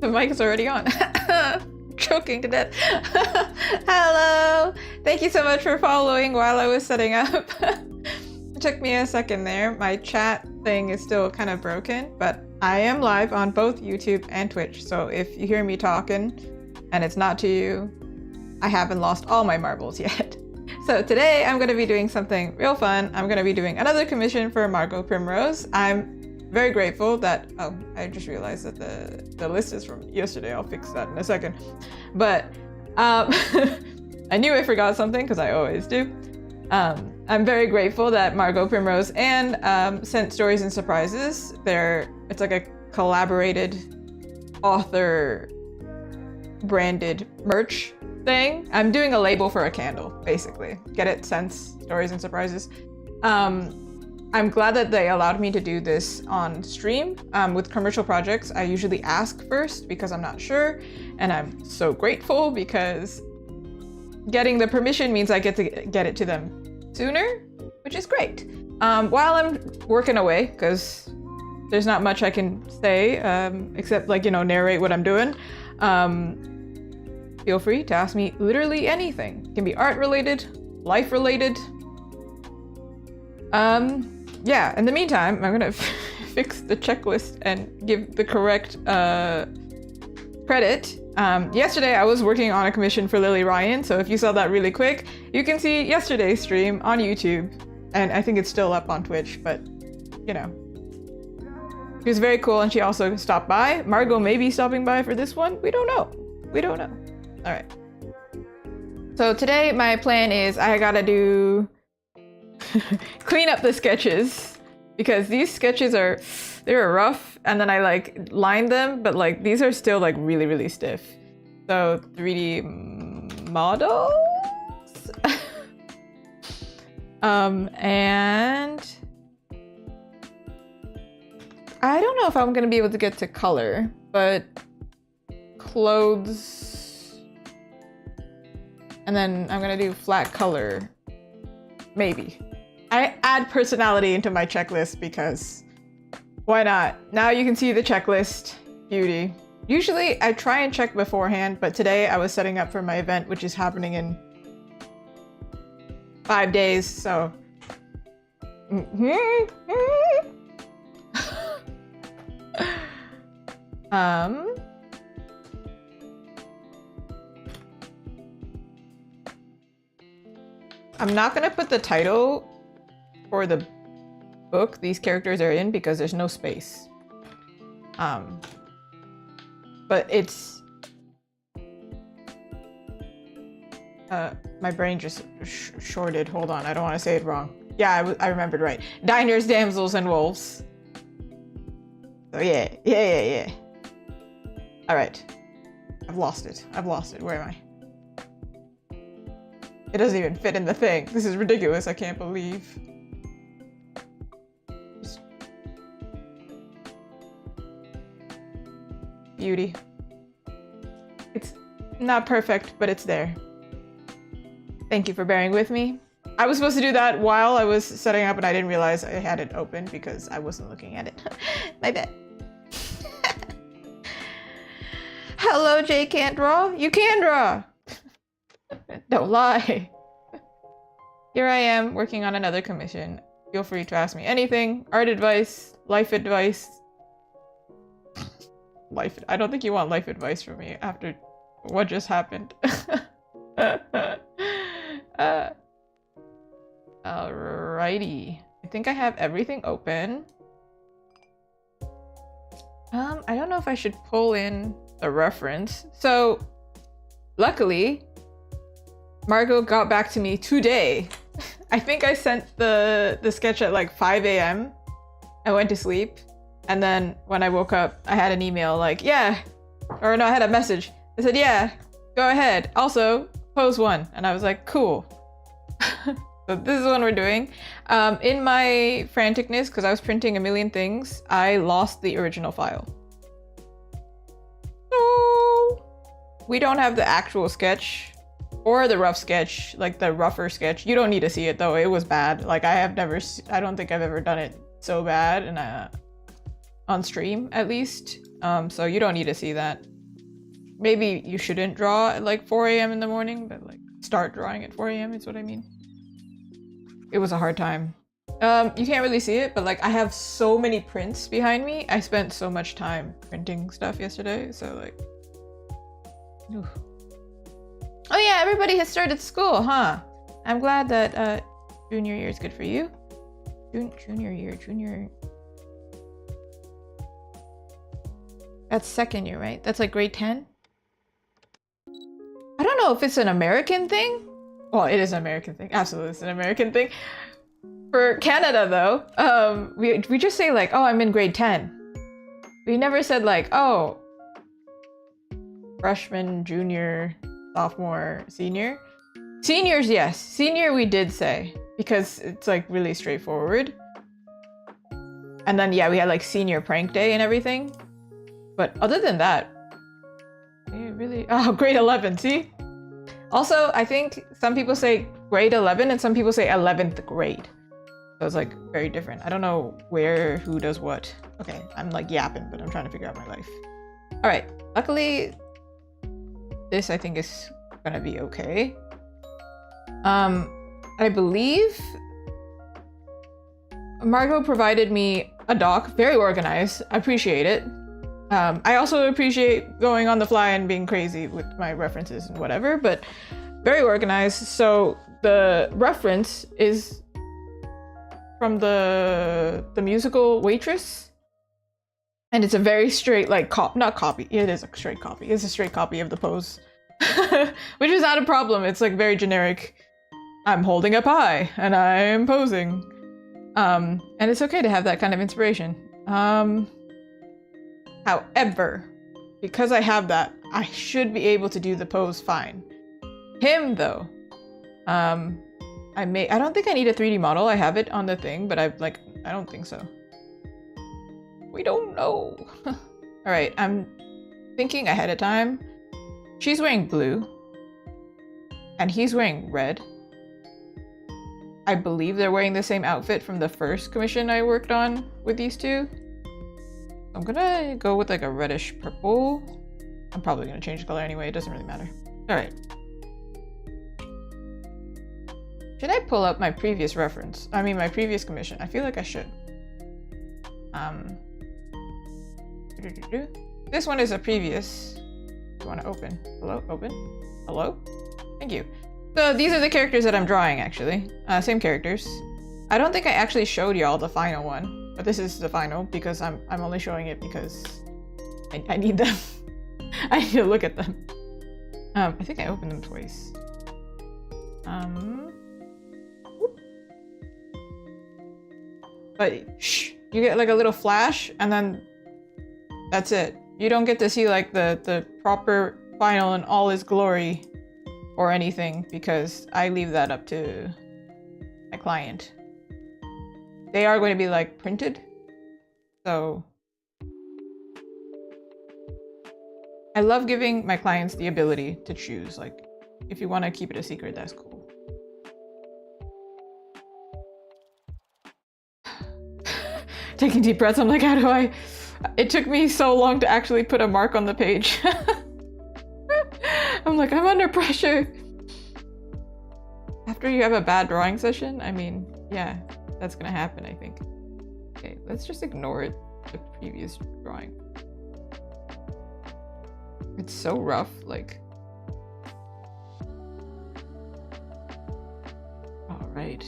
The mic is already on. Choking to death. Hello! Thank you so much for following while I was setting up. It took me a second there. My chat thing is still kind of broken, but I am live on both YouTube and Twitch, so if you hear me talking and it's not to you, I haven't lost all my marbles yet. So today I'm going to be doing something real fun. I'm going to be doing another commission for Margot Primrose. I'm very grateful that, oh, I just realized that the list is from yesterday. I'll fix that in a second. But I knew I forgot something because I always do. I'm very grateful that Margot Primrose and Scent Stories and Surprises, it's like a collaborated author branded merch thing. I'm doing a label for a candle, basically. Get it? Scents, Stories and Surprises. I'm glad that they allowed me to do this on stream. With commercial projects, I usually ask first because I'm not sure, and I'm so grateful because getting the permission means I get to get it to them sooner, which is great. While I'm working away, because there's not much I can say except narrate what I'm doing, feel free to ask me literally anything. It can be art related, life related. Yeah, in the meantime, I'm gonna fix the checklist and give the correct credit. Yesterday I was working on a commission for Lily Ryan, so if you saw that really quick, you can see yesterday's stream on YouTube, and I think it's still up on Twitch, but you know. She was very cool, and she also stopped by. Margot may be stopping by for this one. We don't know. We don't know. All right. So today my plan is I gotta do clean up the sketches because these sketches they're rough, and then I lined them, but these are still really, really stiff. So 3D models. And I don't know if I'm gonna be able to get to color, but clothes, and then I'm gonna do flat color, maybe. I add personality into my checklist because why not? Now you can see the checklist. Beauty. Usually I try and check beforehand, but today I was setting up for my event, which is happening in 5 days, so. I'm not gonna put the title for the book these characters are in because there's no space. But it's my brain just shorted. Hold on, I don't want to say it wrong. Yeah, I remembered right. Diners, Damsels, and Wolves. So yeah. All right, I've lost it. Where am I? It doesn't even fit in the thing. This is ridiculous. I can't believe. Beauty. It's not perfect, but it's there. Thank you for bearing with me. I was supposed to do that while I was setting up, and I didn't realize I had it open because I wasn't looking at it. My bad. Hello, Jay can't draw? You can draw! Don't lie. Here I am working on another commission. Feel free to ask me anything. Art advice, life advice. I don't think you want life advice from me after what just happened. Alrighty. I think I have everything open. I don't know if I should pull in a reference. So, luckily, Margot got back to me today. I think I sent the sketch at 5 a.m. I went to sleep. And then when I woke up, I had an email I had a message. It said, yeah, go ahead. Also, pose one. And I was like, cool. So this is what we're doing. In my franticness, because I was printing a million things, I lost the original file. So we don't have the actual sketch or the rough sketch, the rougher sketch. You don't need to see it though. It was bad. I don't think I've ever done it so bad on stream at least. So you don't need to see that. maybe you shouldn't draw at like 4 a.m. in the morning, but like start drawing at 4 a.m. is what I mean. It was a hard time. You can't really see it, but like I have so many prints behind me. I spent so much time printing stuff yesterday, so like... Oof. Oh yeah, everybody has started school, huh? I'm glad that junior year is good for you. Junior... That's second year, right? That's like grade 10? I don't know if it's an American thing. Well, it is an American thing. Absolutely, it's an American thing. For Canada, though, we just say like, oh, I'm in grade 10. We never said like, oh, freshman, junior, sophomore, senior. Seniors, yes. Senior we did say, because it's like really straightforward. And then, yeah, we had like senior prank day and everything. But other than that, really... Oh, grade 11, see? Also, I think some people say grade 11 and some people say 11th grade. So it's like very different. I don't know where, who does what. Okay, I'm like yapping, but I'm trying to figure out my life. All right, luckily, this I think is gonna be okay. I believe Margot provided me a doc, very organized. I appreciate it. I also appreciate going on the fly and being crazy with my references and whatever, but very organized. So the reference is from the musical Waitress, and it's a very straight, like, not copy. It is a straight copy. It's a straight copy of the pose, which is not a problem. It's like very generic. I'm holding a pie and I'm posing. And it's okay to have that kind of inspiration. However, because I have that, I should be able to do the pose fine. Him, though, I don't think I need a 3D model. I have it on the thing, but I don't think so. We don't know. All right, I'm thinking ahead of time. She's wearing blue, and he's wearing red. I believe they're wearing the same outfit from the first commission I worked on with these two. I'm gonna go with like a reddish purple. I'm probably gonna change the color anyway, it doesn't really matter. All right. Should I pull up my previous reference? I mean, my previous commission. I feel like I should. This one is a previous. You wanna open? Hello, open? Hello? Thank you. So these are the characters that I'm drawing actually. Same characters. I don't think I actually showed y'all the final one. But this is the final because I'm only showing it because I need them. I need to look at them. I think I opened them twice. But shh, you get like a little flash and then that's it. You don't get to see like the proper final in all its glory or anything because I leave that up to my client. They are going to be like printed, so I love giving my clients the ability to choose. Like, if you want to keep it a secret, that's cool. Taking deep breaths, I'm like, how do I? It took me so long to actually put a mark on the page. I'm like, I'm under pressure. After you have a bad drawing session, I mean, yeah. That's gonna happen, I think. Okay, let's just ignore the previous drawing. It's so rough, like... All right.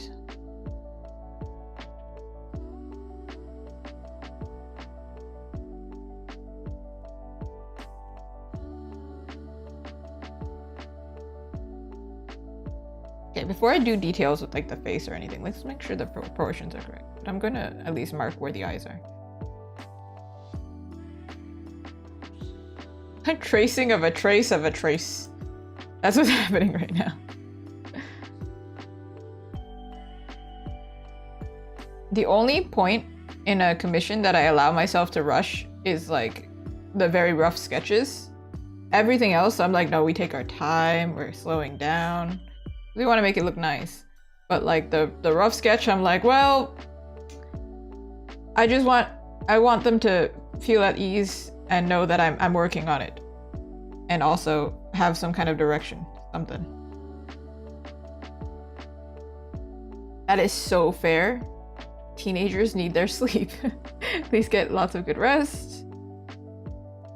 Okay, before I do details with like the face or anything, let's make sure the proportions are correct. But I'm gonna at least mark where the eyes are. A tracing of a trace of a trace. That's what's happening right now. The only point in a commission that I allow myself to rush is like the very rough sketches. Everything else, I'm like, no, we take our time, we're slowing down. We want to make it look nice. But like the rough sketch, I'm like, well, I want them to feel at ease and know that I'm working on it. and also have some kind of direction, something. That is so fair. Teenagers need their sleep. Please get lots of good rest.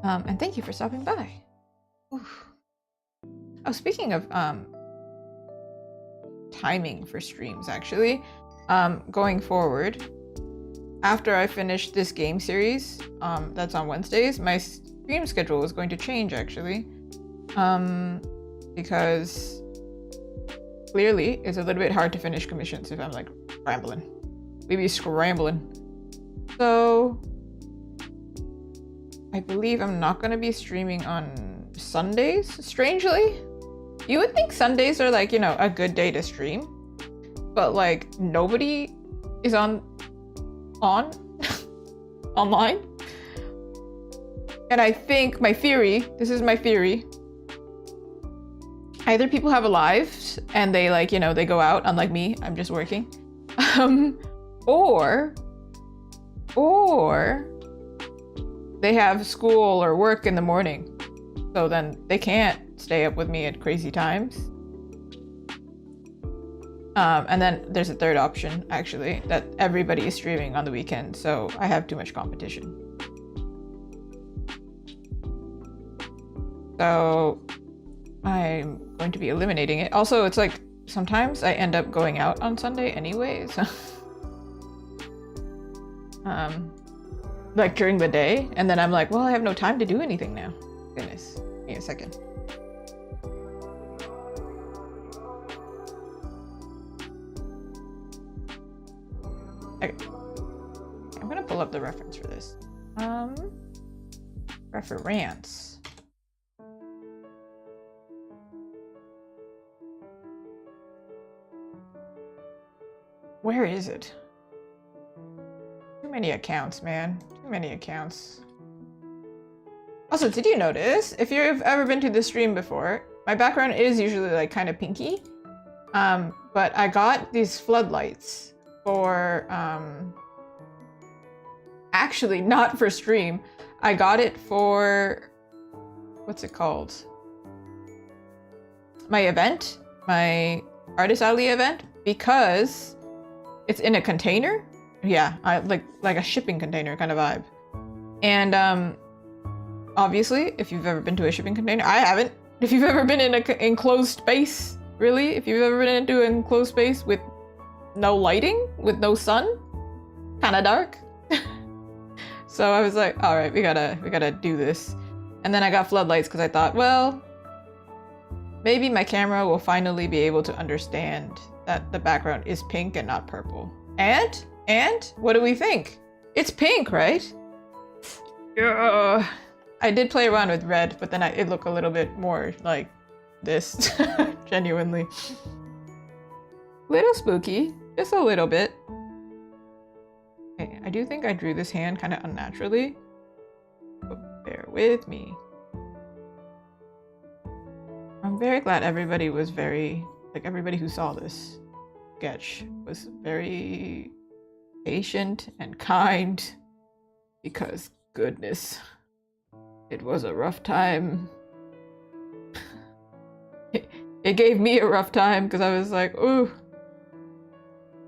And thank you for stopping by. Oof. Oh, speaking of timing for streams, actually, going forward, after I finish this game series, that's on Wednesdays, my stream schedule is going to change, actually, because clearly it's a little bit hard to finish commissions if I'm like rambling. Maybe scrambling. So I believe I'm not going to be streaming on Sundays, strangely. You would think Sundays are like, you know, a good day to stream, but like nobody is on online. And I think my theory, this is my theory, either people have lives and they like, you know, they go out, unlike me, I'm just working. Or they have school or work in the morning, so then they can't stay up with me at crazy times. And then there's a third option, actually, that everybody is streaming on the weekend, so I have too much competition. So I'm going to be eliminating it. Also, it's like sometimes I end up going out on Sunday anyway, so like during the day, and then I'm like, well, I have no time to do anything now. Goodness, give me a second. Okay, I'm gonna pull up the reference for this. Reference. Where is it? Too many accounts, man. Too many accounts. Also, did you notice, if you've ever been to the stream before, my background is usually like kind of pinky. But I got these floodlights for, actually not for stream. I got it for, what's it called? My event, my Artist Alley event, because it's in a container. Yeah, I like a shipping container kind of vibe. And obviously, if you've ever been to a shipping container, I haven't. If you've ever been in an enclosed space, really, if you've ever been into an enclosed space with no lighting, with no sun, kind of dark. So I was like, all right, we gotta do this. And then I got floodlights because I thought, well, maybe my camera will finally be able to understand that the background is pink and not purple. And what do we think? It's pink, right? Yeah. I did play around with red, but then it looked a little bit more like this, genuinely. Little spooky, just a little bit. Okay, I do think I drew this hand kind of unnaturally, but bear with me. I'm very glad everybody was everybody who saw this sketch was very patient and kind, because goodness, it was a rough time. It gave me a rough time because I was like, ooh,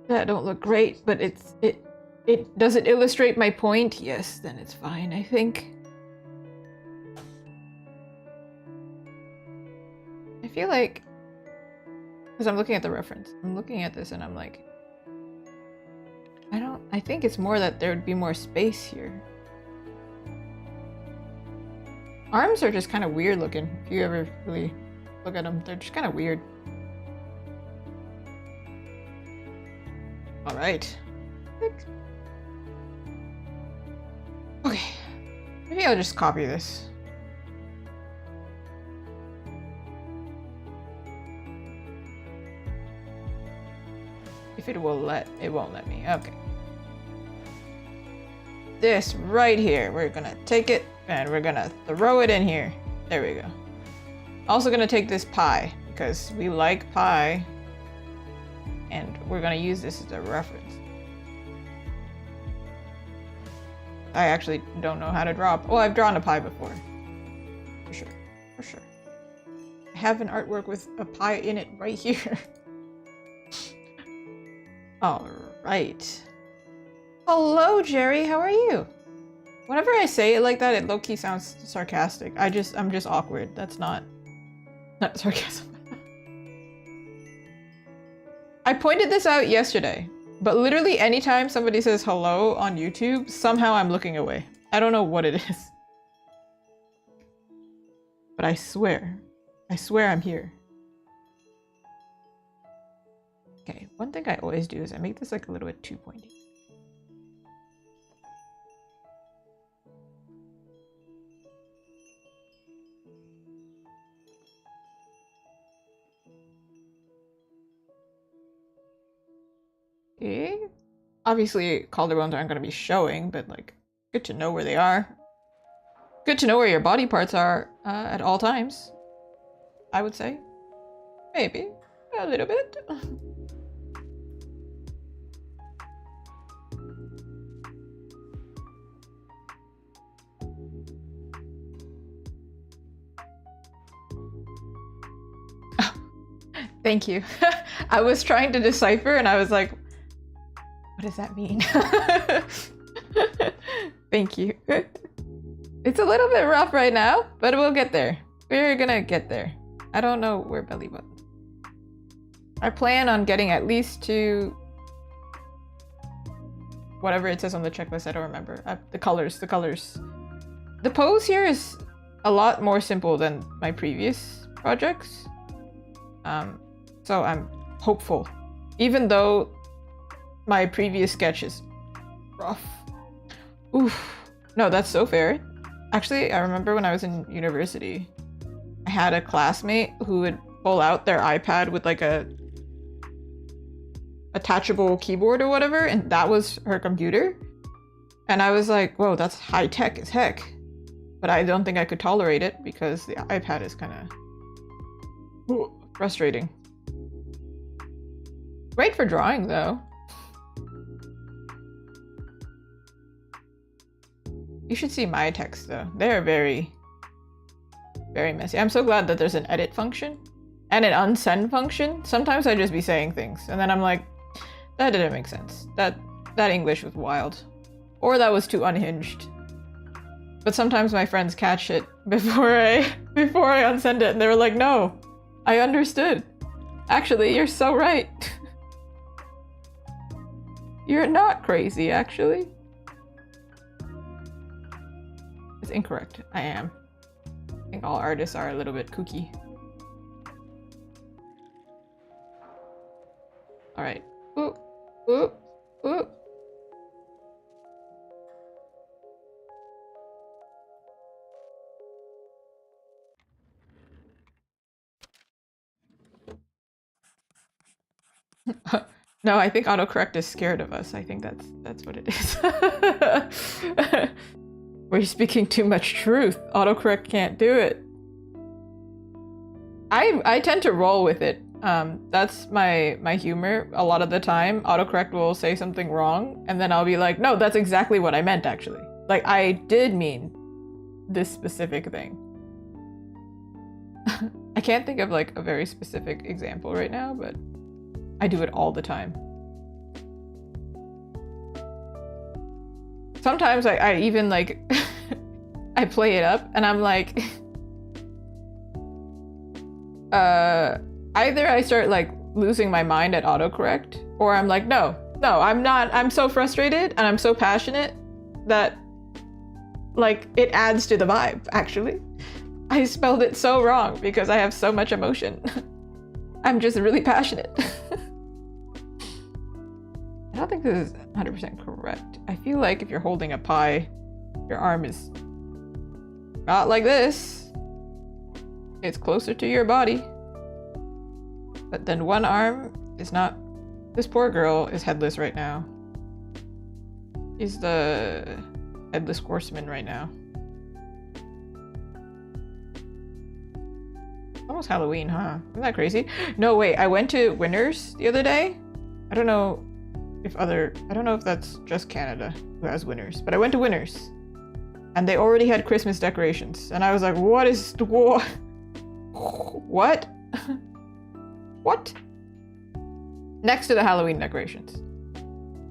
that don't look great, but it does it illustrate my point? Yes, then it's fine, I think. I feel like, because I'm looking at the reference, I'm looking at this and I'm like, I think it's more that there would be more space here. Arms are just kind of weird looking, if you ever really look at them. They're just kind of weird. All right. Okay, maybe I'll just copy this. If it will it won't let me. Okay. This right here, we're gonna take it and we're gonna throw it in here. There we go. Also gonna take this pie because we like pie, and we're gonna use this as a reference. I actually don't know how to draw. Well, I've drawn a pie before. For for sure. I have an artwork with a pie in it right here. All right. Hello, Jerry. How are you? Whenever I say it like that, it low-key sounds sarcastic. I'm just awkward. That's not sarcasm. I pointed this out yesterday, but literally anytime somebody says hello on YouTube, somehow I'm looking away. I don't know what it is. But I swear I'm here. Okay, one thing I always do is I make this like a little bit too pointy. Okay. Obviously, collarbones aren't going to be showing, but like, good to know where they are. Good to know where your body parts are at all times, I would say. Maybe a little bit. Thank you. I was trying to decipher and I was like, what does that mean? Thank you. It's a little bit rough right now, but we'll get there. We're gonna get there. I don't know where belly button. I plan on getting at least to whatever it says on the checklist. I don't remember. The colors. The pose here is a lot more simple than my previous projects. So I'm hopeful, even though my previous sketch is rough. Oof. No, that's so fair. Actually, I remember when I was in university, I had a classmate who would pull out their iPad with like a attachable keyboard or whatever, and that was her computer. And I was like, whoa, that's high tech as heck. But I don't think I could tolerate it because the iPad is kind of frustrating. Great for drawing though. You should see my text though. They're very, very messy. I'm so glad that there's an edit function and an unsend function. Sometimes I just be saying things and then I'm like, that didn't make sense. That English was wild. Or that was too unhinged. But sometimes my friends catch it before I unsend it and they were like, no, I understood. Actually, you're so right. You're not crazy, actually. It's incorrect. I am. I think all artists are a little bit kooky. Alright. Ooh. Ooh. Ooh. No, I think autocorrect is scared of us. I think that's what it is. We're speaking too much truth. Autocorrect can't do it. I tend to roll with it. That's my humor. A lot of the time, autocorrect will say something wrong, and then I'll be like, no, that's exactly what I meant, actually. Like, I did mean this specific thing. I can't think of, like, a very specific example right now, but I do it all the time. Sometimes I even, like, I play it up, and I'm like... either I start, like, losing my mind at autocorrect, or I'm like, no, I'm not. I'm so frustrated, and I'm so passionate that, like, it adds to the vibe, actually. I spelled it so wrong because I have so much emotion. I'm just really passionate. I don't think this is 100% correct. I feel like if you're holding a pie, your arm is not like this. It's closer to your body. But then one arm is not... This poor girl is headless right now. She's the headless horseman right now. Almost Halloween, huh? Isn't that crazy? No, wait, I went to Winners the other day. I don't know if that's just Canada who has Winners, but I went to Winners and they already had Christmas decorations. And I was like, what? What? What? Next to the Halloween decorations.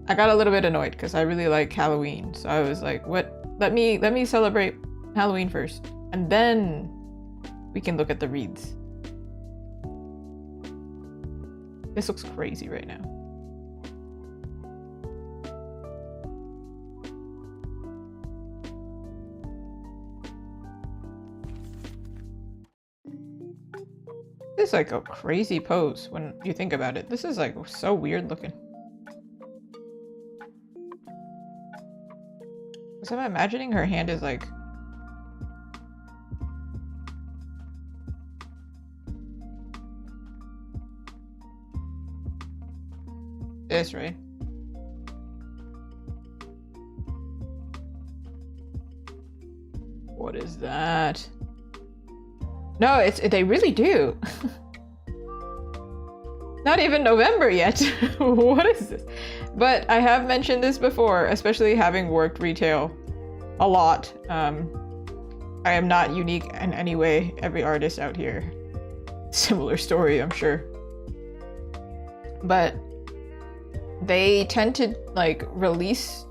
I got a little bit annoyed because I really like Halloween. So I was like, what? Let me celebrate Halloween first. And then we can look at the wreaths. This looks crazy right now. This is like a crazy pose when you think about it. This is like so weird looking. So I'm imagining her hand is like... this, right? What is that? No, they really do. Not even November yet. What is this? But I have mentioned this before, especially having worked retail a lot. I am not unique in any way. Every artist out here, similar story, I'm sure. But they tend to like release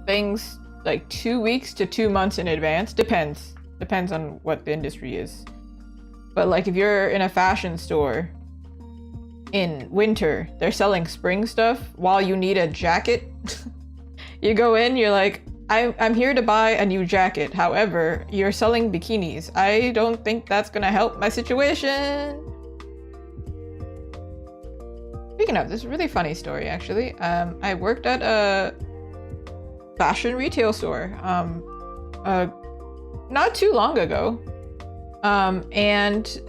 things like 2 weeks to 2 months in advance. Depends on what the industry is. But like if you're in a fashion store in winter, they're selling spring stuff while you need a jacket. You go in, you're like, I'm here to buy a new jacket. However, you're selling bikinis. I don't think that's gonna help my situation. Speaking of, this is a really funny story actually. I worked at a fashion retail store not too long ago. And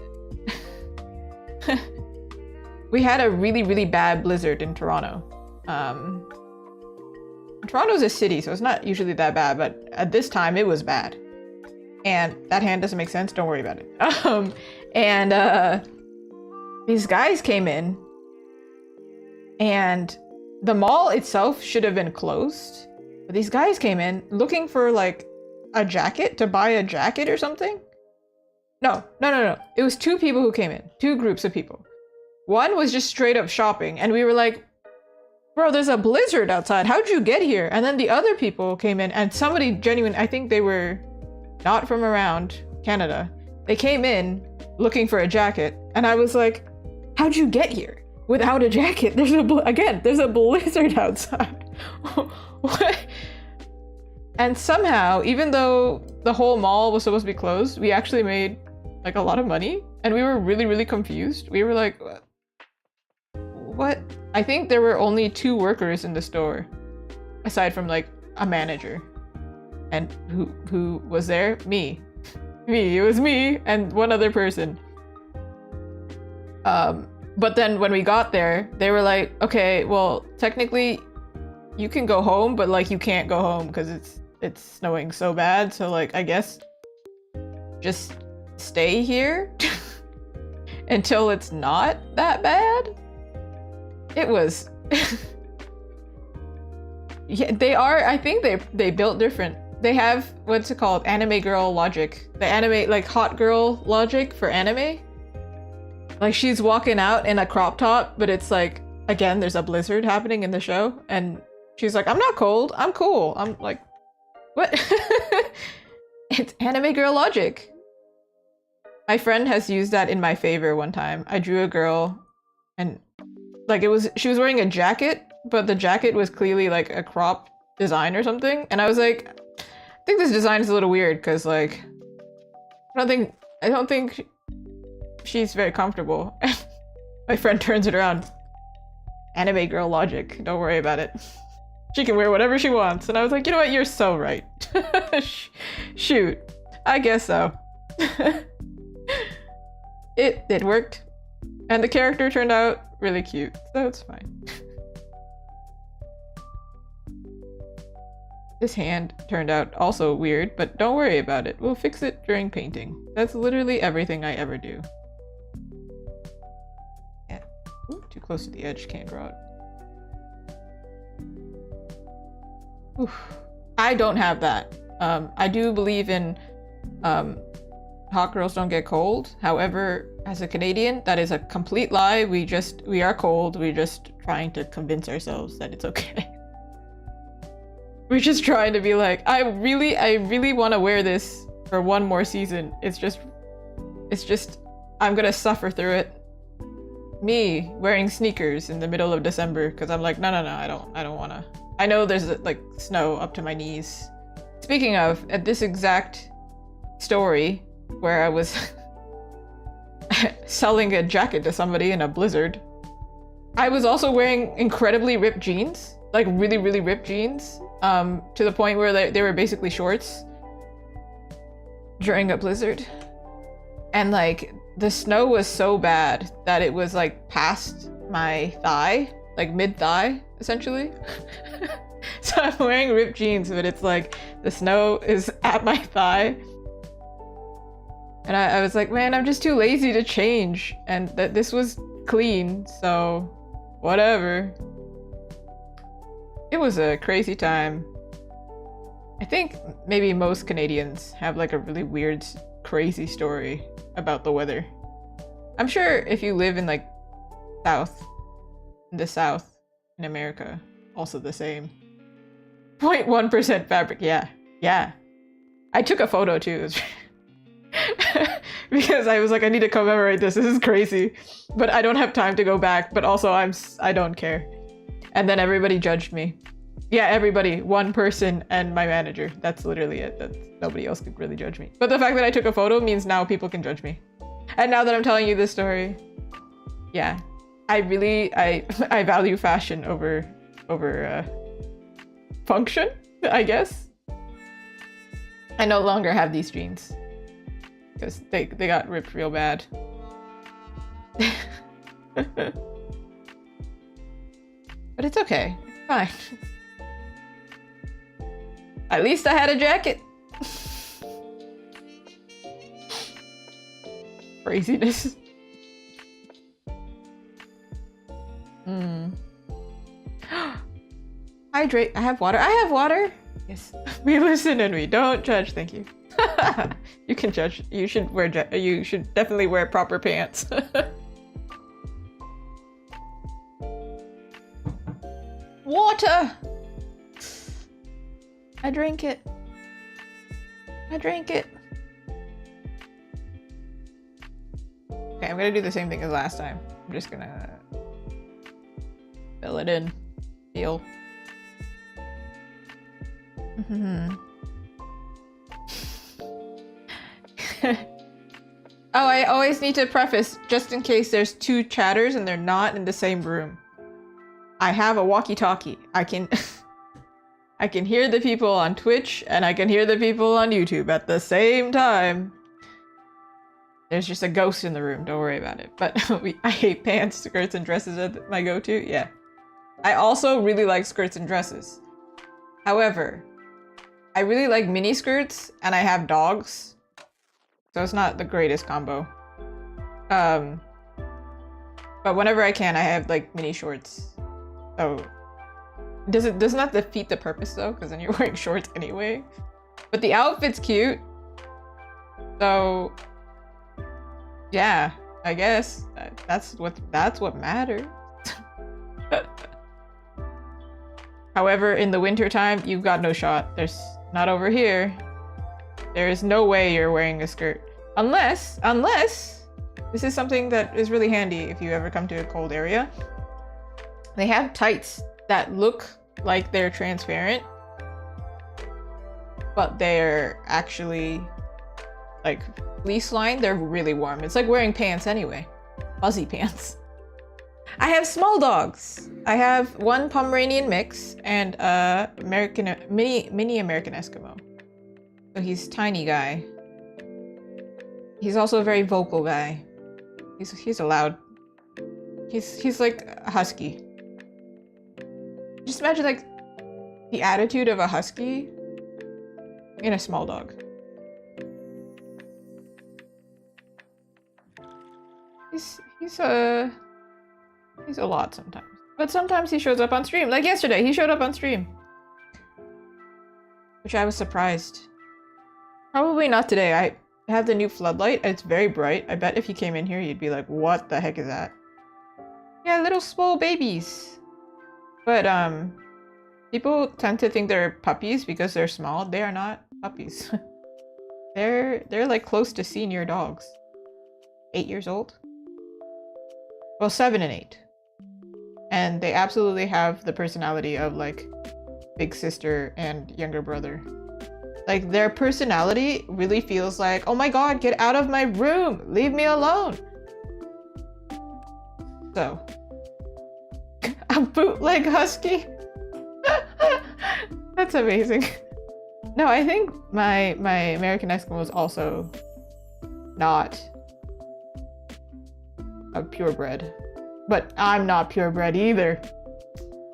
we had a really bad blizzard in Toronto. Toronto's a city, so it's not usually that bad, but at this time it was bad. And that hand doesn't make sense, don't worry about it. These guys came in, and the mall itself should have been closed. But these guys came in looking for like a jacket, to buy a jacket or something. No. It was 2 people who came in, 2 groups of people. One was just straight up shopping, and we were like, bro, there's a blizzard outside. How'd you get here? And then the other people came in, and somebody genuine, I think they were not from around Canada. They came in looking for a jacket, and I was like, how'd you get here without a jacket? There's a blizzard outside. What? And somehow, even though the whole mall was supposed to be closed, we actually made like a lot of money, and we were really confused. We were like, what? I think there were only 2 workers in the store, aside from like a manager. And who was there? Me. It was me and one other person. But then when we got there, they were like, okay, well, technically you can go home, but like you can't go home because it's snowing so bad. So like, I guess just stay here until it's not that bad. It was yeah, they are, I think they built different. They have, what's it called, anime girl logic. The anime, like hot girl logic for anime. Like she's walking out in a crop top, but it's like, again, there's a blizzard happening in the show, and she's like, I'm not cold, I'm cool. I'm like, what? It's anime girl logic. My friend has used that in my favor one time. I drew a girl, and like she was wearing a jacket, but the jacket was clearly like a crop design or something. And I was like, I think this design is a little weird because like, I don't think she's very comfortable. My friend turns it around. Anime girl logic. Don't worry about it. She can wear whatever she wants. And I was like, you know what? You're so right. Shoot. I guess so. It worked. And the character turned out really cute, so it's fine. This hand turned out also weird, but don't worry about it. We'll fix it during painting. That's literally everything I ever do. Yeah. Ooh, too close to the edge, can't draw it. Oof. I don't have that. I do believe in hot girls don't get cold. However, as a Canadian, that is a complete lie. We are cold. We're just trying to convince ourselves that it's okay. We're just trying to be like, I really want to wear this for one more season. It's just, I'm gonna suffer through it. Me wearing sneakers in the middle of December because I'm like, no, I don't wanna. I know there's like snow up to my knees. Speaking of, at this exact story where I was selling a jacket to somebody in a blizzard, I was also wearing incredibly ripped jeans, like really ripped jeans, to the point where they were basically shorts during a blizzard. And like the snow was so bad that it was like past my thigh, like mid-thigh essentially. So I'm wearing ripped jeans, but it's like the snow is at my thigh. And I was like, man, I'm just too lazy to change. And that this was clean, so whatever. It was a crazy time. I think maybe most Canadians have like a really weird, crazy story about the weather. I'm sure if you live in like the South in America, also the same. 0.1% fabric, yeah. I took a photo too. Because I was like, I need to commemorate this. This is crazy. But I don't have time to go back. But also I don't care. And then everybody judged me. Yeah, everybody. One person and my manager. That's literally it. Nobody else could really judge me. But the fact that I took a photo means now people can judge me. And now that I'm telling you this story, yeah. I value fashion over function, I guess. I no longer have these jeans because they got ripped real bad. But it's okay. It's fine. At least I had a jacket. Craziness. Hydrate. I have water. I have water. Yes. We listen and we don't judge. Thank you. You can judge. You should definitely wear proper pants. Water. I drink it. Okay, I'm gonna do the same thing as last time. I'm just gonna fill it in. Feel. Oh, I always need to preface, just in case there's two chatters and they're not in the same room. I have a walkie-talkie. I can hear the people on Twitch and I can hear the people on YouTube at the same time. There's just a ghost in the room, don't worry about it. But I hate pants, skirts, and dresses are my go-to, yeah. I also really like skirts and dresses. However, I really like mini skirts and I have dogs. So it's not the greatest combo. But whenever I can, I have like mini shorts. So doesn't that defeat the purpose though? Because then you're wearing shorts anyway. But the outfit's cute. So yeah, I guess that's what matters. However, in the winter time, you've got no shot. There's not over here. There is no way you're wearing a skirt. Unless this is something that is really handy if you ever come to a cold area. They have tights that look like they're transparent, but they're actually like fleece lined. They're really warm. It's like wearing pants anyway. Fuzzy pants. I have small dogs. I have one Pomeranian mix and mini American Eskimo. So he's tiny guy. He's also a very vocal guy. He's a loud. He's like a husky. Just imagine like the attitude of a husky in a small dog. He's a lot sometimes. But sometimes he shows up on stream. Like yesterday, he showed up on stream. Which I was surprised. Probably not today. They have the new floodlight. It's very bright. I bet if you came in here, you'd be like, what the heck is that? Yeah, little small babies. But, people tend to think they're puppies because they're small. They are not puppies. They're like close to senior dogs. 8 years old? Well, 7 and 8. And they absolutely have the personality of like big sister and younger brother. Like their personality really feels like, oh my god, get out of my room! Leave me alone! So, a bootleg husky? That's amazing. No, I think my American Eskimo was also not a purebred. But I'm not purebred either.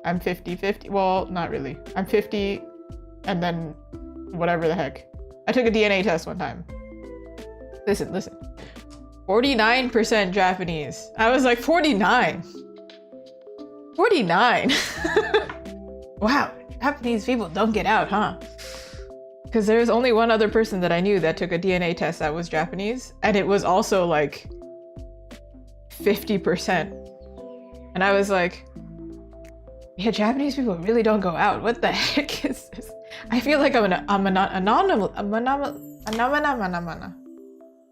I'm 50-50. Well, not really. I'm 50 and then whatever the heck. I took a DNA test one time. Listen. 49% Japanese. I was like, 49? 49? Wow, Japanese people don't get out, huh? Because there's only one other person that I knew that took a DNA test that was Japanese, and it was also like 50%. And I was like, yeah, Japanese people really don't go out. What the heck is this? I feel like I'm an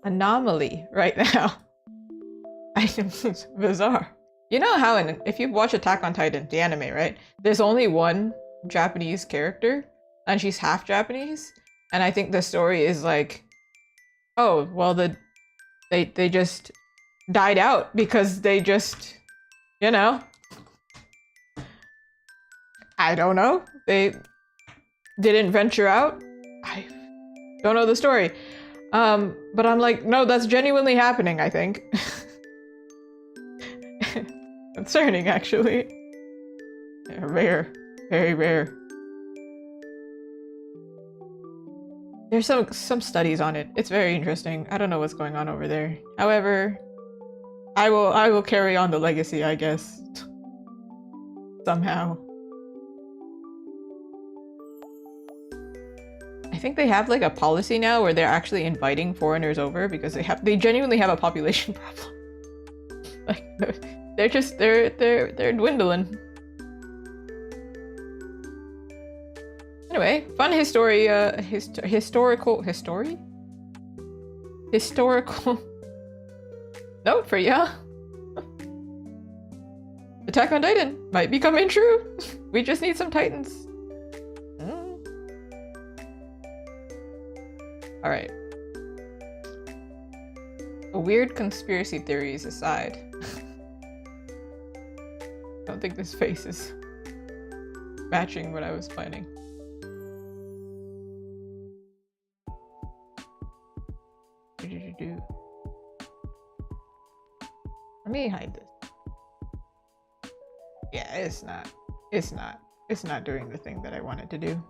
anomaly right now. It's bizarre. You know how if you watch Attack on Titan, the anime, right? There's only one Japanese character, and she's half Japanese. And I think the story is like, oh, well, they just died out because they just, you know, I don't know. They didn't venture out. I don't know the story. But I'm like, no, that's genuinely happening, I think. Concerning, actually. Yeah, rare. Very rare. There's some studies on it. It's very interesting. I don't know what's going on over there. However, I will carry on the legacy, I guess. Somehow. I think they have like a policy now where they're actually inviting foreigners over because they genuinely have a population problem. Like they're dwindling. Anyway, fun historical note for ya. Attack on Titan might be coming true. We just need some Titans. Alright. Weird conspiracy theories aside. I don't think this face is matching what I was planning. Let me hide this. Yeah, it's not doing the thing that I wanted to do.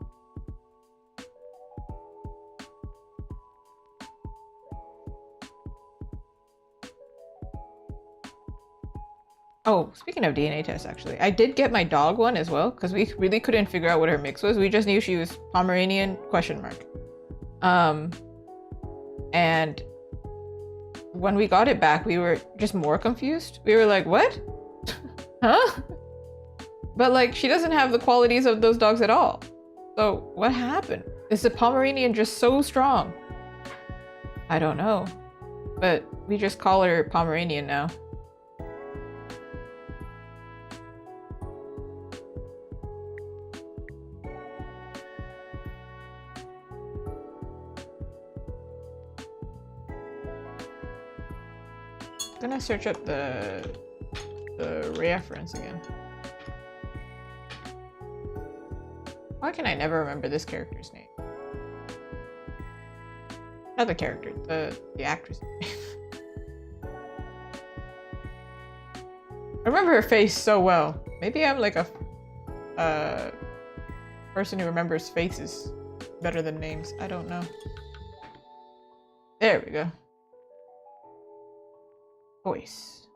Oh, speaking of DNA tests, actually, I did get my dog one as well because we really couldn't figure out what her mix was. We just knew she was Pomeranian ? And when we got it back, we were just more confused. We were like, what? Huh? But like, she doesn't have the qualities of those dogs at all. So what happened? Is the Pomeranian just so strong? I don't know. But we just call her Pomeranian now. I'm gonna search up the reference again. Why can I never remember this character's name? Not the character, the actress. I remember her face so well. Maybe I'm like a person who remembers faces better than names. I don't know. There we go. Voice.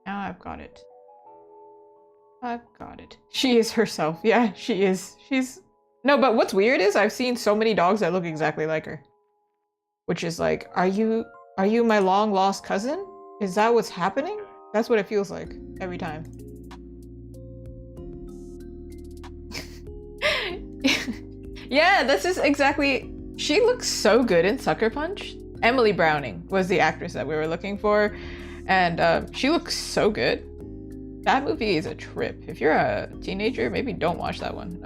Now I've got it. I've got it. She is herself. Yeah, she is. She's... No, but what's weird is I've seen so many dogs that look exactly like her. Which is like, are you my long lost cousin? Is that what's happening? That's what it feels like every time. Yeah, this is exactly... She looks so good in Sucker Punch. Emily Browning was the actress that we were looking for. And she looks so good. That movie is a trip. If you're a teenager, maybe don't watch that one.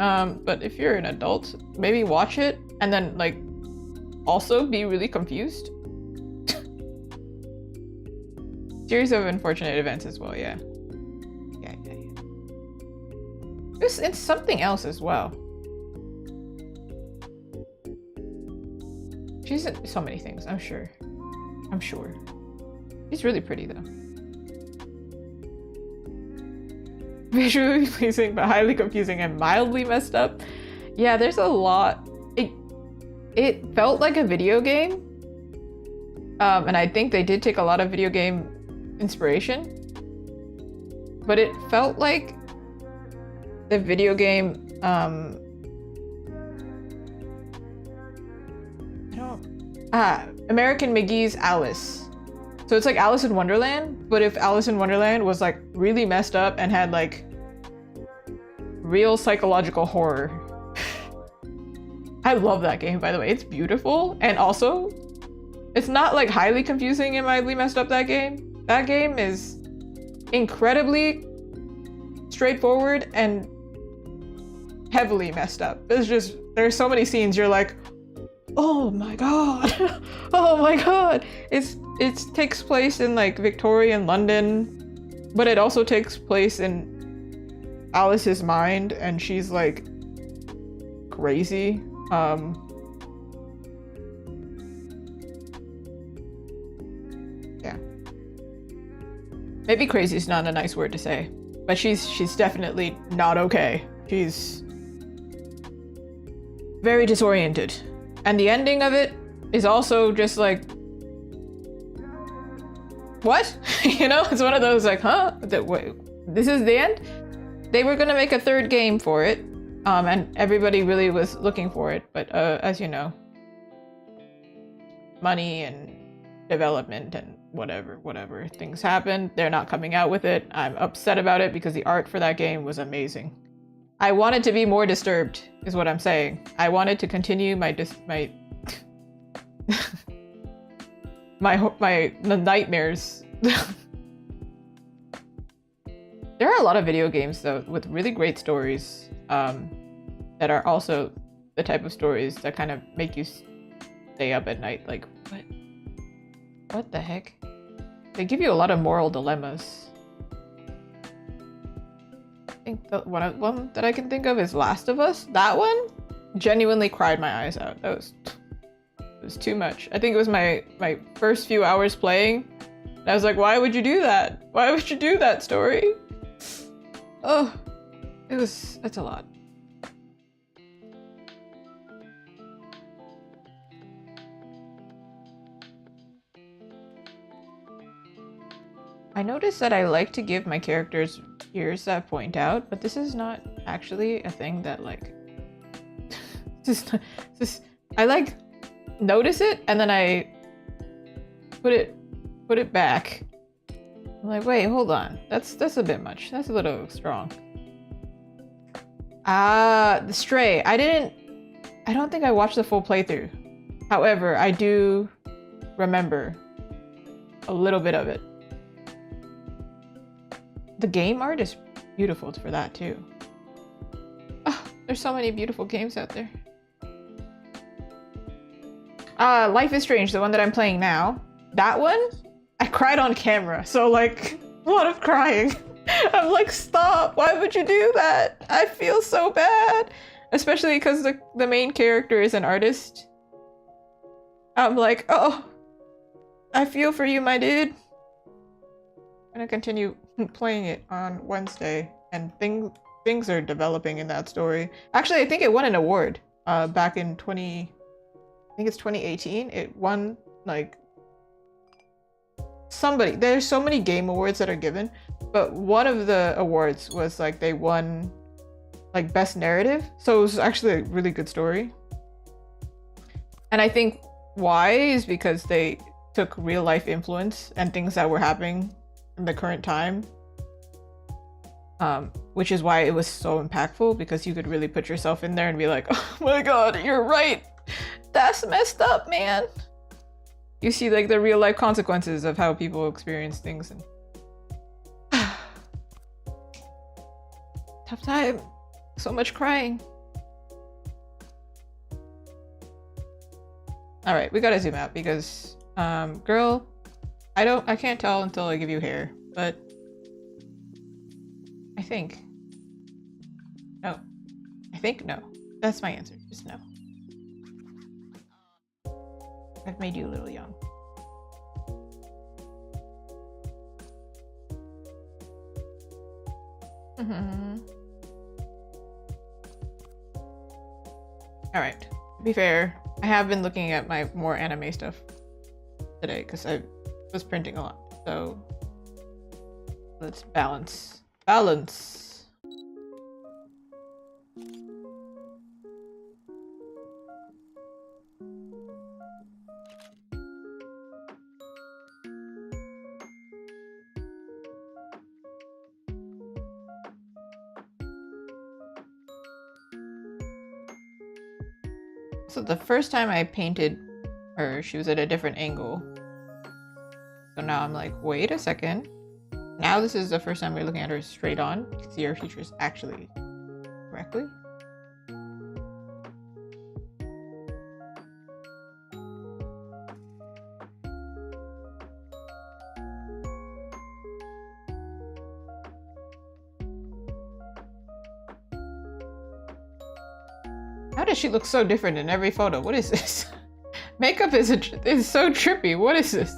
But if you're an adult, maybe watch it and then like also be really confused. Series of unfortunate events as well, yeah. Yeah. It's something else as well. She's in so many things, I'm sure. She's really pretty though. Visually pleasing, but highly confusing and mildly messed up. Yeah, there's a lot. It felt like a video game. And I think they did take a lot of video game inspiration. But it felt like the video game, American McGee's Alice. So it's like Alice in Wonderland, but if Alice in Wonderland was like really messed up and had like real psychological horror. I love that game, by the way. It's beautiful. And also, it's not like highly confusing and mildly messed up, that game. That game is incredibly straightforward and heavily messed up. It's just, there's so many scenes you're like, oh my god. Oh my god. It takes place in like Victorian London, but it also takes place in Alice's mind, and she's like crazy. Yeah. Maybe crazy is not a nice word to say, but she's definitely not okay. She's very disoriented. And the ending of it is also just like, what? You know, it's one of those like, huh? This is the end? They were gonna make a third game for it, and everybody really was looking for it, but as you know, money and development and whatever things happen, they're not coming out with it. I'm upset about it because the art for that game was amazing. I wanted to be more disturbed, is what I'm saying. I wanted to continue my nightmares. There are a lot of video games though with really great stories that are also the type of stories that kind of make you stay up at night. Like, what the heck? They give you a lot of moral dilemmas. I think the one that I can think of is Last of Us. That one genuinely cried my eyes out. It was too much. I think it was my first few hours playing. And I was like, why would you do that? Why would you do that, story? Oh, that's a lot. I noticed that I like to give my characters ears that point out, but this is not actually a thing that like, just I like notice it and then I put it back. I'm like, wait, hold on. That's a bit much. That's a little strong. The Stray. I don't think I watched the full playthrough. However, I do remember a little bit of it. The game art is beautiful for that too. Oh, there's so many beautiful games out there. Life is Strange, the one that I'm playing now. That one, I cried on camera, so like, a lot of crying. I'm like, stop, why would you do that? I feel so bad. Especially because the main character is an artist. I'm like, oh, I feel for you, my dude. I'm gonna continue playing it on Wednesday, and things are developing in that story. Actually, I think it won an award back in 2018. It won like somebody, there's so many game awards that are given, but one of the awards was like they won like best narrative, so it was actually a really good story. And I think why is because they took real life influence and things that were happening in the current time, which is why it was so impactful, because you could really put yourself in there and be like, oh my god, you're right, that's messed up, man. You see like the real life consequences of how people experience things. And tough time, so much crying. All right, we gotta zoom out because girl, I can't tell until I give you hair, but I think no, that's my answer, just no. I've made you a little young. All right, to be fair, I have been looking at my more anime stuff today because I was printing a lot, so let's balance. So the first time I painted her, she was at a different angle. So now I'm like, wait a second. Now this is the first time we're looking at her straight on. You can see her features actually correctly. How does she look so different in every photo? What is this? Makeup is so trippy. What is this?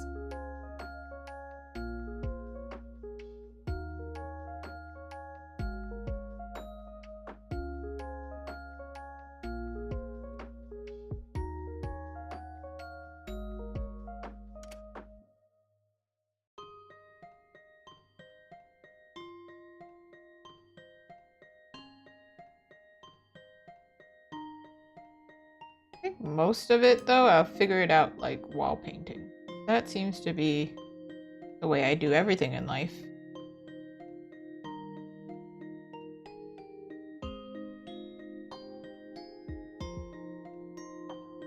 I think most of it, though, I'll figure it out like while painting. That seems to be the way I do everything in life.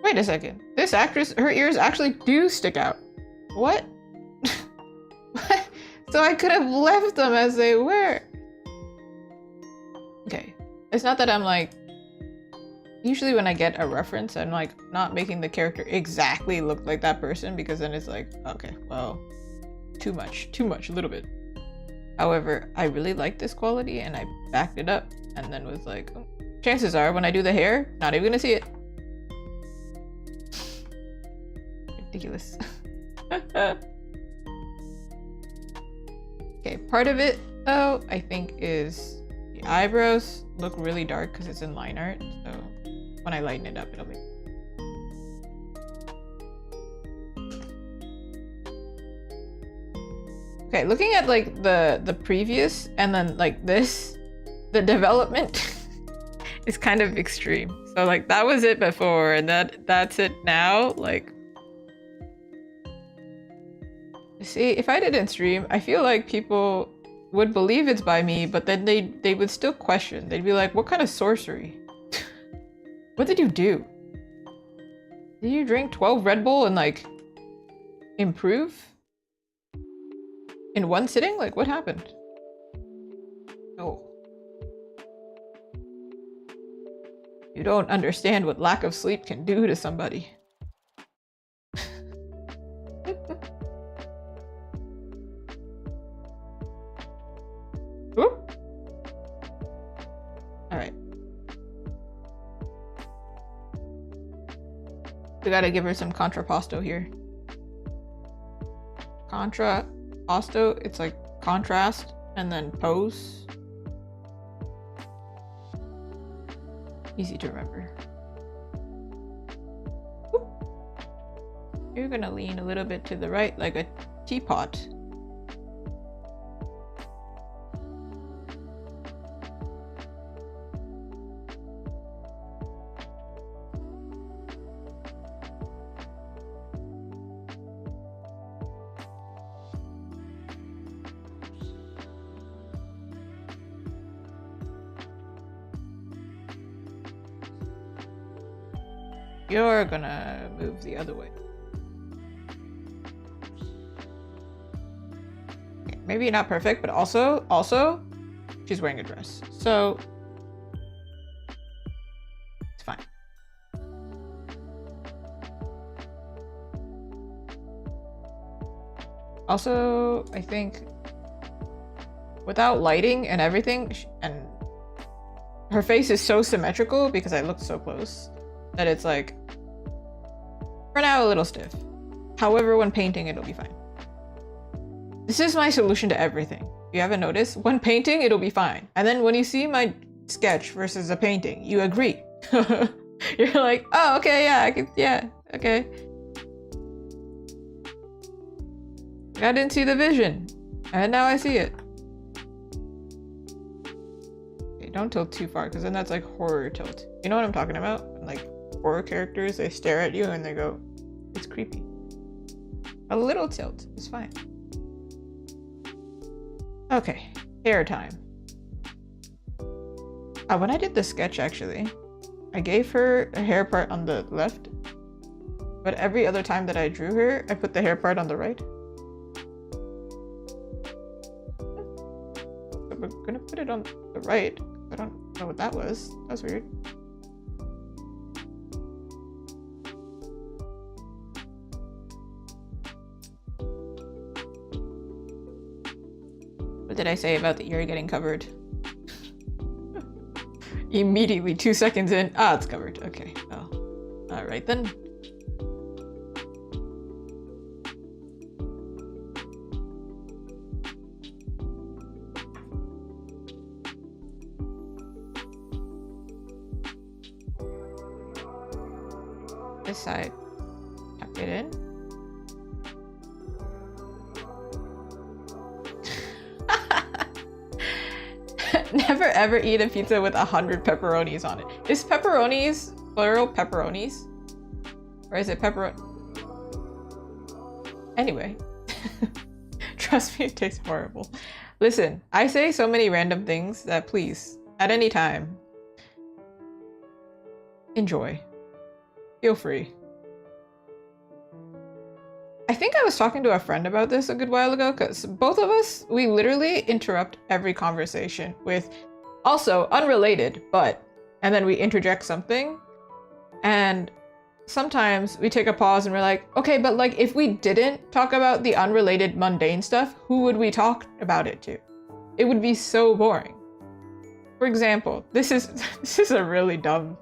Wait a second. This actress, her ears actually do stick out. What? So I could have left them as they were. Okay. It's not that I'm like... Usually when I get a reference, I'm like not making the character exactly look like that person, because then it's like, okay, well, too much, a little bit. However, I really like this quality and I backed it up and then was like, oh, chances are when I do the hair, not even gonna see it. Ridiculous. Okay, part of it though, I think is the eyebrows look really dark because it's in line art, so when I lighten it up, it'll be... Okay, looking at like the previous and then like this, the development is kind of extreme. So like that was it before and that's it now. Like, see, if I didn't stream, I feel like people would believe it's by me, but then they would still question. They'd be like, what kind of sorcery? What did you do? Did you drink 12 Red Bull and like improve in one sitting? Like what happened? Oh. You don't understand what lack of sleep can do to somebody. Ooh. All right. We gotta give her some contrapposto here. Contrapposto, it's like contrast and then pose. Easy to remember. Whoop. You're gonna lean a little bit to the right, like a teapot. You're gonna move the other way. Okay, maybe not perfect, but also, she's wearing a dress, so it's fine. Also, I think without lighting and everything, and her face is so symmetrical because I looked so close, that it's like, for now, a little stiff. However, when painting, it'll be fine. This is my solution to everything. If you haven't noticed, when painting, it'll be fine. And then when you see my sketch versus a painting, you agree. You're like, oh, okay, yeah, okay. I didn't see the vision, and now I see it. Okay, don't tilt too far, because then that's like horror tilt. You know what I'm talking about? Like, horror characters, they stare at you and they go, it's creepy. A little tilt is fine. Okay, hair time. When I did the sketch, actually, I gave her a hair part on the left, but every other time that I drew her, I put the hair part on the right. But we're gonna put it on the right. I don't know what that was. That's weird. What did I say about the ear getting covered? Immediately, 2 seconds in, it's covered. Okay, oh, all right then. This side, tuck it in. Never ever eat a pizza with 100 pepperonis on it. Is pepperonis plural pepperonis? Or is it pepperoni? Anyway. Trust me, it tastes horrible. Listen, I say so many random things that please, at any time, enjoy. Feel free. I think I was talking to a friend about this a good while ago, because both of us, we literally interrupt every conversation with also unrelated, but, and then we interject something. And sometimes we take a pause and we're like, okay, but like if we didn't talk about the unrelated mundane stuff, who would we talk about it to? It would be so boring. For example, this is a really dumb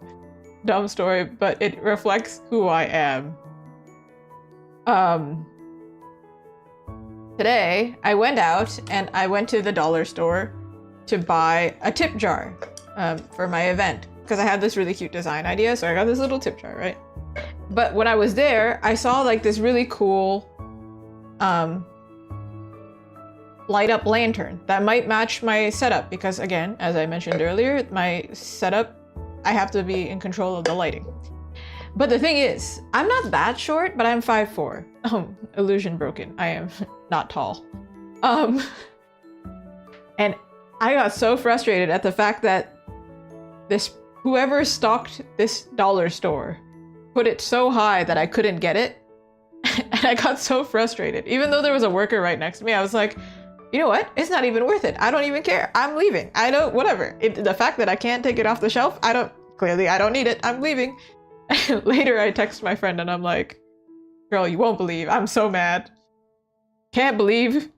story, but it reflects who I am. Today I went out and I went to the dollar store to buy a tip jar for my event, because I had this really cute design idea, so I got this little tip jar, right? But when I was there, I saw like this really cool light up lantern that might match my setup, because again, as I mentioned earlier, my setup, I have to be in control of the lighting. But the thing is, I'm not that short, but I'm 5'4". Oh, illusion broken. I am not tall. And I got so frustrated at the fact that whoever stocked this dollar store put it so high that I couldn't get it. And I got so frustrated. Even though there was a worker right next to me, I was like, you know what? It's not even worth it. I don't even care. I'm leaving. I don't, whatever. The fact that I can't take it off the shelf, clearly I don't need it. I'm leaving. Later I text my friend and I'm like, girl, you won't believe, I'm so mad. Can't believe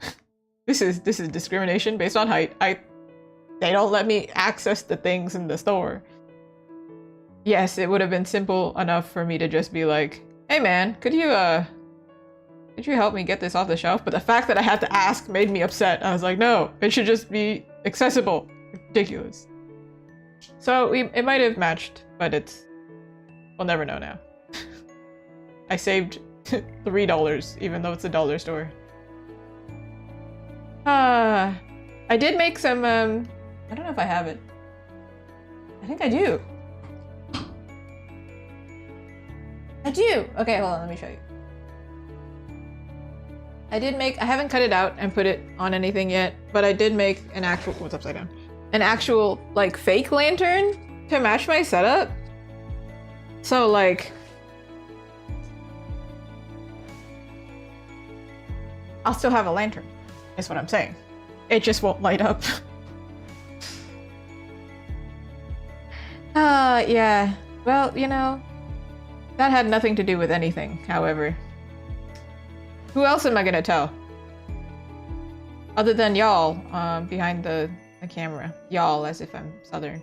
this is discrimination based on height. They don't let me access the things in the store. Yes, it would have been simple enough for me to just be like, hey man, could you help me get this off the shelf? But the fact that I had to ask made me upset. I was like, no, it should just be accessible. Ridiculous. So it might have matched, but we'll never know now. I saved $3, even though it's a dollar store. I did make some, I don't know if I have it. I think I do. I do! Okay, hold on, let me show you. I haven't cut it out and put it on anything yet, but I did make an actual, what's upside down? An actual, like, fake lantern to match my setup. So, like, I'll still have a lantern, is what I'm saying. It just won't light up. Yeah. Well, you know, that had nothing to do with anything, however. Who else am I gonna tell? Other than y'all, behind the camera. Y'all, as if I'm Southern.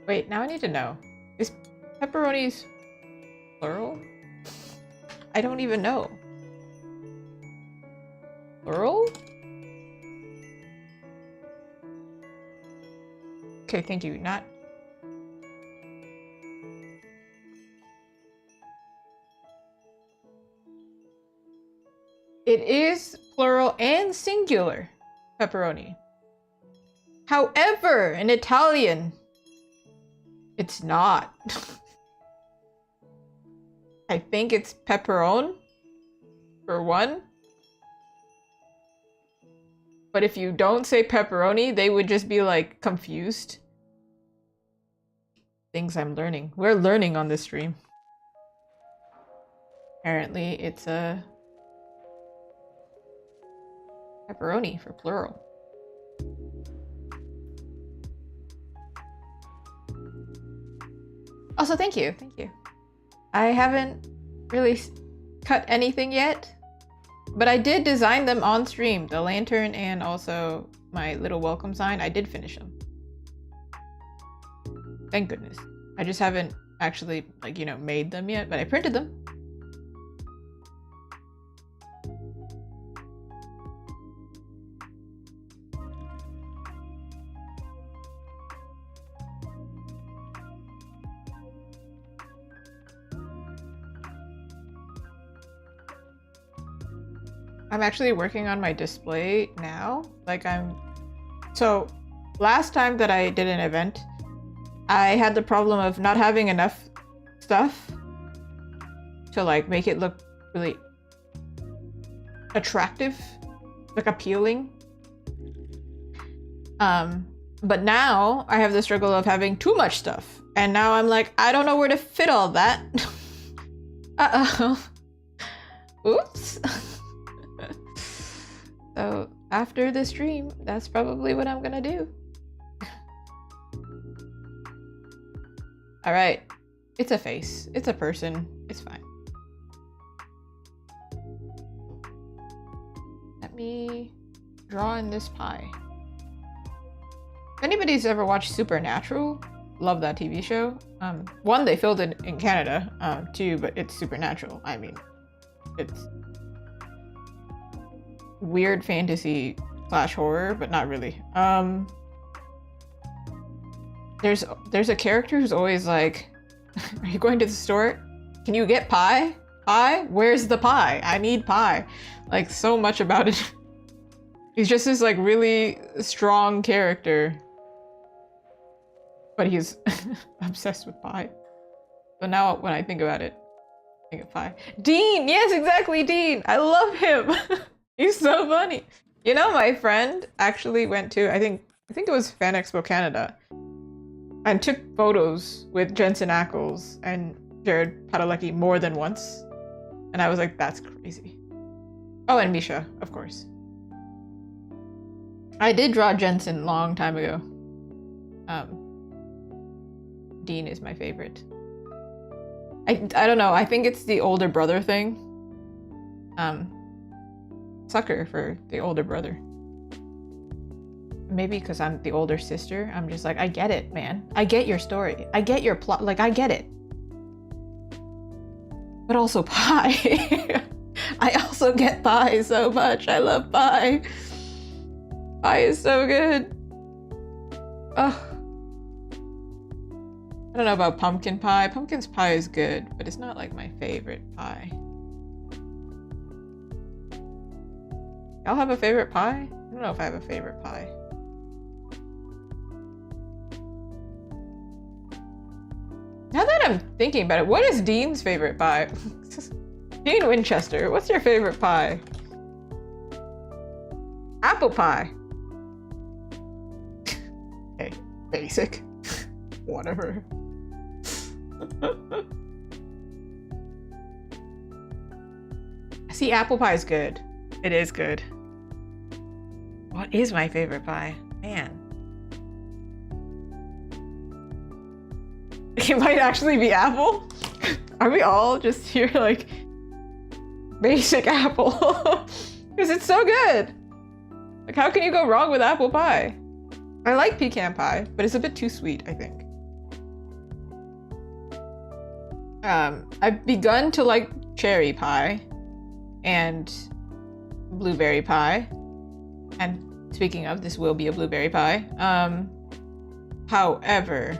Wait, now I need to know. Is pepperonis plural? I don't even know. Plural? Okay, thank you. Not... It is plural and singular pepperoni. However, in Italian, it's not. I think it's pepperone for one. But if you don't say pepperoni, they would just be like confused. Things I'm learning. We're learning on this stream. Apparently, it's a pepperoni for plural. Also, thank you. Thank you. I haven't really cut anything yet, but I did design them on stream. The lantern and also my little welcome sign. I did finish them. Thank goodness. I just haven't actually, like, you know, made them yet, but I printed them. I'm actually working on my display now. Like so last time that I did an event, I had the problem of not having enough stuff to like make it look really attractive, like appealing. But now I have the struggle of having too much stuff. And now I'm like, I don't know where to fit all that. Uh-oh. Oops. So after the stream, that's probably what I'm gonna do. All right, it's a face, it's a person, it's fine. Let me draw in this pie. If anybody's ever watched Supernatural, love that TV show. One, they filmed it in Canada. Two, but it's supernatural. I mean, it's weird fantasy / horror, but not really. There's a character who's always like, are you going to the store? Can you get pie? Pie? Where's the pie? I need pie. Like, so much about it. He's just this like really strong character, but he's obsessed with pie. So now when I think about it, I think of pie. Dean! Yes, exactly, Dean! I love him! He's so funny. You know, my friend actually went to, I think it was Fan Expo Canada, and took photos with Jensen Ackles and Jared Padalecki more than once. And I was like, that's crazy. Oh, and Misha, of course. I did draw Jensen long time ago. Dean is my favorite. I don't know, I think it's the older brother thing. Sucker for the older brother. Maybe because I'm the older sister, I'm just like, I get it, man. I get your story. I get your plot. Like, I get it. But also pie. I also get pie so much. I love pie. Pie is so good. Ugh. I don't know about pumpkin pie. Pumpkin pie is good, but it's not like my favorite pie. Y'all have a favorite pie? I don't know if I have a favorite pie. Now that I'm thinking about it, what is Dean's favorite pie? Dean Winchester, what's your favorite pie? Apple pie. Okay, basic. Whatever. See, apple pie is good. It is good. What is my favorite pie? Man. It might actually be apple. Are we all just here like basic apple? Because it's so good. Like, how can you go wrong with apple pie? I like pecan pie, but it's a bit too sweet, I think. I've begun to like cherry pie and blueberry pie. And speaking of, this will be a blueberry pie. However,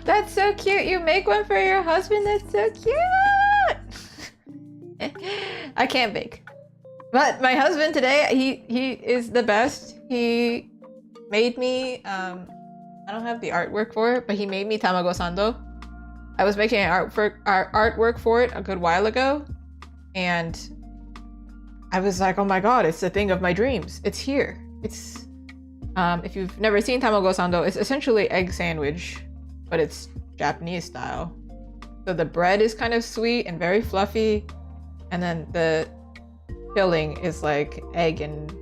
that's so cute. You make one for your husband. That's so cute. I can't bake. But my husband today, he is the best. He made me, I don't have the artwork for it, but he made me tamago sando. I was making an artwork for it a good while ago, and I was like, oh my god, it's the thing of my dreams. It's here. It's, if you've never seen tamago sando, it's essentially egg sandwich, but it's Japanese style. So the bread is kind of sweet and very fluffy, and then the filling is like egg and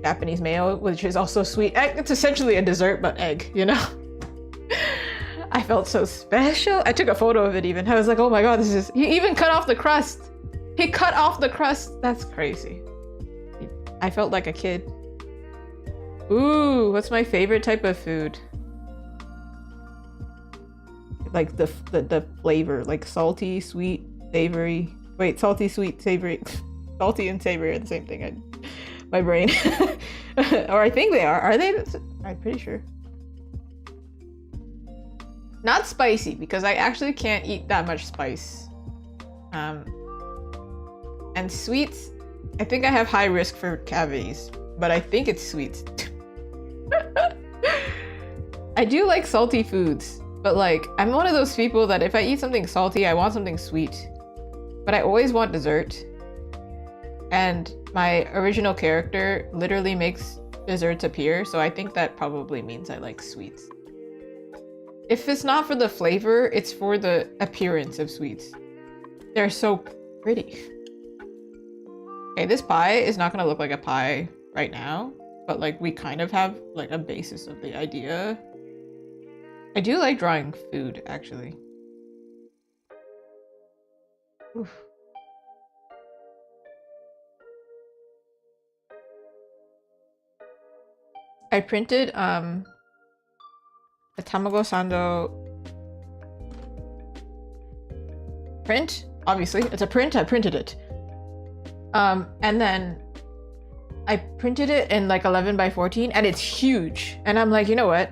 Japanese mayo, which is also sweet. It's essentially a dessert, but egg, you know? I felt so special. I took a photo of it even. I was like, oh my god, this is... He even cut off the crust. He cut off the crust. That's crazy. I felt like a kid. Ooh, what's my favorite type of food? Like the flavor, like salty, sweet, savory. Wait, salty, sweet, savory. Salty and savory are the same thing. My brain. Or I think they are. Are they? I'm pretty sure. Not spicy, because I actually can't eat that much spice. And sweets, I think I have high risk for cavities, but I think it's sweets. I do like salty foods, but like, I'm one of those people that if I eat something salty, I want something sweet. But I always want dessert. And my original character literally makes desserts appear, so I think that probably means I like sweets. If it's not for the flavor, it's for the appearance of sweets. They're so pretty. Okay, this pie is not gonna look like a pie right now, but like we kind of have like a basis of the idea. I do like drawing food, actually. Oof. I printed a tamago sando print. Obviously, it's a print. I printed it. And then I printed it in like 11 by 14, and it's huge. And I'm like, you know what?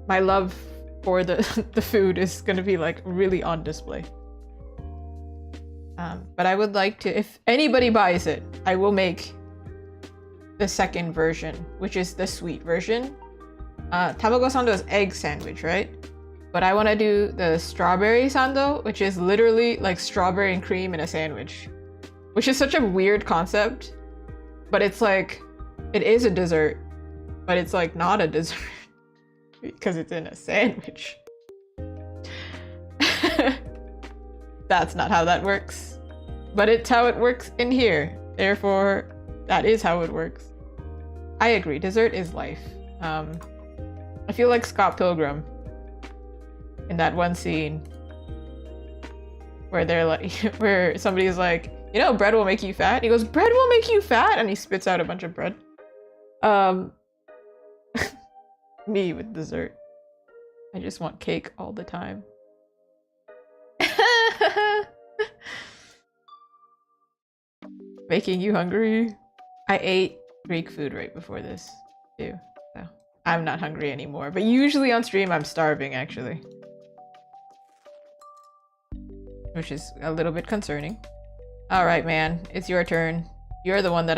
My love for the food is gonna be like really on display. But I would like to, if anybody buys it, I will make the second version, which is the sweet version. Tamago sando is egg sandwich, right? But I want to do the strawberry sando, which is literally like strawberry and cream in a sandwich, which is such a weird concept, but it's like, it is a dessert, but it's like not a dessert because it's in a sandwich. That's not how that works, but it's how it works in here. Therefore, that is how it works. I agree, dessert is life. I feel like Scott Pilgrim in that one scene where they're like, where somebody's like, you know, bread will make you fat. And he goes, bread will make you fat? And he spits out a bunch of bread. Me with dessert. I just want cake all the time. Making you hungry? I ate Greek food right before this, too. I'm not hungry anymore. But usually on stream, I'm starving, actually. Which is a little bit concerning. All right, man. It's your turn. You're the one that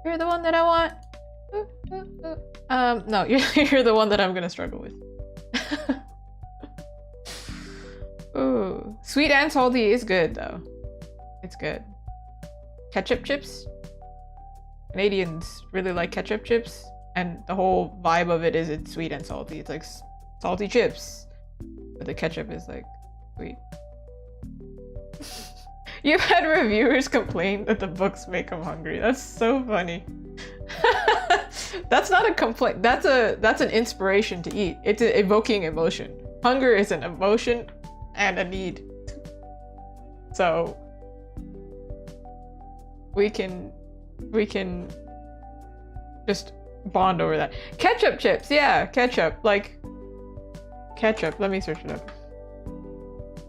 You're the one that I want. No, you're the one that I'm gonna struggle with. Ooh. Sweet and salty is good, though. It's good. Ketchup chips? Canadians really like ketchup chips, and the whole vibe of it is it's sweet and salty. It's like salty chips, but the ketchup is like sweet. You've had reviewers complain that the books make them hungry. That's so funny. That's not a complaint. That's an inspiration to eat. It's evoking emotion. Hunger is an emotion and a need. So we can just bond over that. Ketchup chips, yeah, ketchup. Like ketchup. Let me search it up.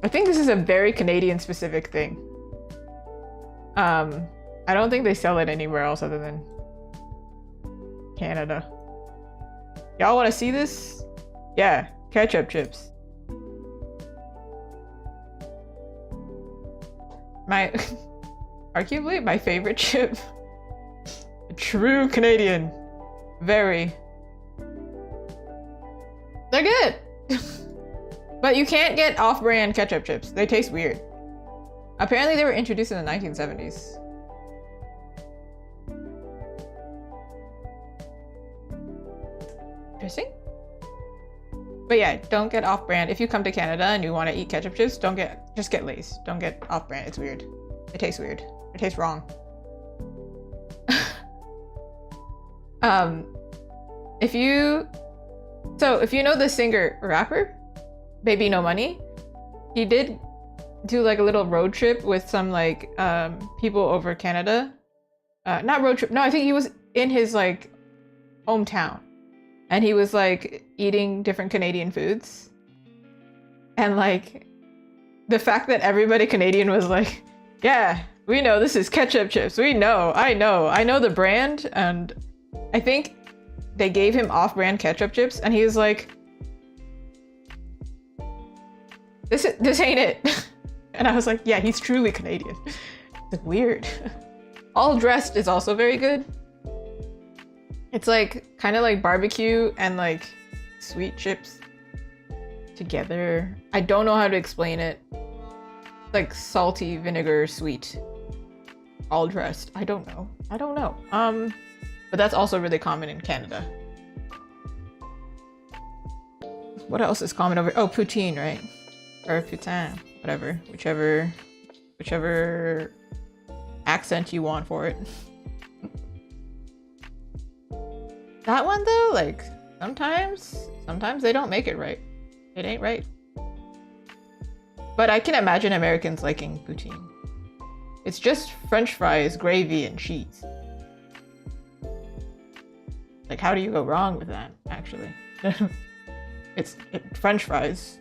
I think this is a very Canadian specific thing. I don't think they sell it anywhere else other than Canada. Y'all want to see this? Yeah, ketchup chips. Arguably my favorite chip. True Canadian. Very. They're good. But you can't get off-brand ketchup chips. They taste weird. Apparently they were introduced in the 1970s. Interesting. But yeah, don't get off-brand. If you come to Canada and you want to eat ketchup chips, just get Lay's. Don't get off-brand. It's weird. It tastes weird. It tastes wrong. If you know the singer rapper, Baby No Money, he did do like a little road trip with some like people over Canada. Not road trip. No, I think he was in his like hometown. And he was like eating different Canadian foods. And like the fact that everybody Canadian was like, yeah, we know this is ketchup chips. I know the brand. And I think they gave him off-brand ketchup chips and he was like, this ain't it. And I was like, yeah, he's truly Canadian. It's weird. All Dressed is also very good. It's like kind of like barbecue and like sweet chips together. I don't know how to explain it. Like salty vinegar sweet. All Dressed. I don't know. But that's also really common in Canada. What else is common over? Oh, poutine, right? Or putain, whatever, whichever accent you want for it. That one though, like sometimes they don't make it right. It ain't right. But I can imagine Americans liking poutine. It's just French fries, gravy, and cheese. Like, how do you go wrong with that, actually? It's French fries.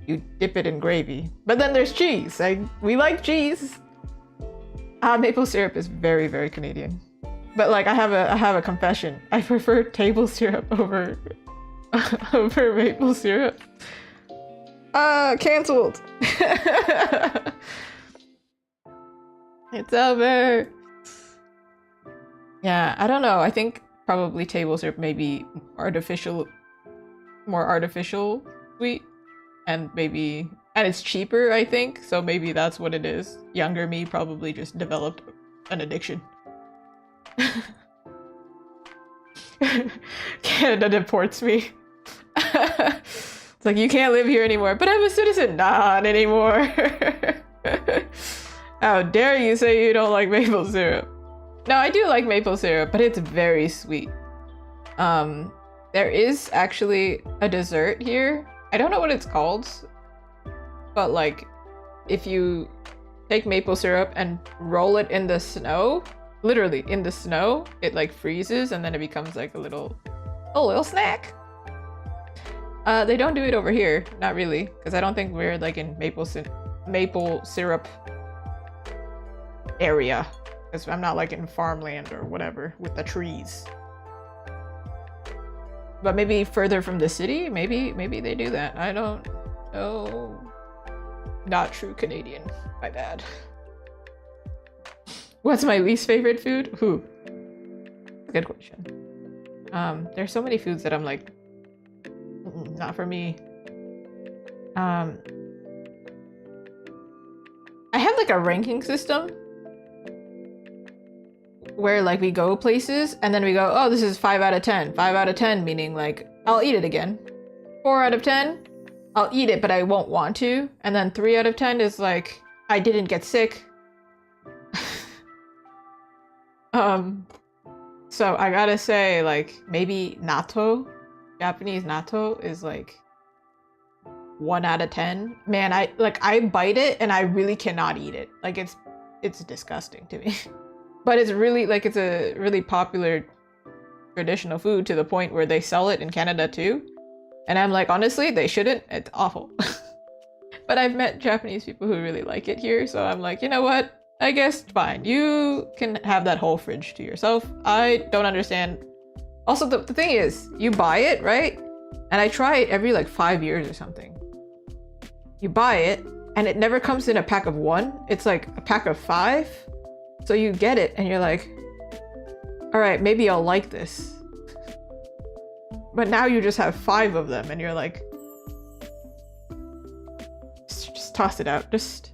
You dip it in gravy. But then there's cheese. We like cheese. Maple syrup is very, very Canadian. But like, I have a confession. I prefer table syrup over maple syrup. Cancelled. It's over. Yeah, I don't know. I think probably table syrup may be more artificial sweet, and it's cheaper, I think. So maybe that's what it is. Younger me probably just developed an addiction. Canada deports me. It's like, you can't live here anymore, but I'm a citizen. Not anymore. How dare you say you don't like maple syrup? No, I do like maple syrup, but it's very sweet. There is actually a dessert here. I don't know what it's called, but like, if you take maple syrup and roll it in the snow, literally in the snow, it like freezes and then it becomes like a little snack. They don't do it over here, not really, because I don't think we're like in maple syrup area, because I'm not like in farmland or whatever with the trees. But maybe further from the city? Maybe they do that. I don't know. Not true Canadian. My bad. What's my least favorite food? Ooh. Good question. There's so many foods that I'm like, not for me. I have like a ranking system where like we go places and then we go, oh, this is 5 out of 10. 5 out of 10 meaning like I'll eat it again. 4 out of 10, I'll eat it but I won't want to. And then 3 out of 10 is like I didn't get sick. So I gotta say, like, maybe natto, Japanese natto is like 1 out of 10. Man, I bite it and I really cannot eat it. Like it's disgusting to me. But it's really like it's a really popular traditional food to the point where they sell it in Canada too. And I'm like, honestly, they shouldn't. It's awful. But I've met Japanese people who really like it here, so I'm like, you know what? I guess fine. You can have that whole fridge to yourself. I don't understand. Also, the thing is, you buy it, right? And I try it every like 5 years or something. You buy it, and it never comes in a pack of 1. It's like a pack of 5. So you get it, and you're like, all right, maybe I'll like this. But now you just have 5 of them, and you're like, just toss it out. It's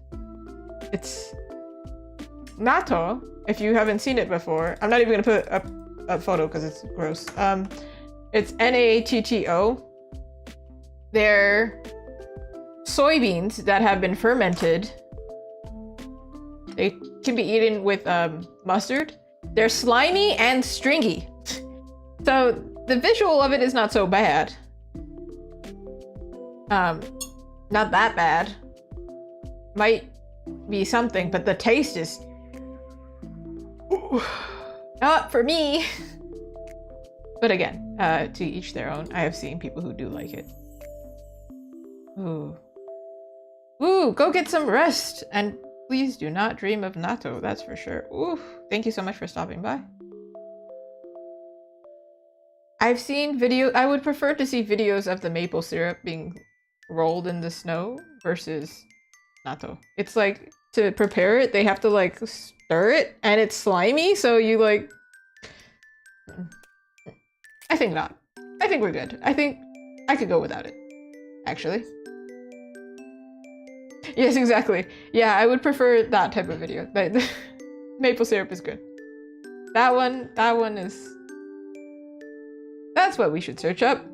natto. If you haven't seen it before, I'm not even gonna put up a photo because it's gross. It's natto. They're soybeans that have been fermented. They can be eaten with mustard. They're slimy and stringy. So the visual of it is not so bad. Not that bad. Might be something, but the taste is not for me. But again, to each their own. I have seen people who do like it. Ooh. Ooh, go get some rest. And please do not dream of natto, that's for sure. Ooh, thank you so much for stopping by. I've seen I would prefer to see videos of the maple syrup being rolled in the snow versus natto. It's like, to prepare it, they have to like stir it, and it's slimy, so you like... I think not. I think we're good. I think I could go without it, actually. Yes, exactly. Yeah, I would prefer that type of video. But maple syrup is good. That one is... That's what we should search up.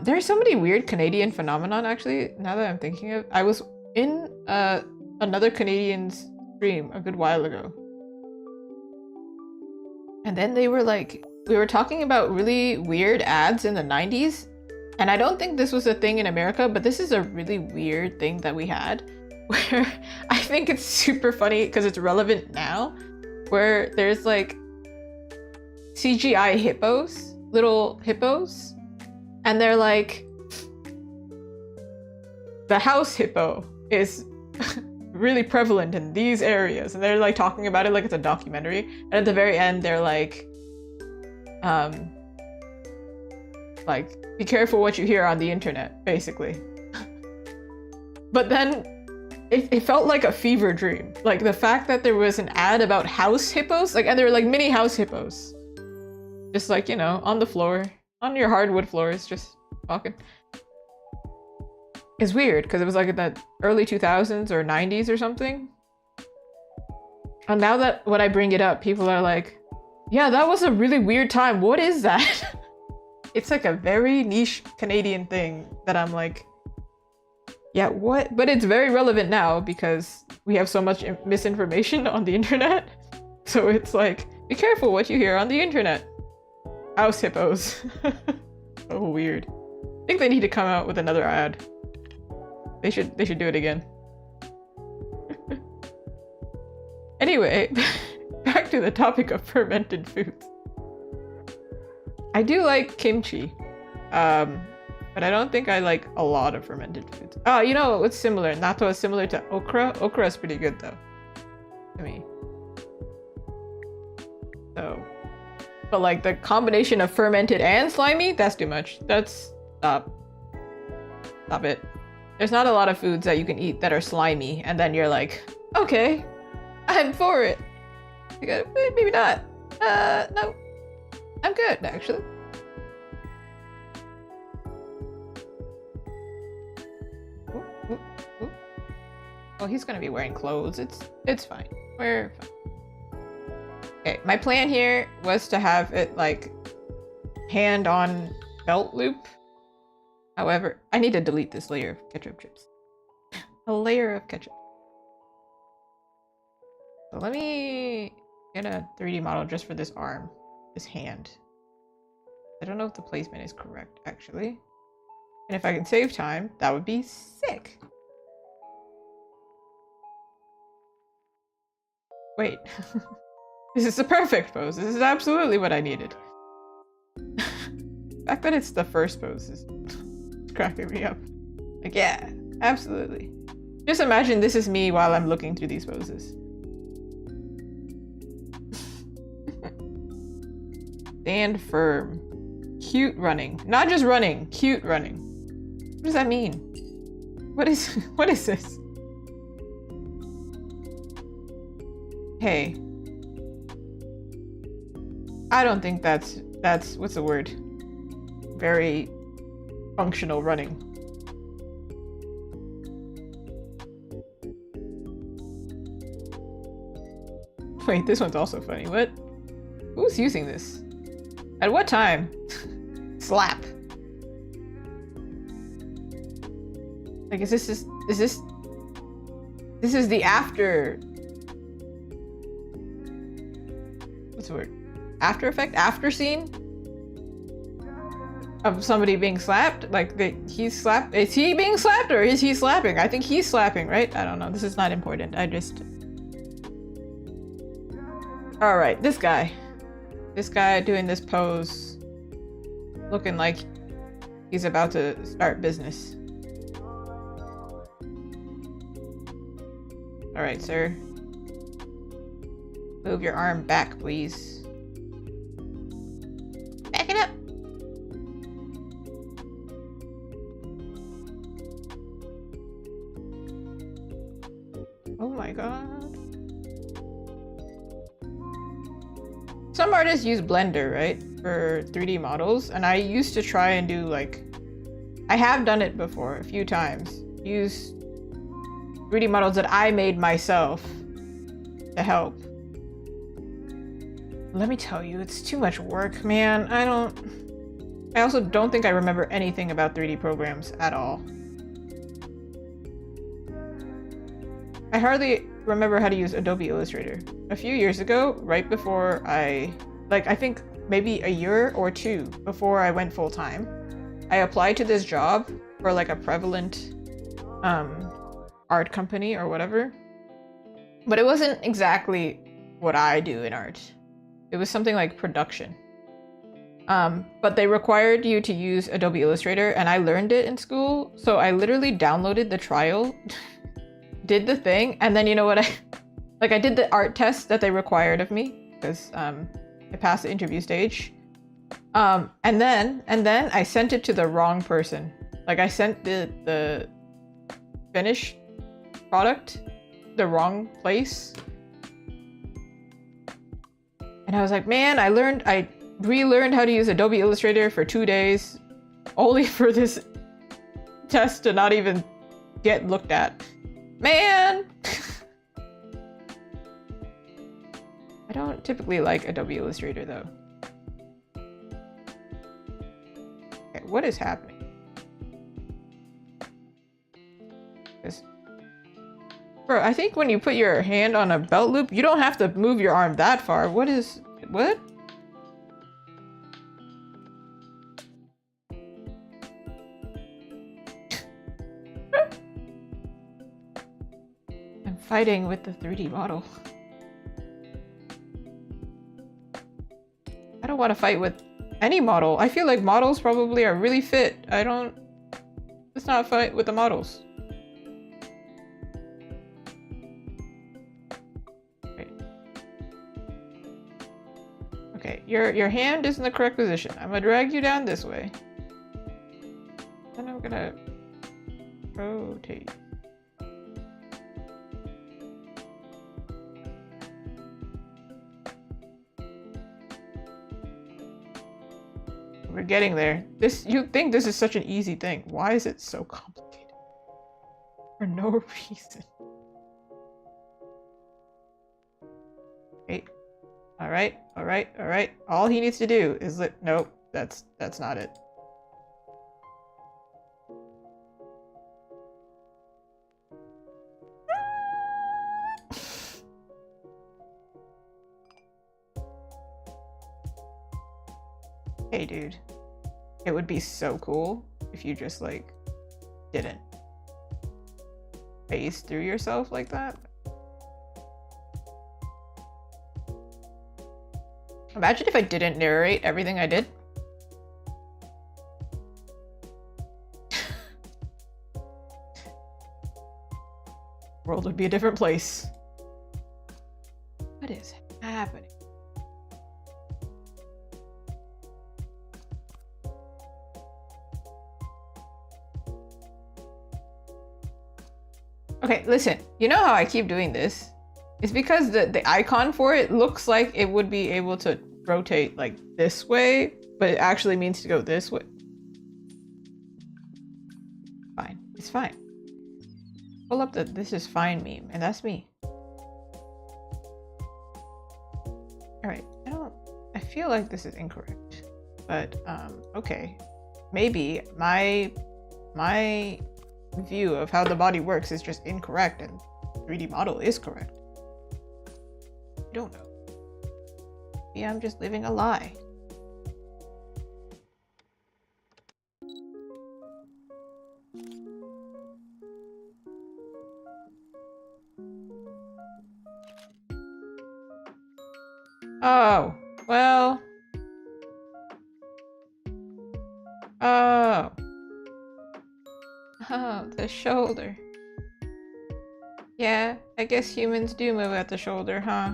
There's so many weird Canadian phenomenon, actually, now that I'm thinking of. I was in another Canadian's stream a good while ago. And then they were like, we were talking about really weird ads in the 90s. And I don't think this was a thing in America, but this is a really weird thing that we had. Where I think it's super funny because it's relevant now. Where there's like CGI hippos, little hippos. And they're like, the house hippo is really prevalent in these areas. And they're like talking about it like it's a documentary. And at the very end, they're like, be careful what you hear on the internet, basically. But then it felt like a fever dream. Like the fact that there was an ad about house hippos, like, and they were like mini house hippos. Just like, you know, on the floor, on your hardwood floors, just walking. It's weird, because it was like in the early 2000s or 90s or something. And now that when I bring it up, people are like, yeah, that was a really weird time. What is that? It's like a very niche Canadian thing that I'm like, yeah, what? But it's very relevant now because we have so much misinformation on the internet. So it's like, be careful what you hear on the internet. House hippos. So weird. I think they need to come out with another ad. They should do it again. Anyway, back to the topic of fermented foods. I do like kimchi, but I don't think I like a lot of fermented foods. Oh, you know what's similar? Natto is similar to okra. Okra is pretty good though, to me. So, But like the combination of fermented and slimy, that's too much. That's stop it. There's not a lot of foods that you can eat that are slimy and then you're like, okay, I'm for it. You go, maybe not. No, I'm good actually. Ooh, ooh, ooh. Well, he's gonna be wearing clothes. It's fine. We're fine. Okay, my plan here was to have it like hand on belt loop. However, I need to delete this layer of ketchup chips. A layer of ketchup. So let me get a 3D model just for this arm, this hand. I don't know if the placement is correct, actually. And if I can save time, that would be sick. Wait. This is the perfect pose. This is absolutely what I needed. The fact that it's the first pose is cracking me up. Like, yeah, absolutely. Just imagine this is me while I'm looking through these poses. Stand firm. Cute running. Not just running, cute running. What does that mean? What is this? Hey. I don't think that's what's the word? Very functional running. Wait, this one's also funny. What? Who's using this? At what time? Slap. Like, is this the after? What's the word? After effect? After scene? Of somebody being slapped? Like, he's slapped? Is he being slapped or is he slapping? I think he's slapping, right? I don't know. This is not important. I just... Alright, this guy. This guy doing this pose. Looking like he's about to start business. Alright, sir. Move your arm back, please. Back it up! Oh my god. Some artists use Blender, right? For 3D models. And I used to try and do like... I have done it before a few times. Use 3D models that I made myself to help. Let me tell you, it's too much work, man. I also don't think I remember anything about 3D programs at all. I hardly remember how to use Adobe Illustrator. A few years ago, right before I think maybe a year or two before I went full-time, I applied to this job for like a prevalent art company or whatever. But it wasn't exactly what I do in art. It was something like production. But they required you to use Adobe Illustrator, and I learned it in school. So I literally downloaded the trial, did the thing, and then you know what I did the art test that they required of me because I passed the interview stage. And then I sent it to the wrong person. Like I sent the finished product the wrong place. And I was like, man, I relearned how to use Adobe Illustrator for 2 days, only for this test to not even get looked at. Man! I don't typically like Adobe Illustrator though. Okay, what is happening? Bro, I think when you put your hand on a belt loop, you don't have to move your arm that far. What? I'm fighting with the 3D model. I don't want to fight with any model. I feel like models probably are really fit. Let's not fight with the models. Okay, your hand is in the correct position. I'm gonna drag you down this way. Then I'm gonna rotate. We're getting there. You'd think this is such an easy thing. Why is it so complicated? For no reason. Okay. Alright, alright, alright. All he needs to do is nope, that's not it. Hey dude, it would be so cool if you just like didn't phase through yourself like that. Imagine if I didn't narrate everything I did. World would be a different place. What is happening? Okay, listen, you know how I keep doing this? It's because the icon for it looks like it would be able to rotate like this way, but it actually means to go this way. Fine, it's fine. Pull up the "this is fine" meme, and that's me. Alright, I feel like this is incorrect, but okay. Maybe my view of how the body works is just incorrect and 3D model is correct. I don't know. Maybe I'm just living a lie. Oh, well. Oh. Oh, the shoulder. Yeah, I guess humans do move at the shoulder, huh?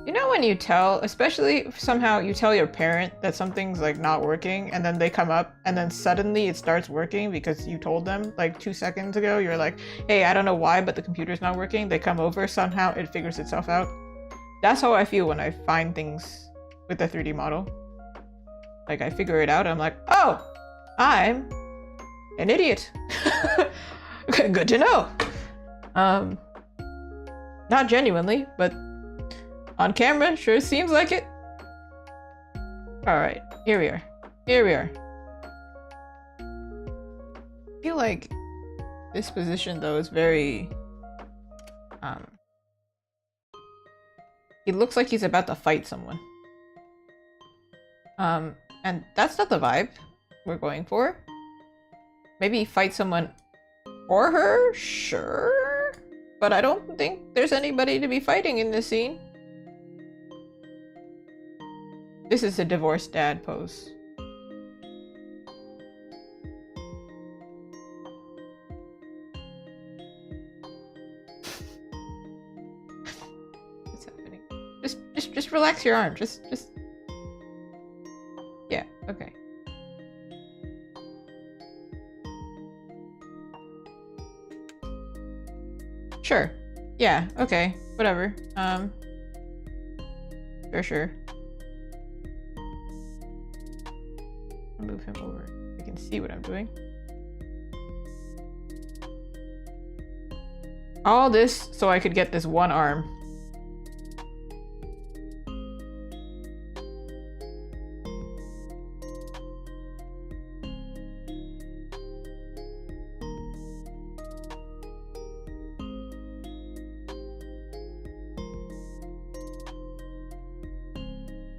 You know when you tell, especially if somehow you tell your parent that something's like not working and then they come up and then suddenly it starts working because you told them like 2 seconds ago, you're like, hey, I don't know why, but the computer's not working. They come over, somehow it figures itself out. That's how I feel when I find things with the 3D model. Like I figure it out, I'm like, oh, I'm an idiot. Good to know. Not genuinely, but on camera, sure seems like it. Alright, here we are. Here we are. I feel like this position though is very he looks like he's about to fight someone. And that's not the vibe we're going for. Maybe fight someone or her, sure. But I don't think there's anybody to be fighting in this scene. This is a divorced dad pose. What's happening? Just relax your arm. Just. Yeah. Okay. Sure. Yeah. Okay. Whatever. Sure. Move him over. I can see what I'm doing. All this so I could get this one arm.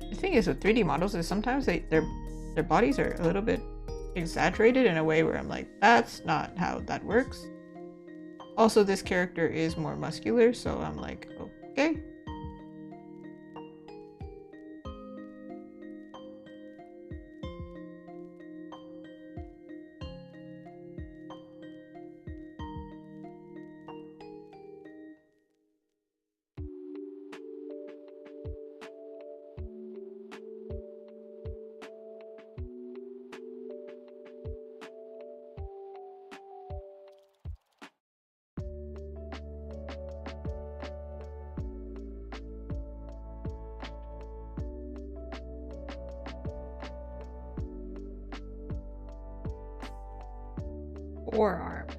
The thing is with 3D models is sometimes their bodies are a little bit exaggerated in a way where I'm like, that's not how that works. Also, this character is more muscular, so I'm like, okay. forearms.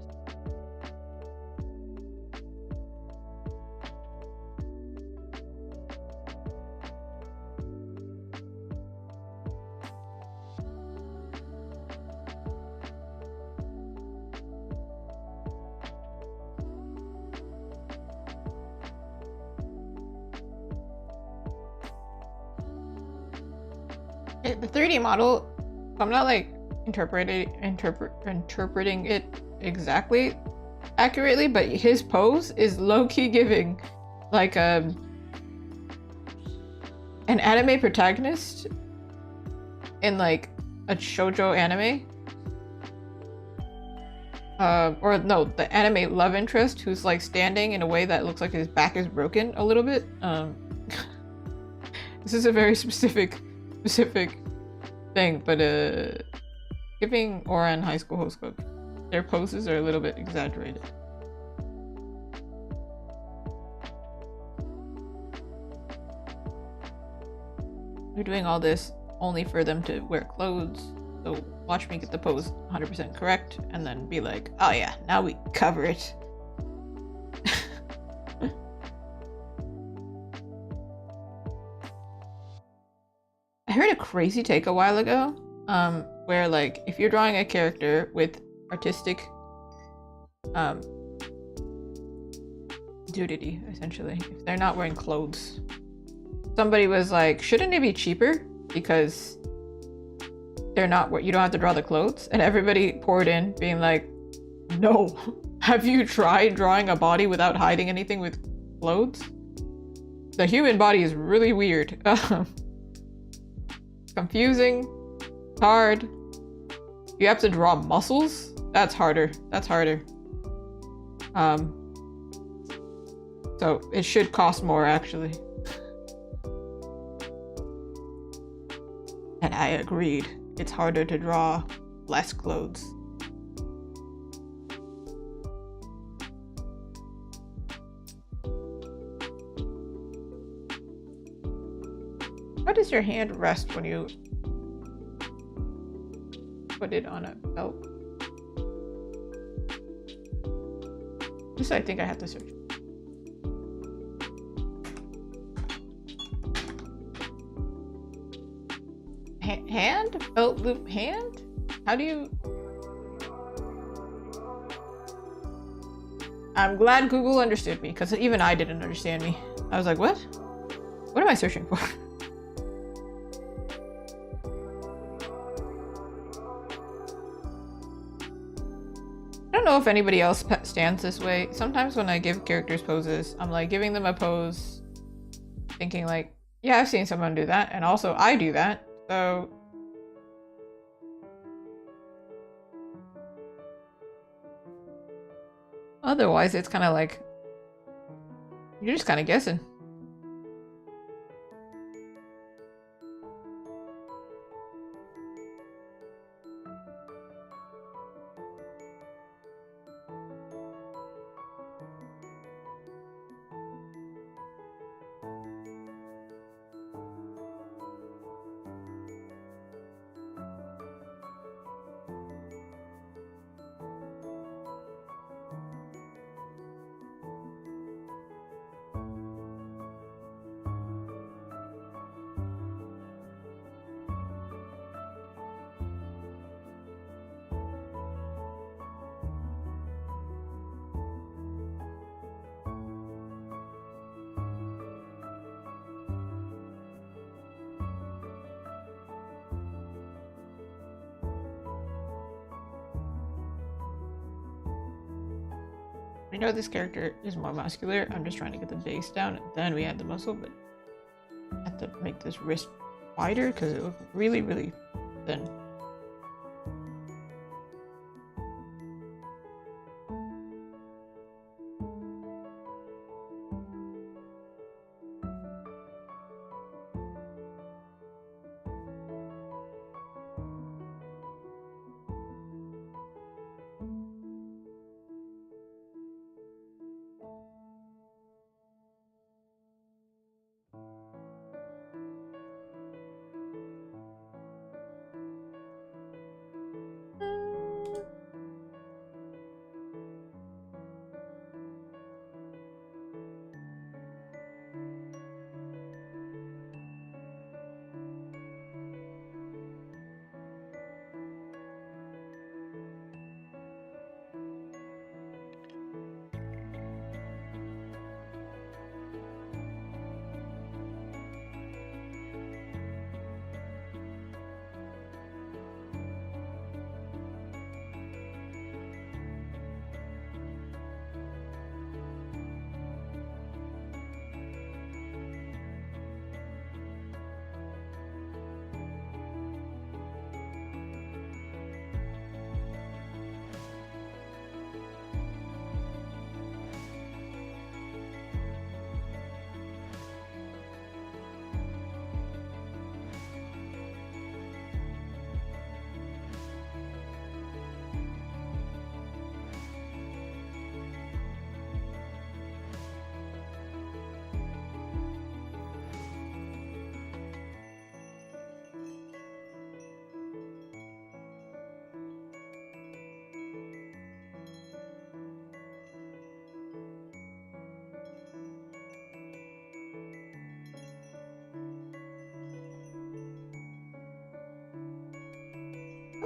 The 3D model, I'm not like interpreting it exactly accurately, but his pose is low-key giving like an anime protagonist in like a shoujo anime. Or no, the anime love interest who's like standing in a way that looks like his back is broken a little bit. This is a very specific thing, but giving Oran High School Host Cook, their poses are a little bit exaggerated. We're doing all this only for them to wear clothes, so watch me get the pose 100% correct and then be like, oh yeah, now we cover it. I heard a crazy take a while ago, where like if you're drawing a character with artistic nudity, essentially, if they're not wearing clothes, somebody was like, shouldn't it be cheaper because they're not, you don't have to draw the clothes? And everybody poured in being like, no. Have you tried drawing a body without hiding anything with clothes? The human body is really weird. Confusing, hard. You have to draw muscles? That's harder. That's harder. So it should cost more actually. And I agreed. It's harder to draw less clothes. How does your hand rest when you put it on a belt? Just I think I have to search. Hand? Belt loop hand? How do you... I'm glad Google understood me, because even I didn't understand me. I was like, what? What am I searching for? I don't know if anybody else stands this way. Sometimes when I give characters poses, I'm like giving them a pose, thinking like, yeah, I've seen someone do that, and also I do that, so... Otherwise, it's kind of like, you're just kind of guessing. I know this character is more muscular. I'm just trying to get the base down, and then we add the muscle, but I have to make this wrist wider because it looks really, really thin.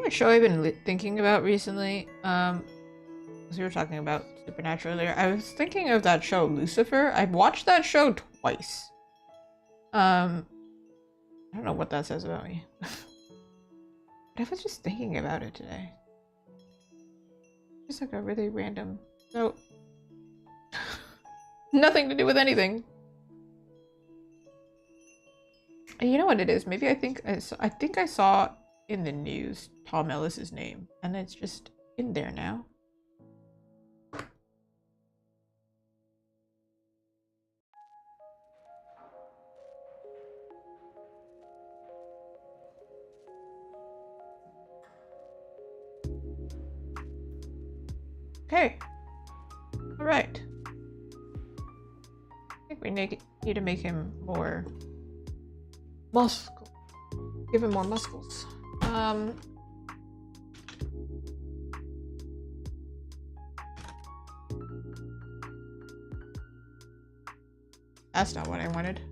what show I've been thinking about recently? As we were talking about Supernatural earlier, I was thinking of that show Lucifer. I've watched that show twice. I don't know what that says about me. But I was just thinking about it today. Just like a really random note. Nothing to do with anything. And you know what it is? Maybe I think I saw in the news Tom Ellis's name, and it's just in there now. Okay. Alright. I think we need to make him more muscle. Give him more muscles. That's not what I wanted.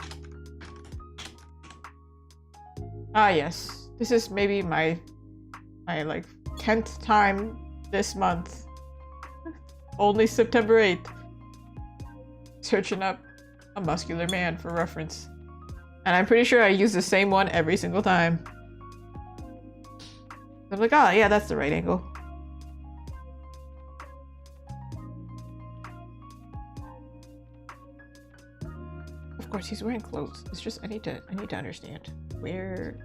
Ah, yes. This is maybe my like 10th time this month. Only September 8th. Searching up a muscular man for reference. And I'm pretty sure I use the same one every single time. I'm like, oh yeah, that's the right angle. Of course, he's wearing clothes. It's just I need to understand where.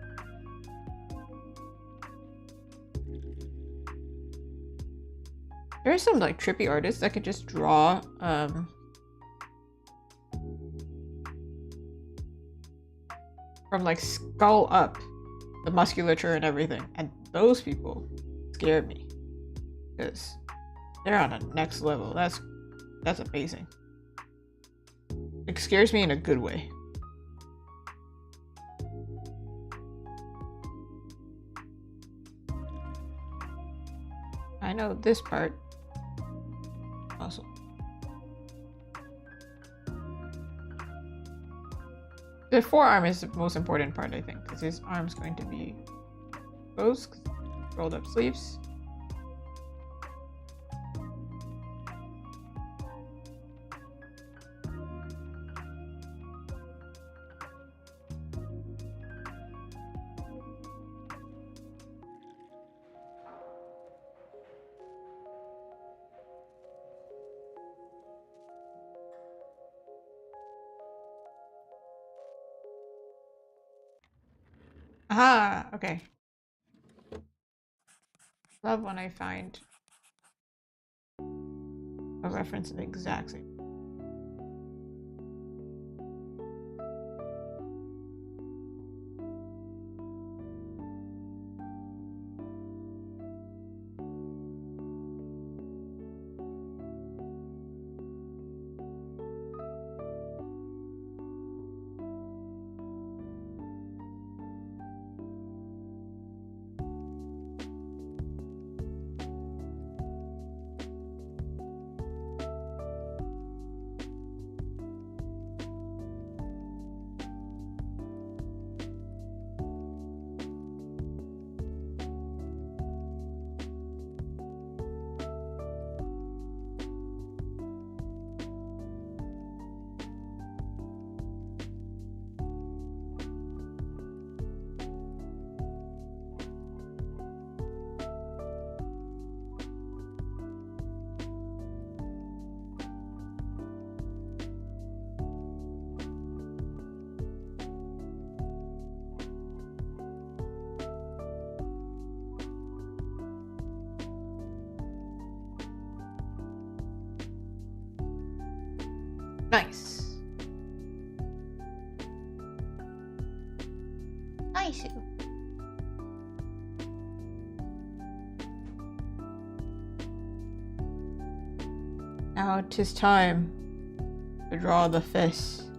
There are some like trippy artists that could just draw from like skull up the musculature and everything, and those people scare me because they're on a next level. That's amazing. It scares me in a good way. I know this part. Muscle. The forearm is the most important part, I think, because his arm's going to be exposed, rolled up sleeves. Aha, okay. Love when I find a reference in the exact same. Nice. Nice. Now 'tis time to draw the fist.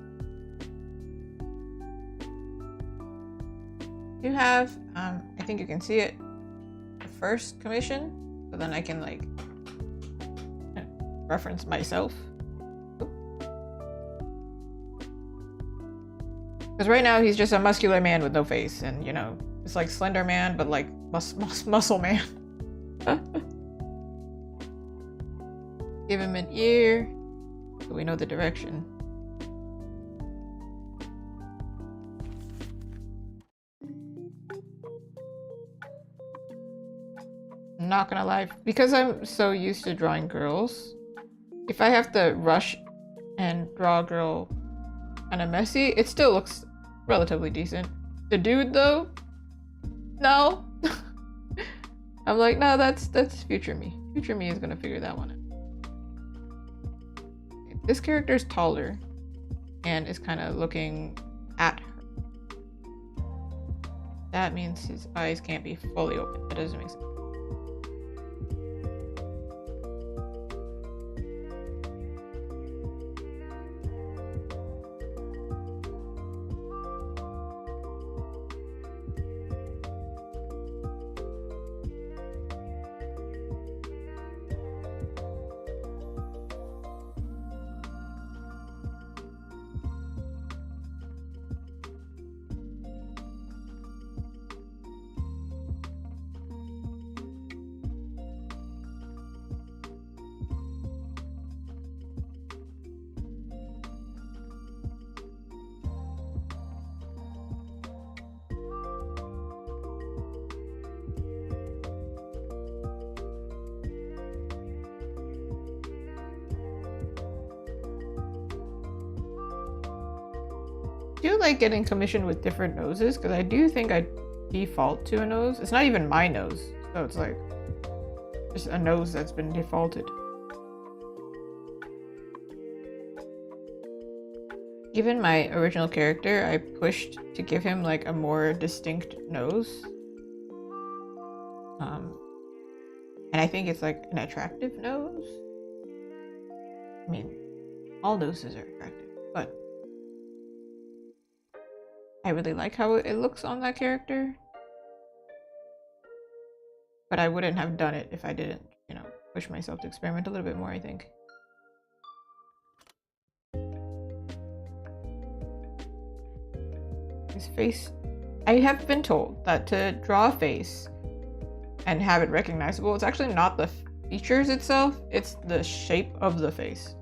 You have, I think you can see it, the first commission, so then I can like reference myself. Because right now he's just a muscular man with no face, and you know, it's like Slender Man, but like muscle man. Give him an ear so we know the direction. I'm not gonna lie, because I'm so used to drawing girls, if I have to rush and draw a girl kind of messy, it still looks relatively decent. The dude though, no. I'm like, no, that's future me. Future me is gonna figure that one out. Okay, this character is taller and is kind of looking at her. That means his eyes can't be fully open. That doesn't make sense. I do like getting commissioned with different noses, because I do think I default to a nose. It's not even my nose, so it's like just a nose that's been defaulted. Given my original character, I pushed to give him like a more distinct nose. And I think it's like an attractive nose. I mean, all noses are attractive, but I really like how it looks on that character. But I wouldn't have done it if I didn't, you know, push myself to experiment a little bit more, I think. His face. I have been told that to draw a face and have it recognizable, it's actually not the features itself, it's the shape of the face.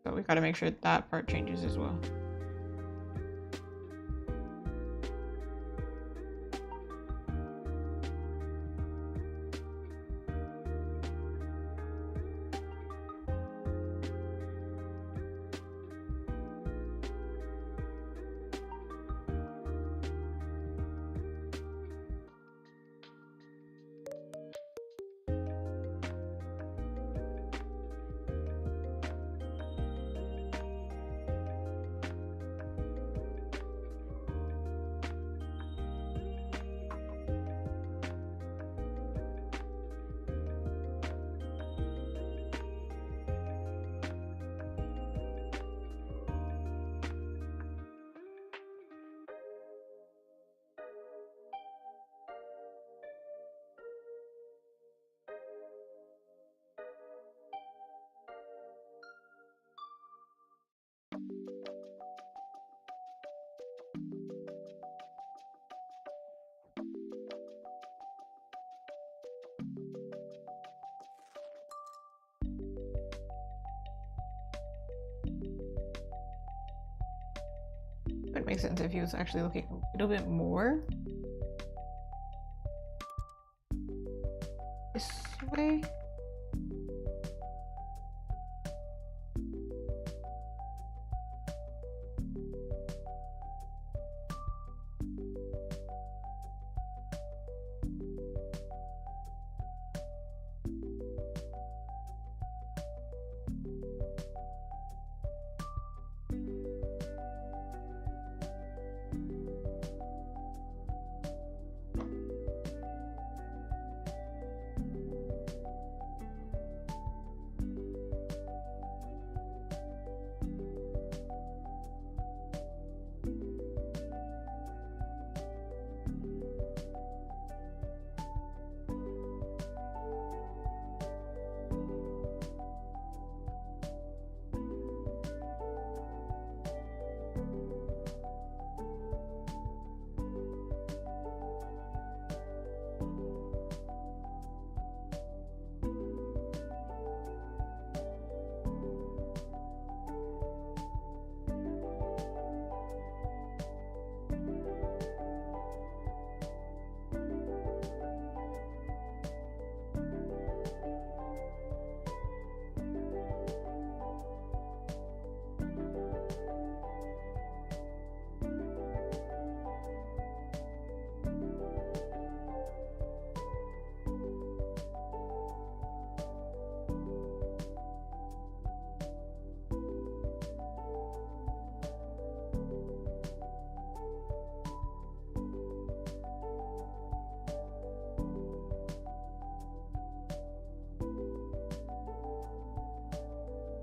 So we gotta make sure that part changes as well. It would make sense if he was actually looking a little bit more this way.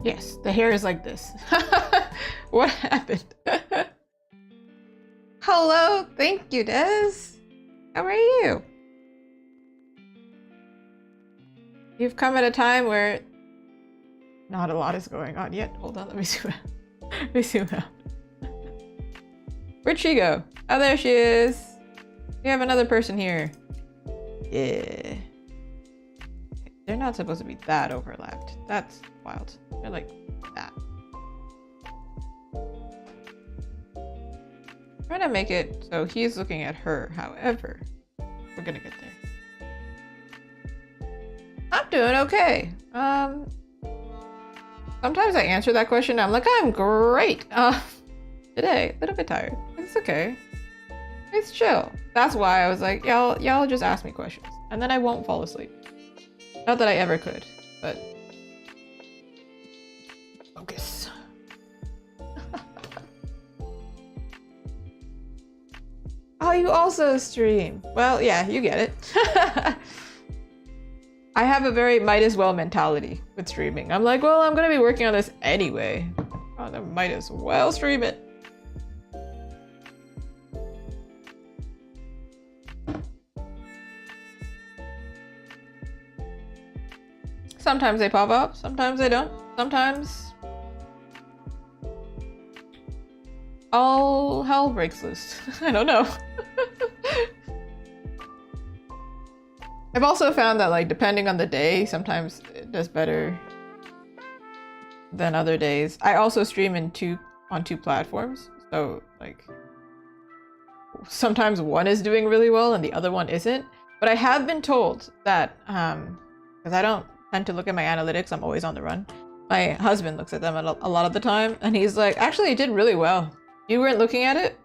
Yes, the hair is like this. What happened? Hello, thank you, Des. How are you? You've come at a time where not a lot is going on yet. Hold on, let me zoom out. Let me zoom out. Where'd she go? Oh, there she is. We have another person here. Yeah. They're not supposed to be that overlapped. That's wild. They're like that. I'm trying to make it so he's looking at her. However, we're gonna get there. I'm doing okay. Sometimes I answer that question. I'm like, I'm great. Today, a little bit tired. It's okay. It's chill. That's why I was like, y'all just ask me questions, and then I won't fall asleep. Not that I ever could, but focus. Oh, you also stream. Well, yeah, you get it. I have a very might as well mentality with streaming. I'm like, well, I'm gonna be working on this anyway. Oh, I might as well stream it. Sometimes they pop up, sometimes they don't. Sometimes all hell breaks loose. I don't know. I've also found that, like, depending on the day, sometimes it does better than other days. I also stream on two platforms, so like sometimes one is doing really well and the other one isn't. But I have been told that because I don't tend to look at my analytics, I'm always on the run. My husband looks at them a lot of the time, and he's like, actually, it did really well. You weren't looking at it,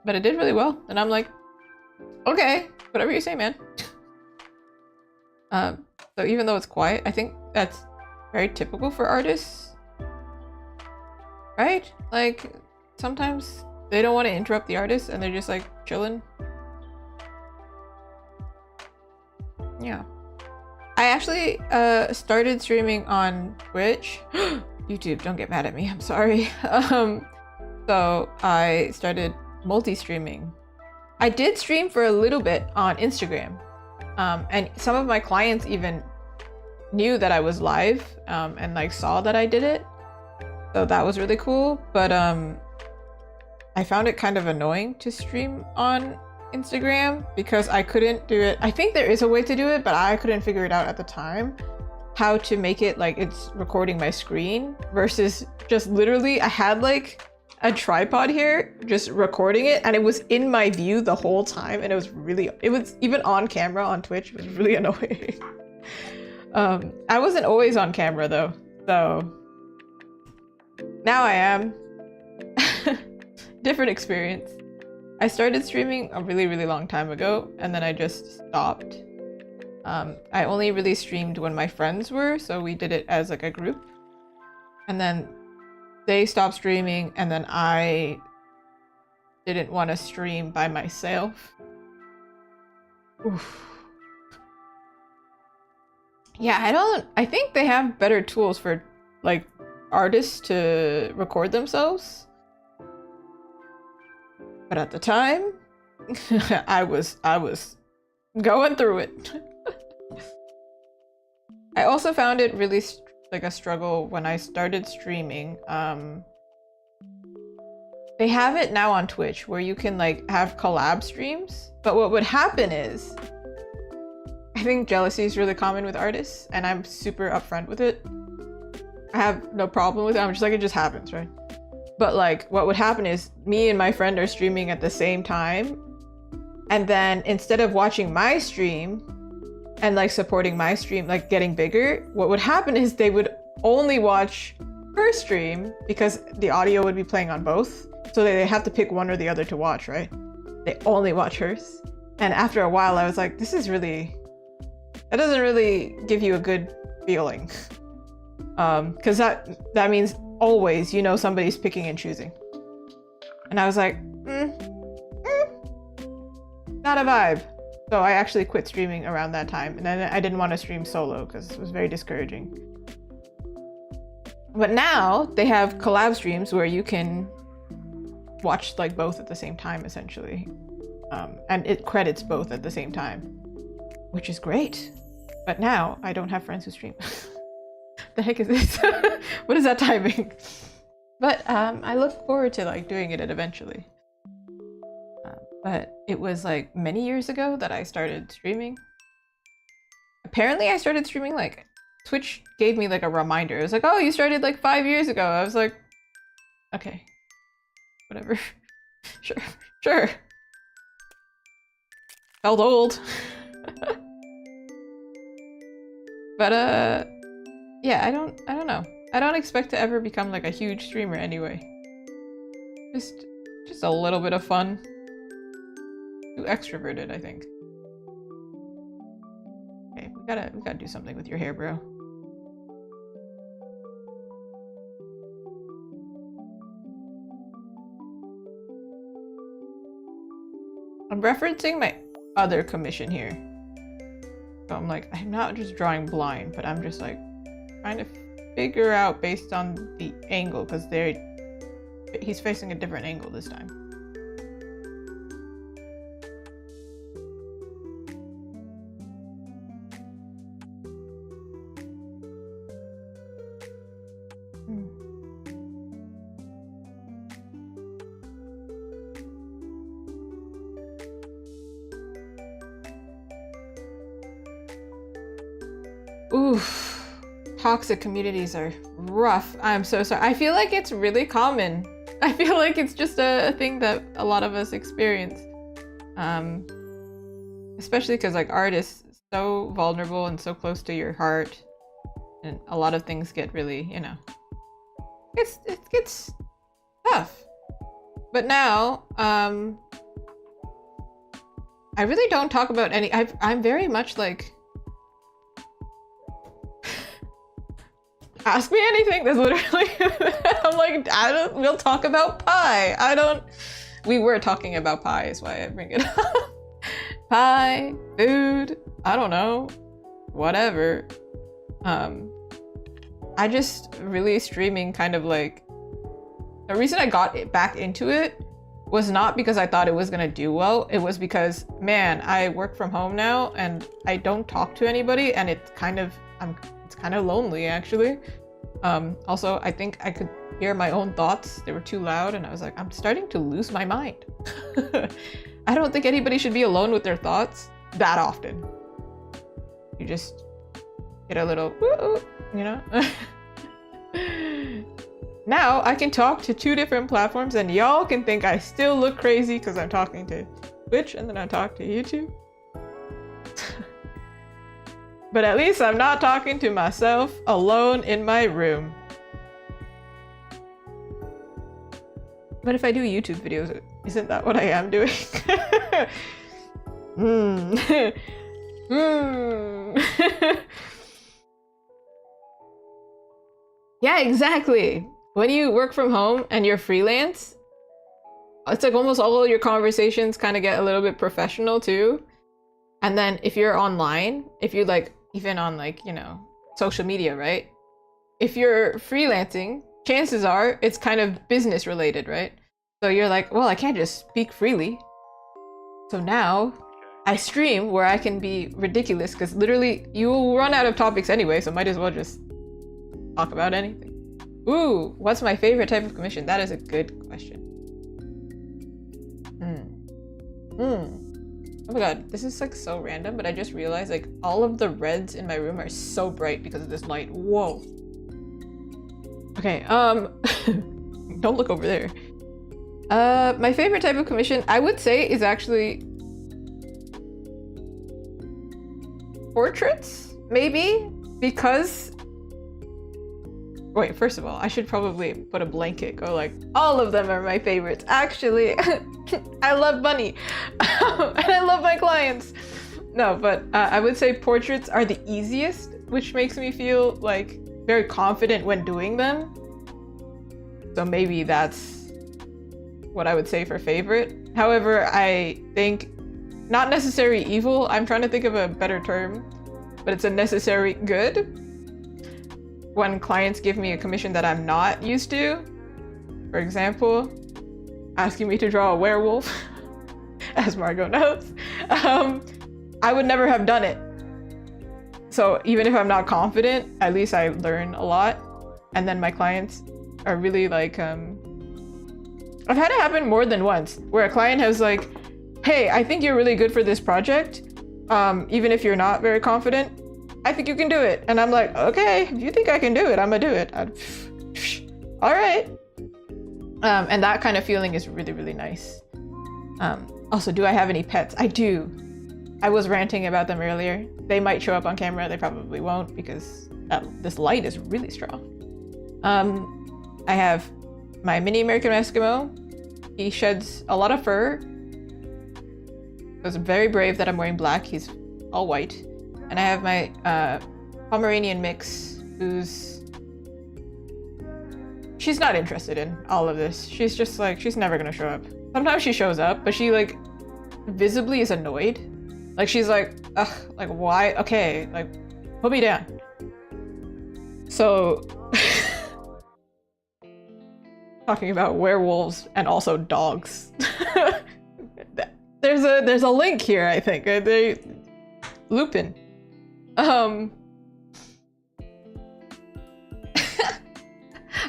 but it did really well. And I'm like, okay, whatever you say, man. So even though it's quiet, I think that's very typical for artists, right? Like, sometimes they don't want to interrupt the artist and they're just like chilling. Yeah. I actually started streaming on Twitch. YouTube, don't get mad at me, I'm sorry. So I started multi-streaming. I did stream for a little bit on Instagram. And some of my clients even knew that I was live and like saw that I did it. So that was really cool. But I found it kind of annoying to stream on Instagram because I couldn't do it. I think there is a way to do it, but I couldn't figure it out at the time. How to make it like it's recording my screen versus just literally I had like a tripod here just recording it and it was in my view the whole time, and it was even on camera on Twitch. It was really annoying. I wasn't always on camera though, so now I am. Different experience. I started streaming a really long time ago and then I just stopped. I only really streamed when my friends were, so we did it as like a group, and then they stopped streaming, and then I didn't want to stream by myself. Oof. Yeah, I think they have better tools for like artists to record themselves. But at the time, I was going through it. I also found it really like a struggle when I started streaming. They have it now on Twitch where you can like have collab streams, but what would happen is I think jealousy is really common with artists, and I'm super upfront with it. I have no problem with it. I'm just like, it just happens, right? But like what would happen is me and my friend are streaming at the same time, and then instead of watching my stream and like supporting my stream, like getting bigger, what would happen is they would only watch her stream because the audio would be playing on both. So they have to pick one or the other to watch, right? They only watch hers. And after a while, I was like, that doesn't really give you a good feeling. Because that means always, you know, somebody's picking and choosing. And I was like, not a vibe. So I actually quit streaming around that time, and then I didn't want to stream solo because it was very discouraging. But now they have collab streams where you can watch like both at the same time, essentially. And it credits both at the same time, which is great. But now I don't have friends who stream. The heck is this? What is that timing? But I look forward to like doing it eventually. But it was like many years ago that I started streaming. Apparently I started streaming, like Twitch gave me like a reminder. It was like, oh, you started like 5 years ago. I was like, okay, whatever. Sure. Felt old. But yeah, I don't know. I don't expect to ever become like a huge streamer anyway. Just a little bit of fun. Too extroverted, I think. Okay, we gotta do something with your hair, bro. I'm referencing my other commission here. So I'm like, I'm not just drawing blind, but I'm just like trying to figure out based on the angle, because he's facing a different angle this time. Oof, toxic communities are rough. I'm so sorry. I feel like it's really common. I feel like it's just a thing that a lot of us experience. Especially because like art is so vulnerable and so close to your heart, and a lot of things get really, you know, it gets tough. But now, I really don't talk about any. I'm very much like, ask me anything. That's literally I'm like, we'll talk about pie. We were talking about pie is why I bring it up. Pie, food, I don't know, whatever. I just really streaming kind of like, the reason I got back into it was not because I thought it was gonna do well. It was because, man, I work from home now and I don't talk to anybody, and it's kind of lonely actually. Also, I think I could hear my own thoughts. They were too loud and I was like, I'm starting to lose my mind. I don't think anybody should be alone with their thoughts that often. You just get a little woo, you know? Now I can talk to 2 different platforms and y'all can think I still look crazy because I'm talking to Twitch and then I talk to YouTube. But at least I'm not talking to myself alone in my room. But if I do YouTube videos, isn't that what I am doing? Yeah, exactly. When you work from home and you're freelance, it's like almost all of your conversations kind of get a little bit professional too. And then if you're online, if you like, even on like, you know, social media, right? If you're freelancing, chances are it's kind of business related, right? So you're like, well, I can't just speak freely. So now I stream where I can be ridiculous because literally you will run out of topics anyway, so might as well just talk about anything. Ooh, what's my favorite type of commission? That is a good question. Oh my god, this is like so random, but I just realized like all of the reds in my room are so bright because of this light. Whoa. Okay, don't look over there. My favorite type of commission, I would say, is actually portraits, maybe, because wait, first of all, I should probably put a blanket, go like, all of them are my favorites. Actually, I love money and I love my clients. No, but I would say portraits are the easiest, which makes me feel like very confident when doing them. So maybe that's what I would say for favorite. However, I think not necessary evil. I'm trying to think of a better term, but it's a necessary good. when clients give me a commission that I'm not used to, for example, asking me to draw a werewolf, as Margot knows, I would never have done it. So even if I'm not confident, at least I learn a lot. And then my clients are really like, I've had it happen more than once, where a client has like, hey, I think you're really good for this project. Even if you're not very confident, I think you can do it. And I'm like, okay, if you think I can do it, I'm gonna do it. All right. And that kind of feeling is really, really nice. Also, do I have any pets? I do. I was ranting about them earlier. They might show up on camera. They probably won't because this light is really strong. I have my mini American Eskimo. He sheds a lot of fur. It was very brave that I'm wearing black. He's all white. And I have my Pomeranian mix, she's not interested in all of this. She's just like, she's never gonna show up. Sometimes she shows up, but she like visibly is annoyed. Like she's like, ugh, like why? Okay, like put me down. So talking about werewolves and also dogs. There's a link here, I think. They Lupin.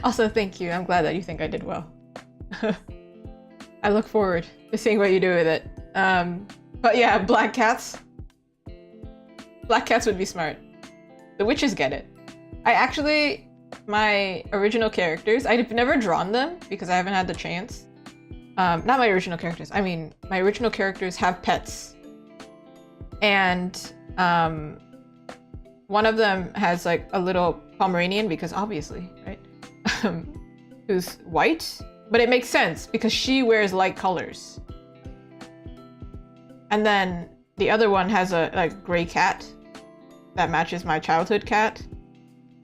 Also, thank you. I'm glad that you think I did well. I look forward to seeing what you do with it. But yeah, black cats. Black cats would be smart. The witches get it. My original characters, I've never drawn them because I haven't had the chance. Not my original characters. I mean, my original characters have pets. And one of them has like a little Pomeranian because obviously, right? Who's white, but it makes sense because she wears light colors. And then the other one has a like gray cat that matches my childhood cat,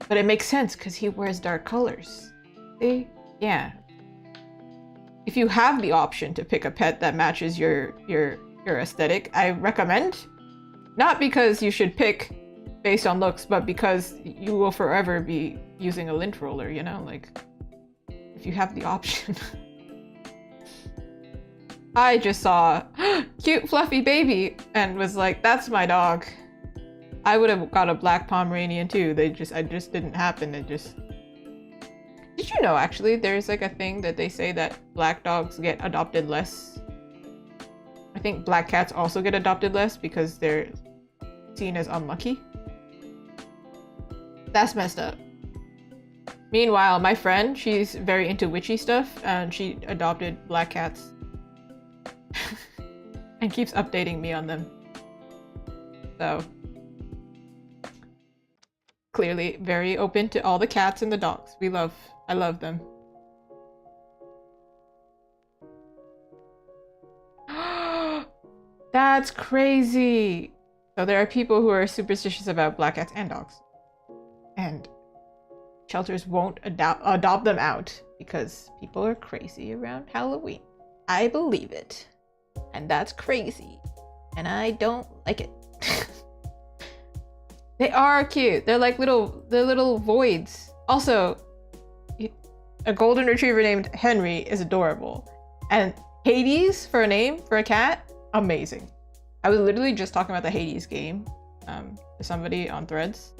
but it makes sense because he wears dark colors. See? Yeah. If you have the option to pick a pet that matches your aesthetic, I recommend. Not because you should pick based on looks, but because you will forever be using a lint roller, you know? Like, if you have the option. I just saw cute fluffy baby and was like, that's my dog. I would have got a black Pomeranian too. I just didn't happen. Did you know actually there's like a thing that they say that black dogs get adopted less? I think black cats also get adopted less because they're seen as unlucky. That's messed up. Meanwhile, my friend, she's very into witchy stuff and she adopted black cats. And keeps updating me on them. So, clearly very open to all the cats and the dogs. I love them. That's crazy. So there are people who are superstitious about black cats and dogs. And shelters won't adopt them out because people are crazy around Halloween. I believe it. And that's crazy. And I don't like it. They are cute. They're like little voids. Also, a golden retriever named Henry is adorable. And Hades for a name for a cat, amazing. I was literally just talking about the Hades game to somebody on Threads.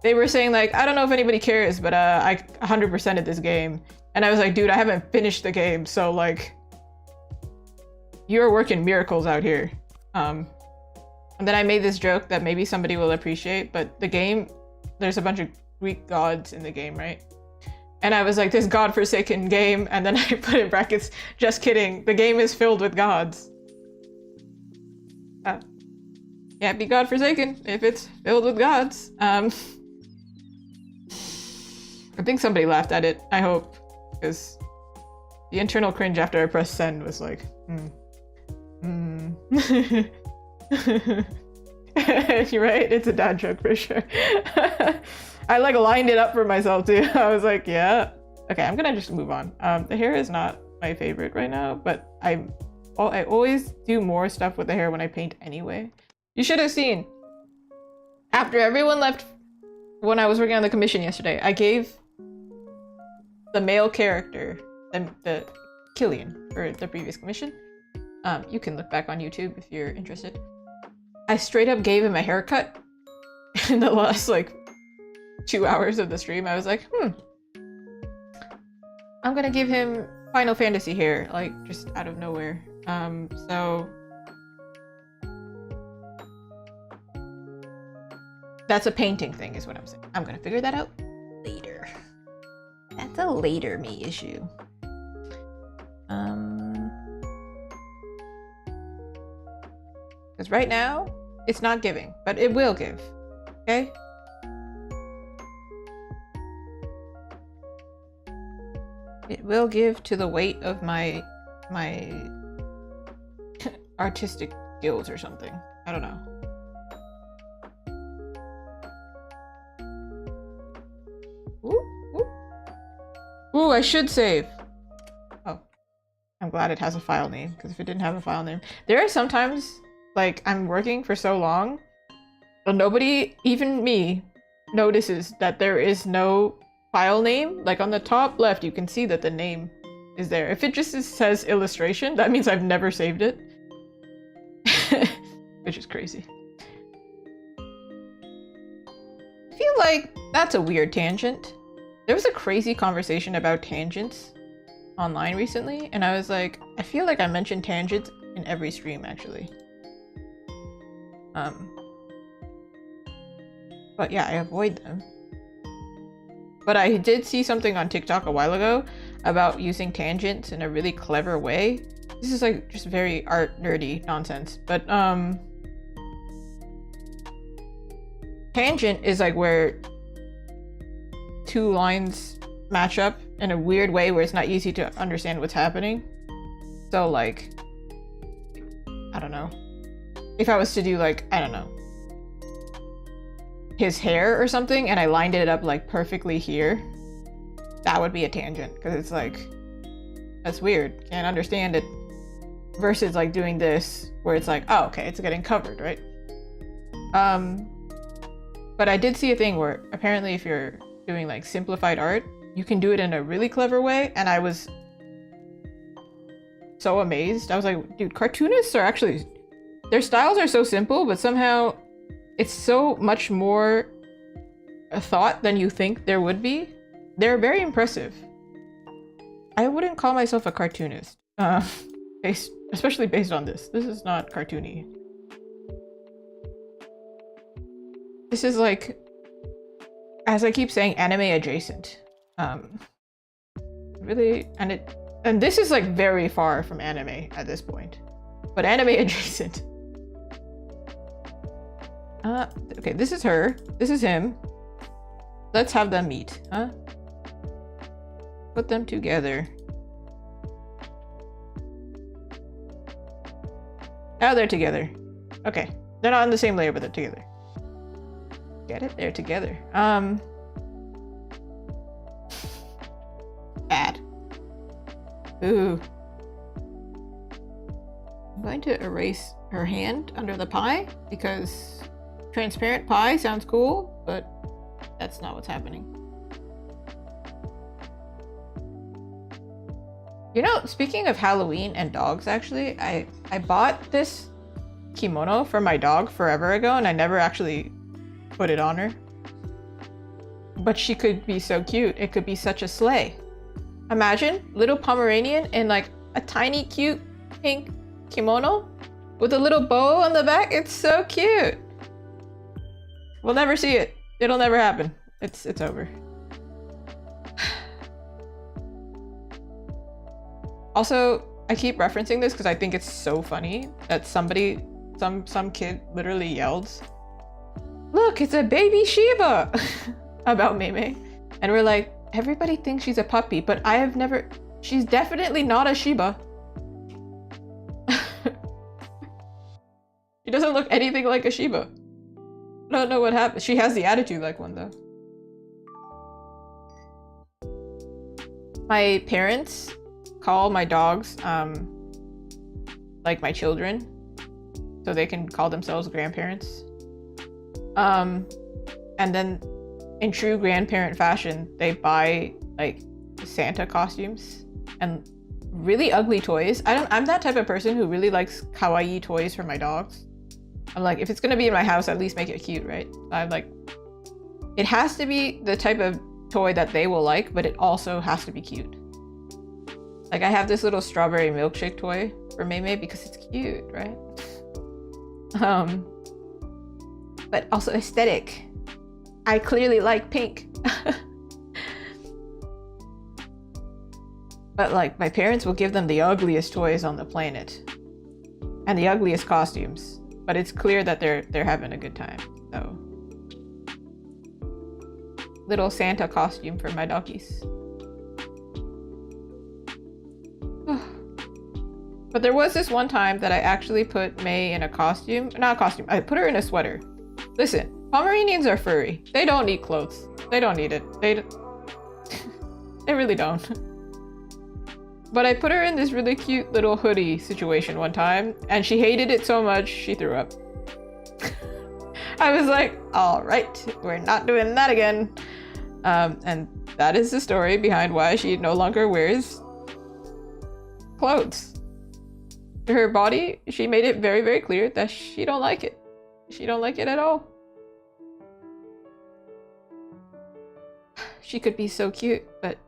They were saying like, I don't know if anybody cares, but I 100%ed this game. And I was like, dude, I haven't finished the game, so like, you're working miracles out here. And then I made this joke that maybe somebody will appreciate, but the game, there's a bunch of Greek gods in the game, right? And I was like, this godforsaken game, and then I put in brackets, just kidding, the game is filled with gods. Can't be godforsaken if it's filled with gods. I think somebody laughed at it, I hope, because the internal cringe after I pressed send was like, You're right, it's a dad joke for sure. I like lined it up for myself too. I was like, yeah. Okay, I'm gonna just move on. The hair is not my favorite right now, but I always do more stuff with the hair when I paint anyway. You should have seen. After everyone left when I was working on the commission yesterday, I gave the male character, the Killian, for the previous commission. You can look back on YouTube if you're interested. I straight up gave him a haircut in the last like 2 hours of the stream. I was like, I'm gonna give him Final Fantasy hair, like just out of nowhere. So that's a painting thing is what I'm saying. I'm gonna figure that out later. That's a later me issue. Because right now, it's not giving, but it will give, okay? It will give to the weight of my artistic skills or something. I don't know. Ooh, I should save. Oh, I'm glad it has a file name, because if it didn't have a file name. There are sometimes, like, I'm working for so long, but nobody, even me, notices that there is no file name. Like, on the top left, you can see that the name is there. If it just says illustration, that means I've never saved it. Which is crazy. I feel like that's a weird tangent. There was a crazy conversation about tangents online recently, and I was like, I feel like I mentioned tangents in every stream, actually. But yeah, I avoid them. But I did see something on TikTok a while ago about using tangents in a really clever way. This is like just very art nerdy nonsense, but tangent is like where two lines match up in a weird way where it's not easy to understand what's happening. So like, I don't know. If I was to do like, I don't know, his hair or something, and I lined it up like perfectly here, that would be a tangent, because it's like, that's weird, can't understand it. Versus like doing this, where it's like, oh, okay, it's getting covered, right? But I did see a thing where apparently if you're doing like simplified art, you can do it in a really clever way, and I was so amazed. I was like, dude, cartoonists are actually, their styles are so simple, but somehow it's so much more a thought than you think there would be. They're very impressive. I wouldn't call myself a cartoonist, especially based on this. This is not cartoony. This is like, as I keep saying, anime adjacent. Really, and this is like very far from anime at this point, but anime adjacent. Okay, this is her, this is him. Let's have them meet, huh? Put them together. Now they're together. Okay, they're not on the same layer, but they're together. Get it? They're together. Bad. Ooh. I'm going to erase her hand under the pie because transparent pie sounds cool, but that's not what's happening. You know, speaking of Halloween and dogs, actually, I bought this kimono for my dog forever ago, and I never actually put it on her. But she could be so cute. It could be such a sleigh. Imagine little Pomeranian in like a tiny cute pink kimono with a little bow on the back. It's so cute. We'll never see it. It'll never happen. It's over. Also, I keep referencing this because I think it's so funny that somebody, some kid literally yelled, "Look, it's a baby Shiba!" about Mei. And we're like, everybody thinks she's a puppy, but I have never, she's definitely not a Shiba. She doesn't look anything like a Shiba. I don't know what happened. She has the attitude like one though. My parents call my dogs like my children, so they can call themselves grandparents. And then in true grandparent fashion, they buy like Santa costumes and really ugly toys. I'm that type of person who really likes kawaii toys for my dogs. I'm like, if it's gonna be in my house, at least make it cute, right? I'm like, it has to be the type of toy that they will like, but it also has to be cute. Like I have this little strawberry milkshake toy for Maymay because it's cute, right? But also aesthetic. I clearly like pink. But like my parents will give them the ugliest toys on the planet and the ugliest costumes, but it's clear that they're having a good time. So little Santa costume for my doggies. But there was this one time that I actually put May in a costume. Not a costume, I put her in a sweater. Listen, Pomeranians are furry. They don't need clothes. They don't need it. They really don't. But I put her in this really cute little hoodie situation one time, and she hated it so much, she threw up. I was like, all right, we're not doing that again. And that is the story behind why she no longer wears clothes. To her body, she made it very, very clear that she don't like it. She don't like it at all. She could be so cute, but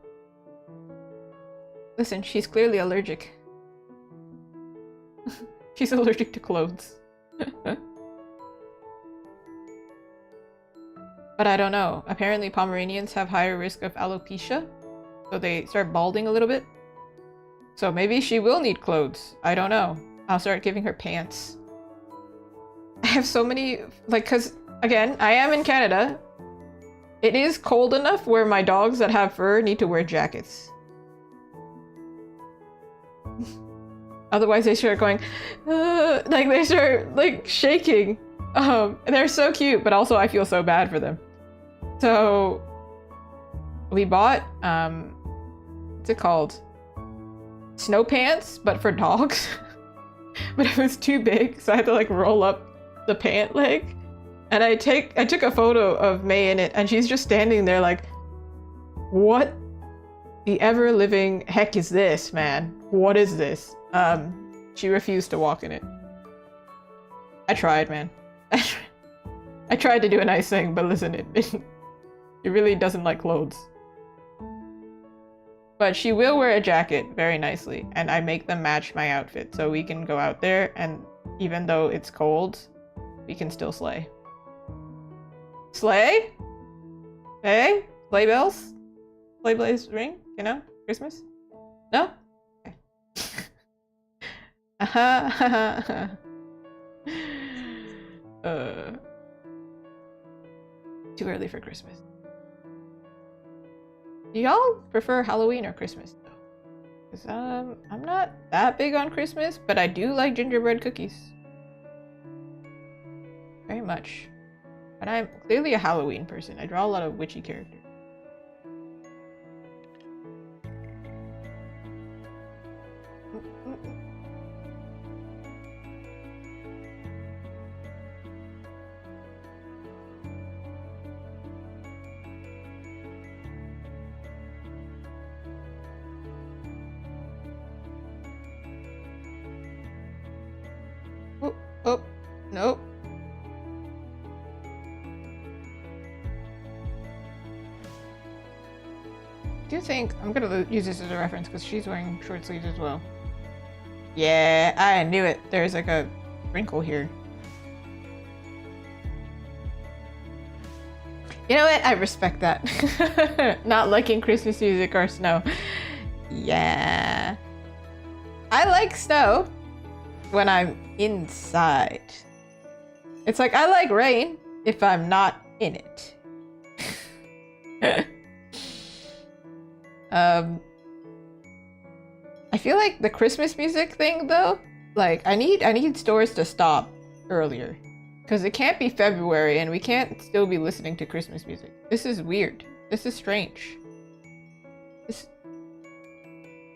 listen, she's clearly allergic. She's allergic to clothes. But I don't know. Apparently Pomeranians have higher risk of alopecia, so they start balding a little bit. So maybe she will need clothes. I don't know. I'll start giving her pants. I have so many, like, cause again, I am in Canada. It is cold enough where my dogs that have fur need to wear jackets. Otherwise they start going, like they start like shaking. And they're so cute, but also I feel so bad for them. So we bought, what's it called? Snow pants, but for dogs. But it was too big, so I had to like roll up the pant leg. And I took a photo of May in it, and she's just standing there like, what the ever living heck is this, man? What is this? She refused to walk in it. I tried, man. I tried to do a nice thing, but listen, it really doesn't like clothes. But she will wear a jacket very nicely, and I make them match my outfit, so we can go out there, and even though it's cold, we can still slay. Slay? Hey? Sleigh bells? Sleigh bells ring? You know? Christmas? No? Okay. Too early for Christmas. Do y'all prefer Halloween or Christmas though? Because I'm not that big on Christmas, but I do like gingerbread cookies. Very much. But I'm clearly a Halloween person. I draw a lot of witchy characters. Oh, nope. I do think I'm gonna use this as a reference because she's wearing short sleeves as well. Yeah, I knew it. There's like a wrinkle here. You know what? I respect that. Not liking Christmas music or snow. Yeah. I like snow when I'm inside. It's like I like rain if I'm not in it. I feel like the Christmas music thing though, like I need stores to stop earlier. Because it can't be February and we can't still be listening to Christmas music. This is weird. This is strange.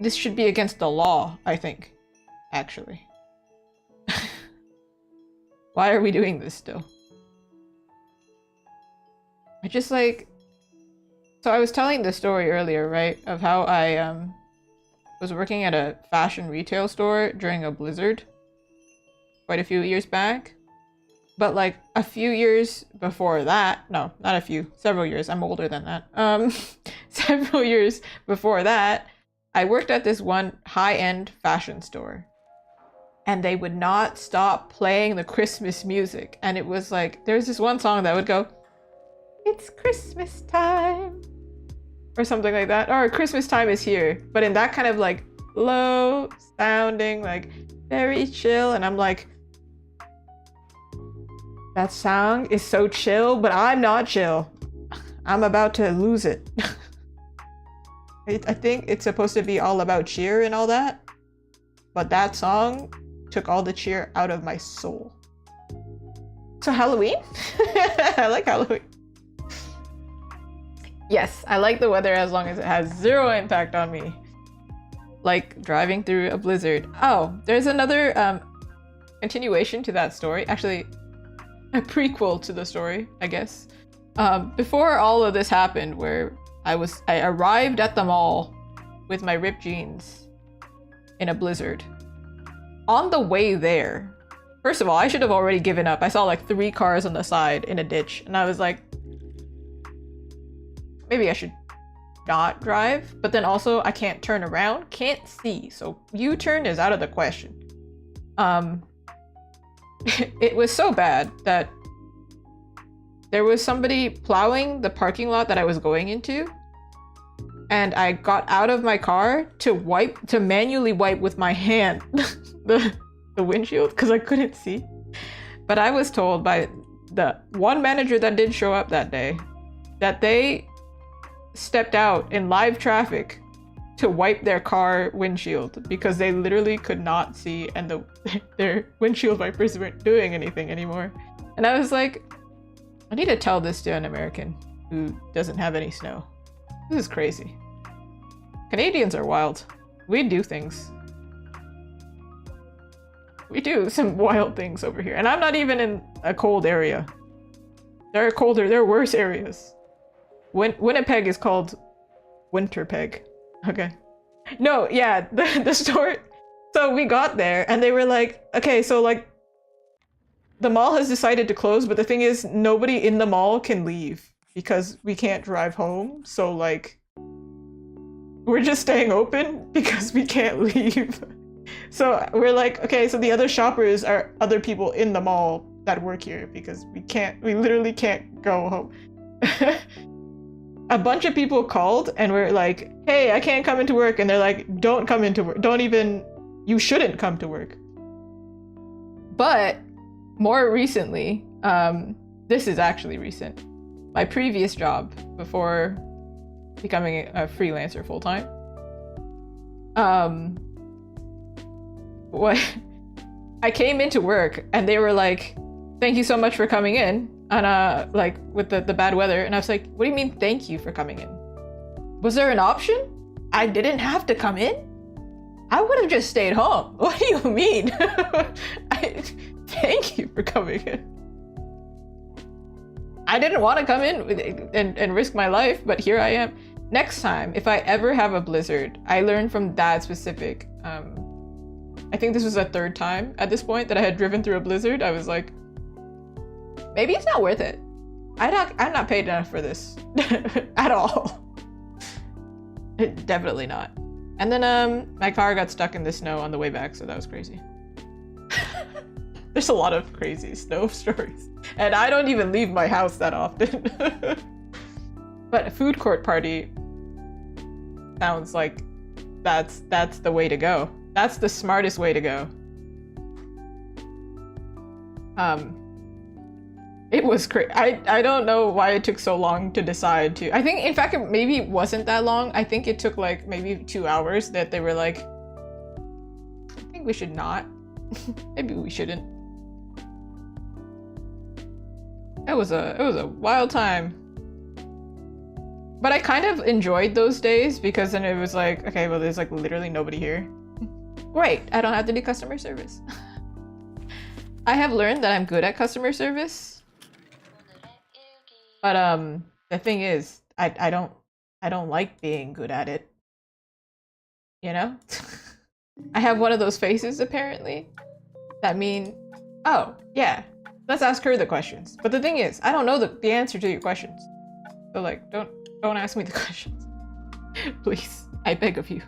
This should be against the law, I think. Actually. Why are we doing this still? I just like, so I was telling the story earlier, right? Of how I was working at a fashion retail store during a blizzard quite a few years back. But like a few years before that, no, not a few, several years, I'm older than that. Several years before that, I worked at this one high-end fashion store. And they would not stop playing the Christmas music. And it was like, there's this one song that would go, "It's Christmas time," or something like that. Or "Christmas time is here." But in that kind of like low sounding, like very chill. And I'm like, that song is so chill, but I'm not chill. I'm about to lose it. I think it's supposed to be all about cheer and all that. But that song took all the cheer out of my soul. So Halloween? I like Halloween. Yes, I like the weather as long as it has zero impact on me. Like driving through a blizzard. Oh, there's another continuation to that story. Actually, a prequel to the story, I guess. Before all of this happened, where I arrived at the mall with my ripped jeans in a blizzard. On the way there, first of all, I should have already given up. I saw like 3 cars on the side in a ditch, and I was like, maybe I should not drive. But then also, I can't turn around, can't see, so U-turn is out of the question. It was so bad that there was somebody plowing the parking lot that I was going into, and I got out of my car to manually wipe with my hand the windshield because I couldn't see. But I was told by the one manager that did show up that day that they stepped out in live traffic to wipe their car windshield because they literally could not see, and their windshield wipers weren't doing anything anymore. And I was like, I need to tell this to an American who doesn't have any snow. This is crazy. Canadians are wild. We do things. We do some wild things over here. And I'm not even in a cold area. There are worse areas. Winnipeg is called Winterpeg. Okay. No, yeah, the store. So we got there and they were like, okay, so like the mall has decided to close, but the thing is nobody in the mall can leave because we can't drive home. So like we're just staying open because we can't leave. So we're like, okay, so the other shoppers are other people in the mall that work here because we literally can't go home. A bunch of people called and we're like, hey, I can't come into work. And they're like, don't come into work. You shouldn't come to work. But more recently, this is actually recent. My previous job before becoming a freelancer full-time. I came into work and they were like, thank you so much for coming in. And like with the bad weather, and I was like, what do you mean thank you for coming in? Was there an option? I didn't have to come in? I would have just stayed home. What do you mean? Thank you for coming in. I didn't want to come in and risk my life, but here I am. Next time, if I ever have a blizzard, I learned from that specific, I think this was the 3rd time at this point that I had driven through a blizzard. I was like, maybe it's not worth it. I'm not paid enough for this at all. Definitely not. And then my car got stuck in the snow on the way back, so that was crazy. There's a lot of crazy snow stories. And I don't even leave my house that often. But a food court party sounds like that's the way to go. That's the smartest way to go. It was crazy. I don't know why it took so long to decide to. I think, in fact, it maybe wasn't that long. I think it took like maybe 2 hours that they were like, I think we should not. Maybe we shouldn't. It was a wild time. But I kind of enjoyed those days because then it was like, okay, well, there's like literally nobody here. Great, I don't have to do customer service. I have learned that I'm good at customer service. But the thing is, I don't like being good at it. You know? I have one of those faces apparently that mean, oh, yeah, let's ask her the questions. But the thing is, I don't know the answer to your questions. So like, don't ask me the questions. Please, I beg of you.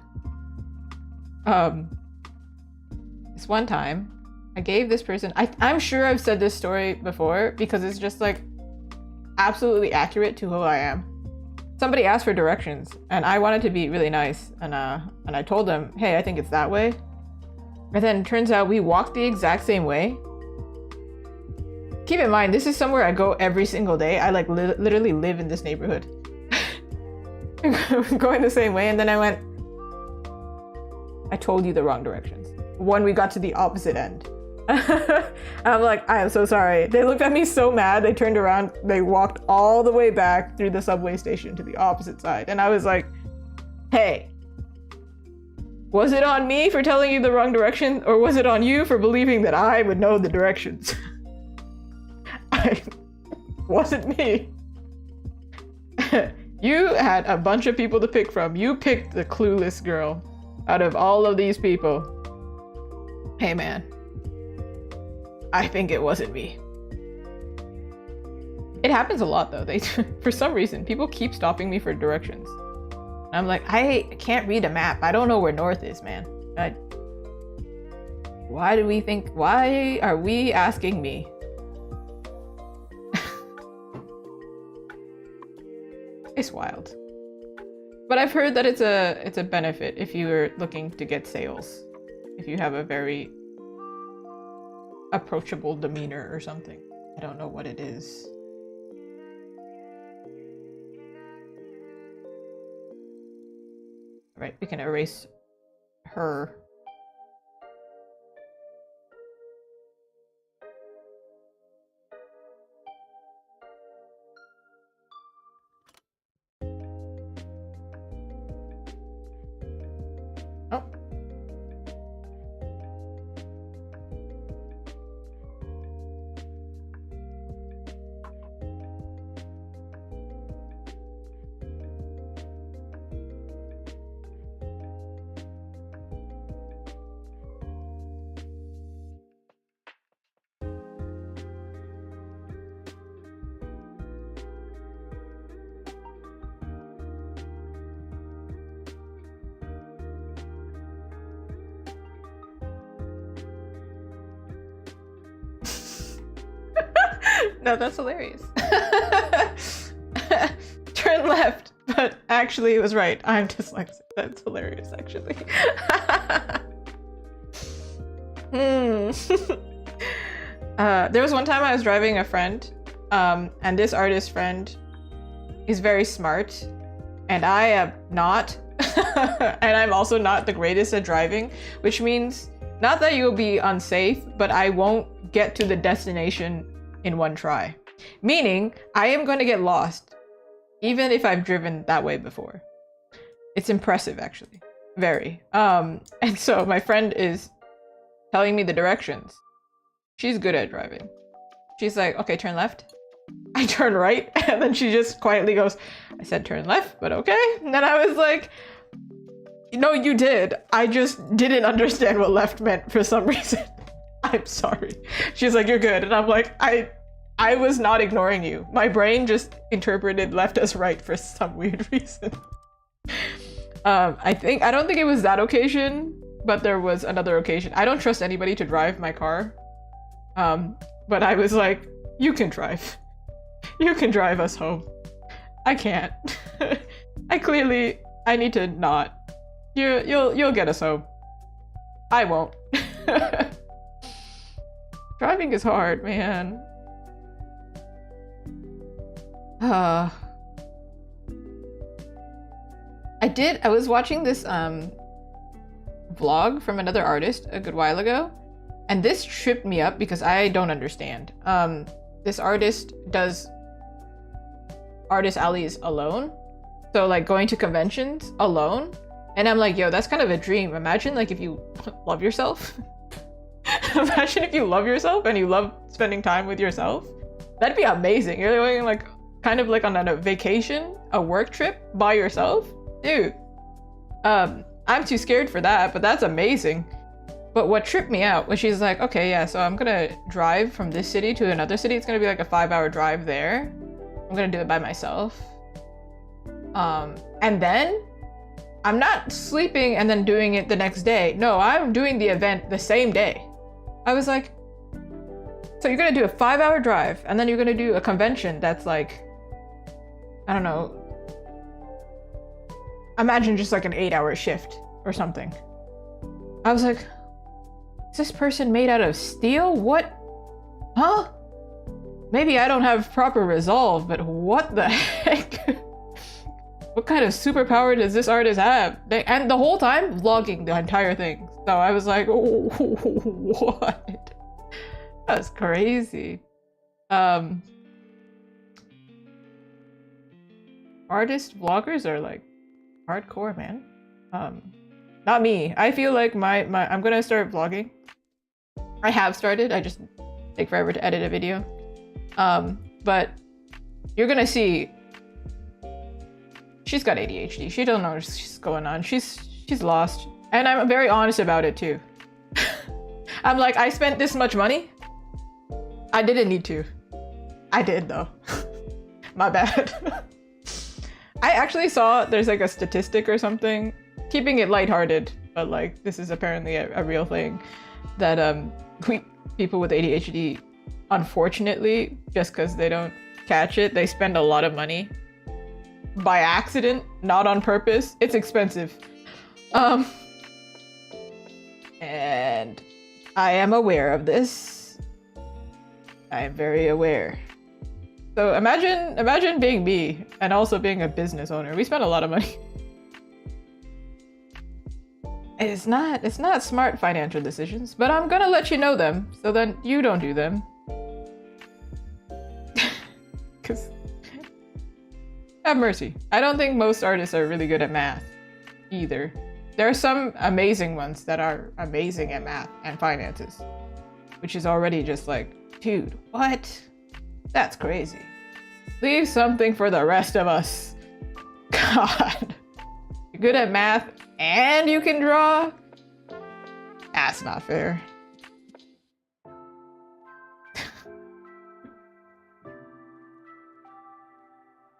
This one time, I gave this person, I'm sure I've said this story before because it's just like absolutely accurate to who I am. Somebody asked for directions and I wanted to be really nice and I told them, hey, I think it's that way. And then it turns out we walked the exact same way. Keep in mind, this is somewhere I go every single day. I like literally live in this neighborhood. Going the same way, and then I went, I told you the wrong directions. When we got to the opposite end. I'm like, I am so sorry. They looked at me so mad, they turned around, they walked all the way back through the subway station to the opposite side. And I was like, hey, was it on me for telling you the wrong direction, or was it on you for believing that I would know the directions? Wasn't me. You had a bunch of people to pick from. You picked the clueless girl out of all of these people. Hey man, I think it wasn't me. It happens a lot though. For some reason, people keep stopping me for directions. I'm like, I can't read a map. I don't know where north is, man. Why are we asking me? It's wild. But I've heard that it's a benefit if you're looking to get sales. If you have a very approachable demeanor or something. I don't know what it is. Right, we can erase her. Oh. No, that's hilarious. Turn left, but actually it was right. I'm dyslexic. That's hilarious, actually. There was one time I was driving a friend, and this artist friend is very smart, and I am not. And I'm also not the greatest at driving, which means not that you'll be unsafe, but I won't get to the destination in one try. Meaning, I am going to get lost, even if I've driven that way before. It's impressive, actually. Very. And so my friend is telling me the directions. She's good at driving. She's like, okay, turn left. I turn right, and then she just quietly goes, I said turn left, but okay. And then I was like, no, you did. I just didn't understand what left meant for some reason. I'm sorry. She's like, you're good. And I'm like, I was not ignoring you. My brain just interpreted left as right for some weird reason. I don't think it was that occasion, but there was another occasion. I don't trust anybody to drive my car. But I was like, you can drive. You can drive us home. I can't. I need to not. You'll get us home. I won't. Driving is hard, man. I was watching this vlog from another artist a good while ago, and this tripped me up because I don't understand. This artist does artist alleys alone, so like going to conventions alone, and I'm like, yo, that's kind of a dream. Imagine like if you love yourself. Imagine if you love yourself and you love spending time with yourself. That'd be amazing. You're going like kind of like on a vacation, a work trip by yourself? Dude, I'm too scared for that, but that's amazing. But what tripped me out was she's like, okay, yeah, so I'm gonna drive from this city to another city. It's gonna be like a 5-hour drive there. I'm gonna do it by myself. And then I'm not sleeping and then doing it the next day. No, I'm doing the event the same day. I was like, so you're gonna do a 5-hour drive and then you're gonna do a convention that's like, I don't know, imagine just like an 8-hour shift or something. I was like, is this person made out of steel? What? Huh? Maybe I don't have proper resolve, but what the heck? What kind of superpower does this artist have? And the whole time, vlogging the entire thing. So I was like, oh, what? That's crazy. Artist vloggers are like hardcore, man. Not me. I feel like I'm gonna start vlogging. I have started. I just take forever to edit a video. But you're gonna see. She's got ADHD. She don't know what's going on. She's lost. And I'm very honest about it too. I'm like, I spent this much money. I didn't need to. I did though. My bad. I actually saw there's like a statistic or something, keeping it lighthearted, but like this is apparently a real thing, that people with ADHD, unfortunately, just because they don't catch it, they spend a lot of money by accident, not on purpose. It's expensive. And I am aware of this. I am very aware. So imagine being me and also being a business owner. We spend a lot of money. It's not smart financial decisions, but I'm gonna let you know them so then you don't do them. Cause have mercy. I don't think most artists are really good at math either. There are some amazing ones that are amazing at math and finances, which is already just like, dude, what? That's crazy. Leave something for the rest of us. God. You're good at math and you can draw? That's not fair.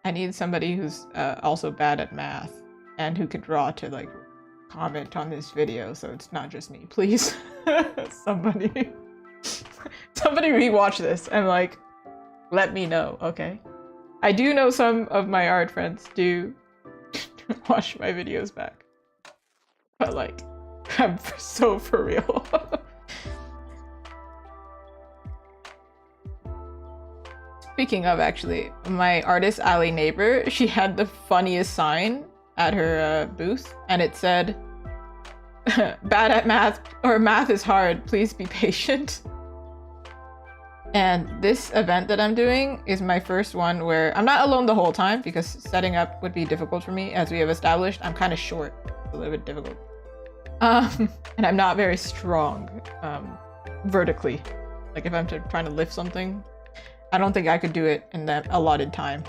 I need somebody who's also bad at math and who can draw to like comment on this video so it's not just me. Please. Somebody rewatch this and like let me know, okay? I do know some of my art friends do watch my videos back. But like, I'm so for real. Speaking of, actually, my artist alley neighbor, she had the funniest sign at her booth, and it said, bad at math, or math is hard, please be patient. And this event that I'm doing is my first one where I'm not alone the whole time because setting up would be difficult for me. As we have established, I'm kind of short, it's a little bit difficult. And I'm not very strong vertically. Like if I'm trying to lift something, I don't think I could do it in that allotted time.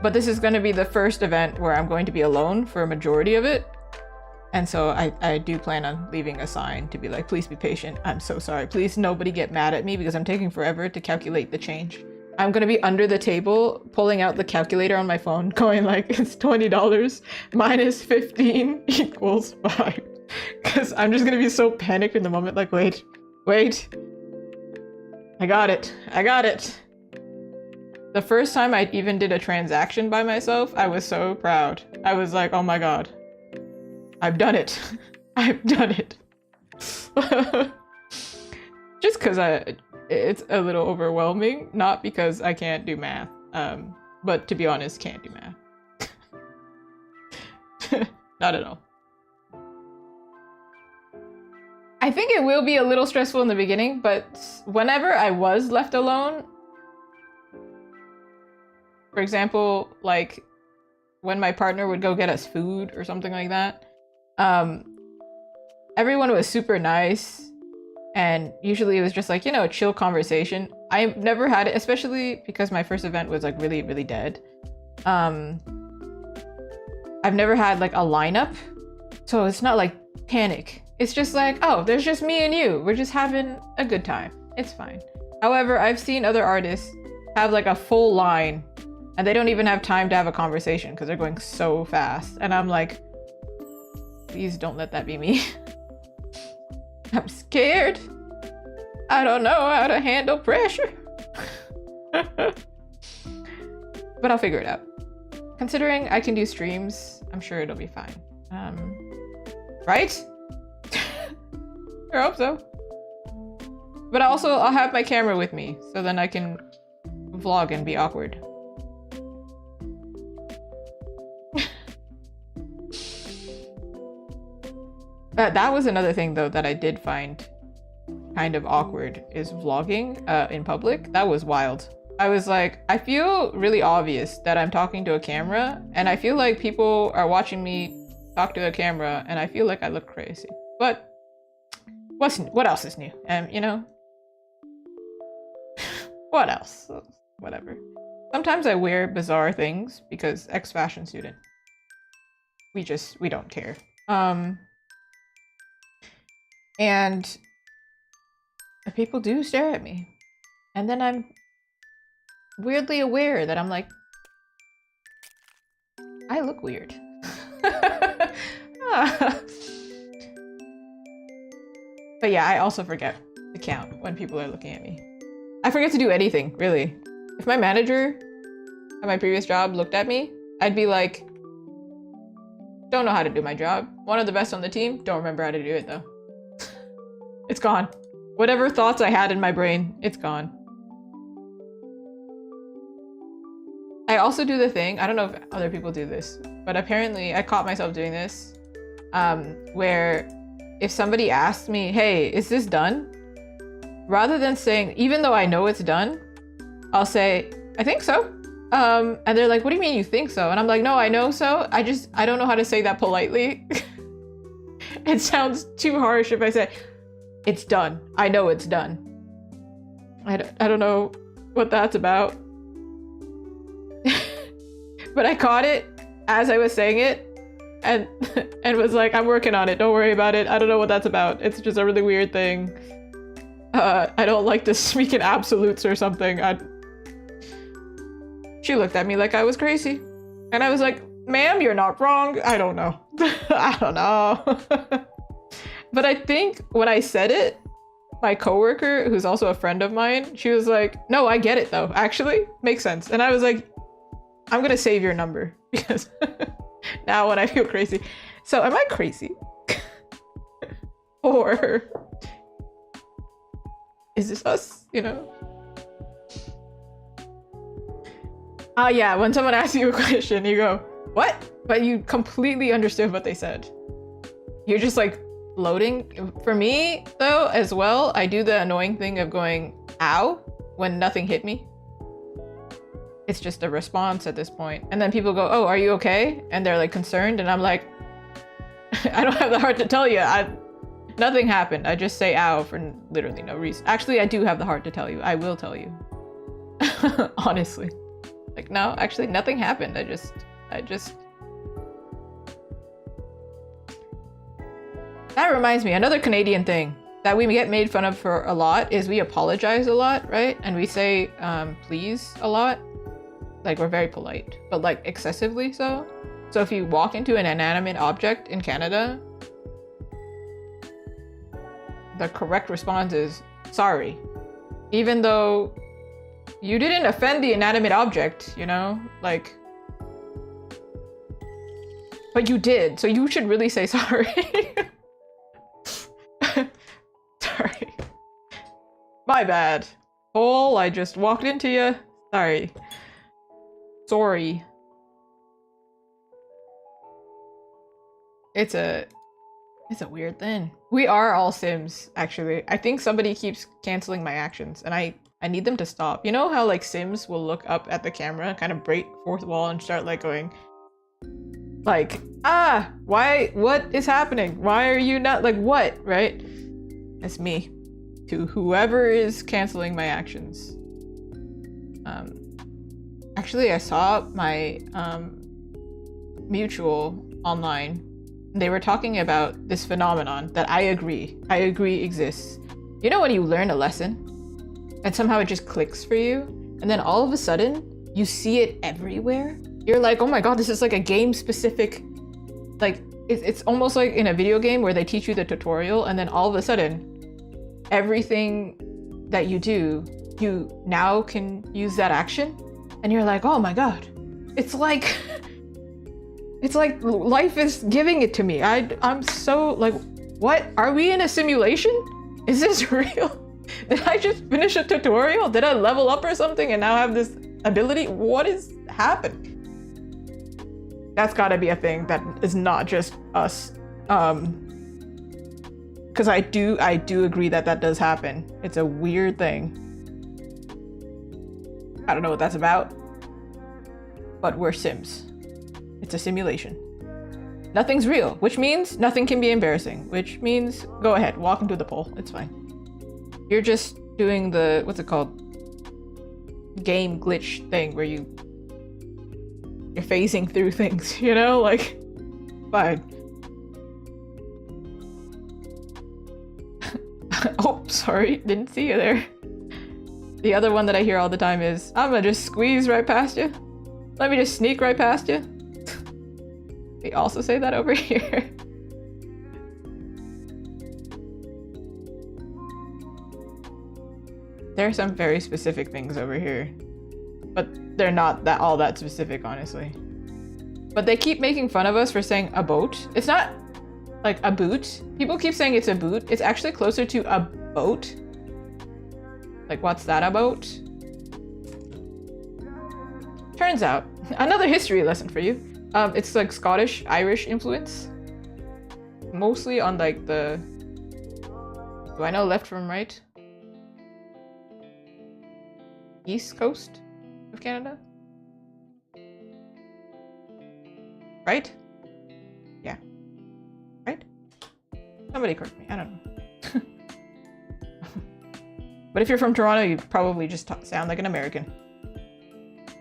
But this is going to be the first event where I'm going to be alone for a majority of it. And so I do plan on leaving a sign to be like, please be patient. I'm so sorry. Please nobody get mad at me because I'm taking forever to calculate the change. I'm going to be under the table, pulling out the calculator on my phone, going like, it's $20 minus 15 equals 5. Because I'm just going to be so panicked in the moment, like, wait. I got it. The first time I even did a transaction by myself, I was so proud. I was like, oh my God. I've done it. I've done it. Just because it's a little overwhelming, not because I can't do math. But to be honest, can't do math. Not at all. I think it will be a little stressful in the beginning, but whenever I was left alone, for example, like when my partner would go get us food or something like that, everyone was super nice. And usually it was just like, you know, a chill conversation. I've never had it, especially because my first event was like really, really dead. I've never had like a lineup. So it's not like panic. It's just like, oh, there's just me and you. We're just having a good time. It's fine. However, I've seen other artists have like a full line and they don't even have time to have a conversation because they're going so fast. And I'm like, please don't let that be me. I'm scared. I don't know how to handle pressure. But I'll figure it out. Considering I can do streams, I'm sure it'll be fine. Right? I hope so. But also, I'll have my camera with me, so then I can vlog and be awkward. That was another thing, though, that I did find kind of awkward, is vlogging in public. That was wild. I was like, I feel really obvious that I'm talking to a camera, and I feel like people are watching me talk to a camera, and I feel like I look crazy. But what else is new? You know? What else? Whatever. Sometimes I wear bizarre things because ex-fashion student. We don't care. And people do stare at me. And then I'm weirdly aware that I'm like, I look weird. But yeah, I also forget to count when people are looking at me. I forget to do anything, really. If my manager at my previous job looked at me, I'd be like, don't know how to do my job. One of the best on the team, don't remember how to do it though. It's gone. Whatever thoughts I had in my brain, it's gone. I also do the thing, I don't know if other people do this, but apparently I caught myself doing this, where if somebody asks me, hey, is this done? Rather than saying, even though I know it's done, I'll say, I think so. And they're like, what do you mean you think so? And I'm like, no, I know so. I don't know how to say that politely. It sounds too harsh if I say, it's done. I know it's done. I don't know what that's about. But I caught it as I was saying it and was like, I'm working on it. Don't worry about it. I don't know what that's about. It's just a really weird thing. I don't like to speak in absolutes or something. She looked at me like I was crazy. And I was like, ma'am, you're not wrong. I don't know. I don't know. But I think when I said it, my coworker, who's also a friend of mine, she was like, no, I get it though. Actually, makes sense. And I was like, I'm gonna save your number because now when I feel crazy. So am I crazy? Or is this us, you know? Yeah, when someone asks you a question, you go, what? But you completely understood what they said. You're just like floating. For me, though, as well, I do the annoying thing of going, ow, when nothing hit me. It's just a response at this point. And then people go, oh, are you okay? And they're like concerned. And I'm like, I don't have the heart to tell you. Nothing happened. I just say ow for literally no reason. Actually, I do have the heart to tell you. I will tell you. Honestly. Like, no, actually nothing happened. I just... That reminds me, another Canadian thing that we get made fun of for a lot is we apologize a lot, right? And we say please a lot. Like, we're very polite, but like excessively so. So if you walk into an inanimate object in Canada, the correct response is sorry. Even though you didn't offend the inanimate object, you know? Like, but you did, so you should really say sorry. Sorry. My bad. Hole, I just walked into you. Sorry. Sorry. It's a weird thing. We are all Sims, actually. I think somebody keeps canceling my actions, and I need them to stop. You know how like Sims will look up at the camera, kind of break fourth wall and start like going, like, why, what is happening? Why are you not, like, what, right? It's me. to whoever is canceling my actions. Actually, I saw my mutual online. They were talking about this phenomenon that I agree exists. You know when you learn a lesson and somehow it just clicks for you, and then all of a sudden you see it everywhere? You're like, oh my god, this is like a game specific, like it's almost like in a video game where they teach you the tutorial and then all of a sudden everything that you do, you now can use that action, and you're like, oh my god, it's like life is giving it to me. I'm so like, what? Are we in a simulation? Is this real? Did I just finish a tutorial? Did I level up or something and now have this ability? What is happening? That's gotta be a thing that is not just us. Because I do agree that does happen. It's a weird thing. I don't know what that's about, but we're Sims. It's a simulation. Nothing's real, which means nothing can be embarrassing, which means go ahead, walk into the pole. It's fine. You're just doing the, what's it called? Game glitch thing where you're phasing through things, you know? Like, fine. Oh, sorry, didn't see you there. The other one that I hear all the time is, I'm gonna just squeeze right past you. Let me just sneak right past you. They also say that over here. There are some very specific things over here, but they're not all that specific, honestly. But they keep making fun of us for saying a boat. It's not like a boot. People keep saying it's a boot. It's actually closer to a boat. Like, what's that about? Turns out, another history lesson for you. It's like Scottish, Irish influence. Mostly on like the... Do I know left from right? East coast of Canada? Right? Yeah. Right? Somebody correct me, I don't know. But if you're from Toronto, you probably just sound like an American.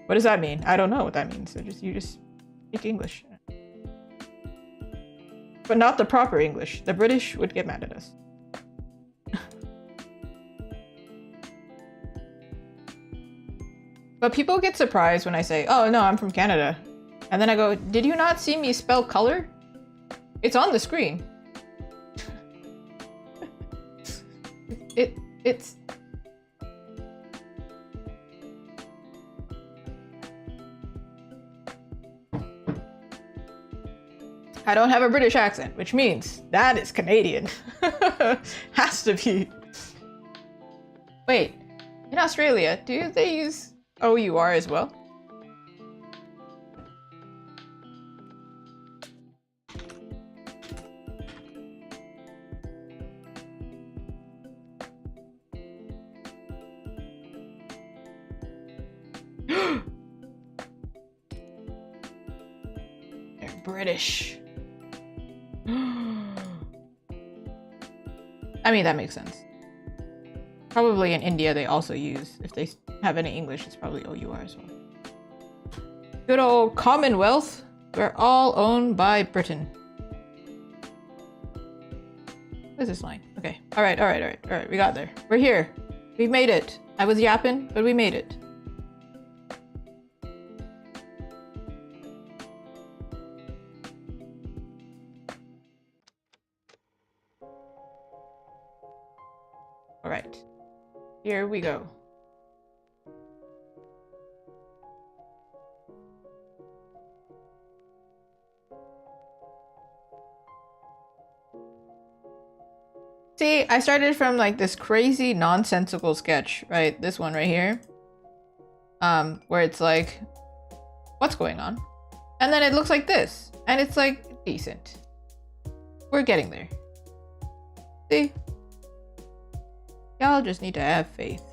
What does that mean? I don't know what that means. So you just speak English. But not the proper English. The British would get mad at us. But people get surprised when I say, oh no, I'm from Canada. And then I go, did you not see me spell color? It's on the screen. It's... I don't have a British accent, which means that is Canadian. Has to be. Wait, in Australia, do they use OUR as well? They're British. I mean, that makes sense. Probably in India they also use, if they have any English, it's probably OUR as well. Good old Commonwealth. We're all owned by Britain. What is this line? Okay. All right. We got there. We're here. We made it. I was yapping, but we made it. All right, here we go. See, I started from like this crazy nonsensical sketch, right? This one right here. Where it's like, what's going on? And then it looks like this, and it's like decent. We're getting there. See? Y'all just need to have faith.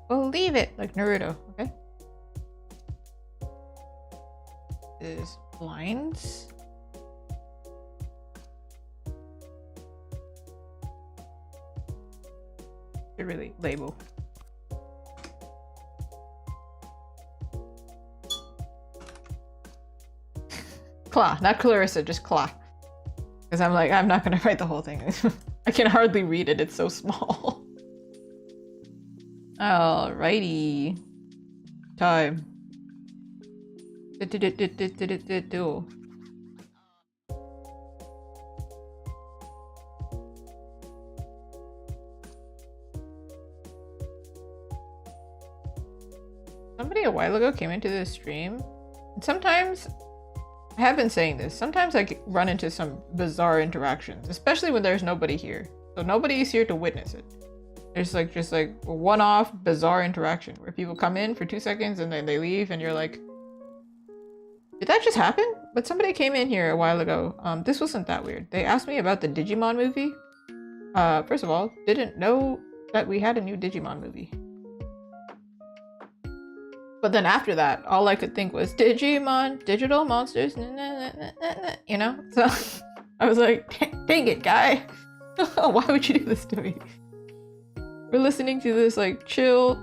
Believe it, like Naruto, okay? This is lines. Should really label. Claw, not Clarissa, just Claw. Because I'm like, I'm not gonna write the whole thing. I can hardly read it, it's so small. Alrighty. Time. Somebody a while ago came into this stream, and sometimes, I have been saying this, sometimes I run into some bizarre interactions, especially when there's nobody here. So nobody's here to witness it. There's like just like a one-off bizarre interaction where people come in for 2 seconds and then they leave and you're like, did that just happen? But somebody came in here a while ago. This wasn't that weird. They asked me about the Digimon movie. First of all, didn't know that we had a new Digimon movie. But then after that, all I could think was Digimon, digital monsters, you know? So I was like, dang it, guy. Why would you do this to me? We're listening to this like chill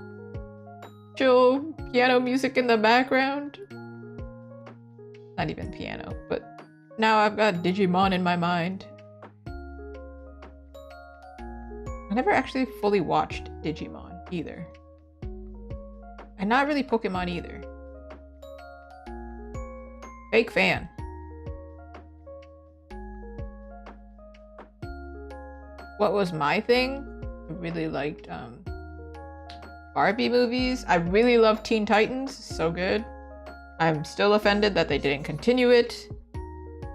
piano music in the background. Not even piano, but now I've got Digimon in my mind. I never actually fully watched Digimon either. And not really Pokemon either. Fake fan. What was my thing? I really liked Barbie movies. I really loved Teen Titans. So good. I'm still offended that they didn't continue it.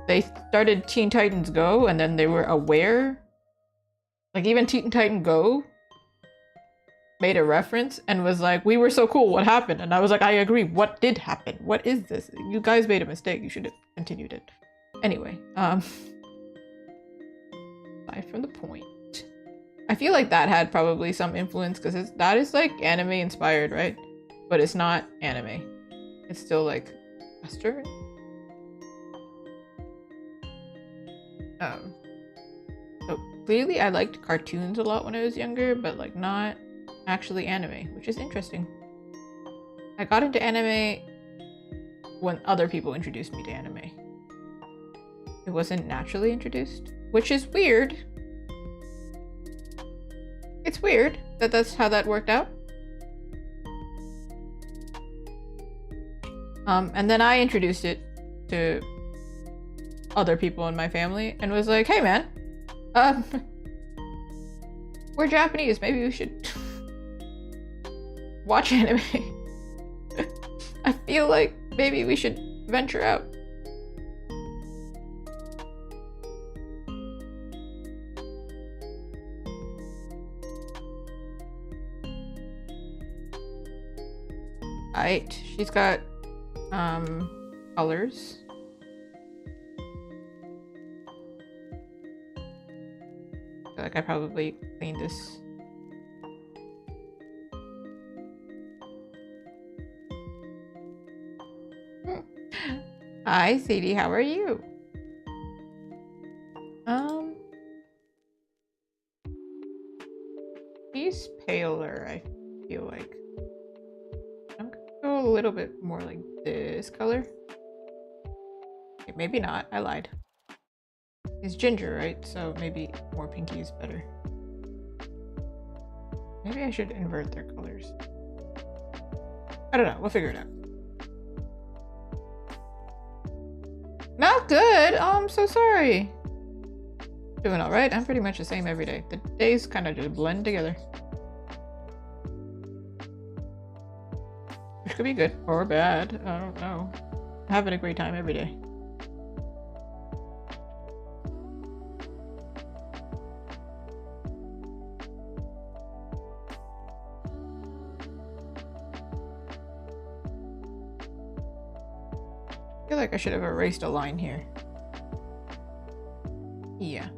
They started Teen Titans Go and then they were aware. Like even Teen Titan Go made a reference and was like, we were so cool, what happened? And I was like, I agree, what did happen? What is this? You guys made a mistake, you should have continued it. Anyway, aside from the point. I feel like that had probably some influence because that is like anime inspired, right? But it's not anime. It's still like Western. So clearly I liked cartoons a lot when I was younger, but like not actually anime, which is interesting. I got into anime when other people introduced me to anime. It wasn't naturally introduced, which is weird. It's weird that that's how that worked out. And then I introduced it to other people in my family and was like, hey man, we're Japanese, maybe we should watch anime. I feel like maybe we should venture out. Alright, she's got colors. I feel like I probably cleaned this. Hi, Sadie, how are you? He's paler, I feel like. I'm gonna go a little bit more like this color. Okay, maybe not, I lied. He's ginger, right? So maybe more pinky is better. Maybe I should invert their colors. I don't know, we'll figure it out. Not good! Oh, I'm so sorry. Doing alright, I'm pretty much the same every day. The days kind of just blend together. Which could be good or bad, I don't know. I'm having a great time every day. I feel like I should have erased a line here. Yeah.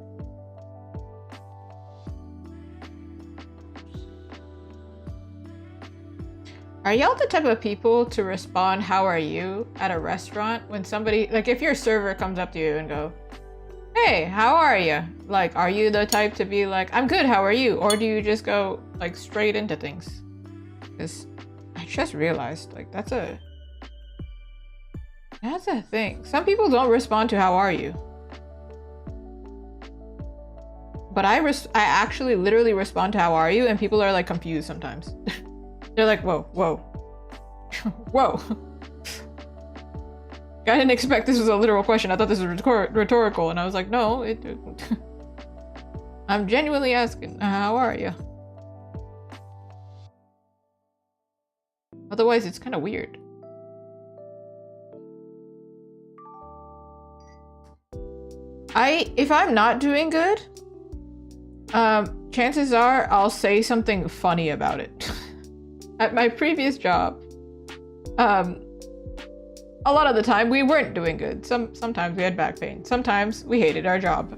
Are y'all the type of people to respond, "How are you?" at a restaurant when somebody, like if your server comes up to you and go, "Hey, how are you?" Like, are you the type to be like, "I'm good, how are you?" Or do you just go like straight into things? Because I just realized like that's a thing. Some people don't respond to "How are you?" But I actually literally respond to "How are you?" and people are like confused sometimes. They're like, whoa, whoa, whoa. I didn't expect this was a literal question. I thought this was rhetorical. And I was like, no, I'm genuinely asking, how are you? Otherwise, it's kind of weird. If I'm not doing good, chances are I'll say something funny about it. At my previous job, a lot of the time we weren't doing good. Sometimes we had back pain. Sometimes we hated our job.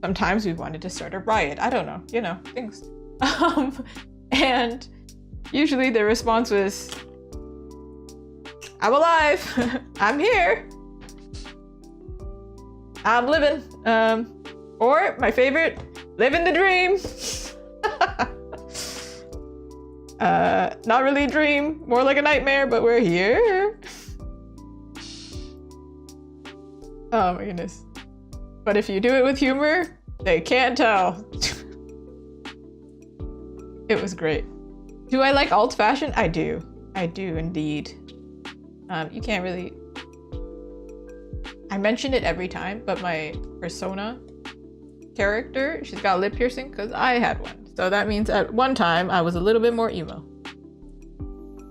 Sometimes we wanted to start a riot. I don't know, you know, things. And usually the response was, "I'm alive. I'm here. I'm living." Or my favorite, "Living the dream." Not really a dream, more like a nightmare, but we're here. Oh my goodness. But if you do it with humor, they can't tell. It was great. Do I like alt fashion? I do. I do indeed. You can't really... I mention it every time, but my persona character, she's got lip piercing because I had one. So that means at one time I was a little bit more emo.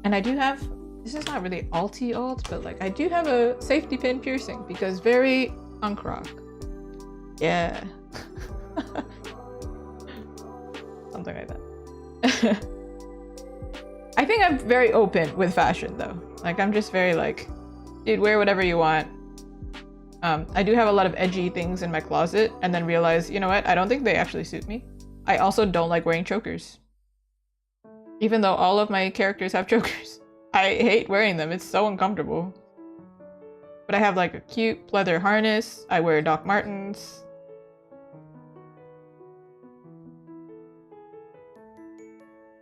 And I do have, this is not really alty alt, but like I do have a safety pin piercing because very punk rock. Yeah. Something like that. I think I'm very open with fashion though. Like I'm just very like, dude, wear whatever you want. I do have a lot of edgy things in my closet and then realize, you know what? I don't think they actually suit me. I also don't like wearing chokers. Even though all of my characters have chokers. I hate wearing them. It's so uncomfortable. But I have like a cute leather harness. I wear Doc Martens.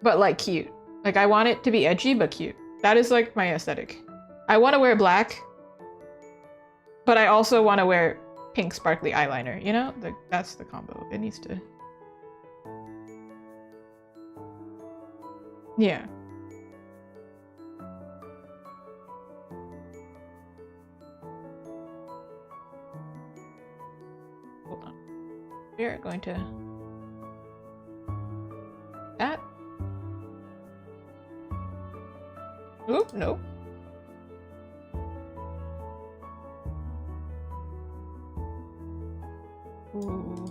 But like cute. Like I want it to be edgy but cute. That is like my aesthetic. I want to wear black. But I also want to wear pink sparkly eyeliner. You know? That's the combo. It needs to... Yeah. Hold on. We're going to... That. Oop, nope. Ooh.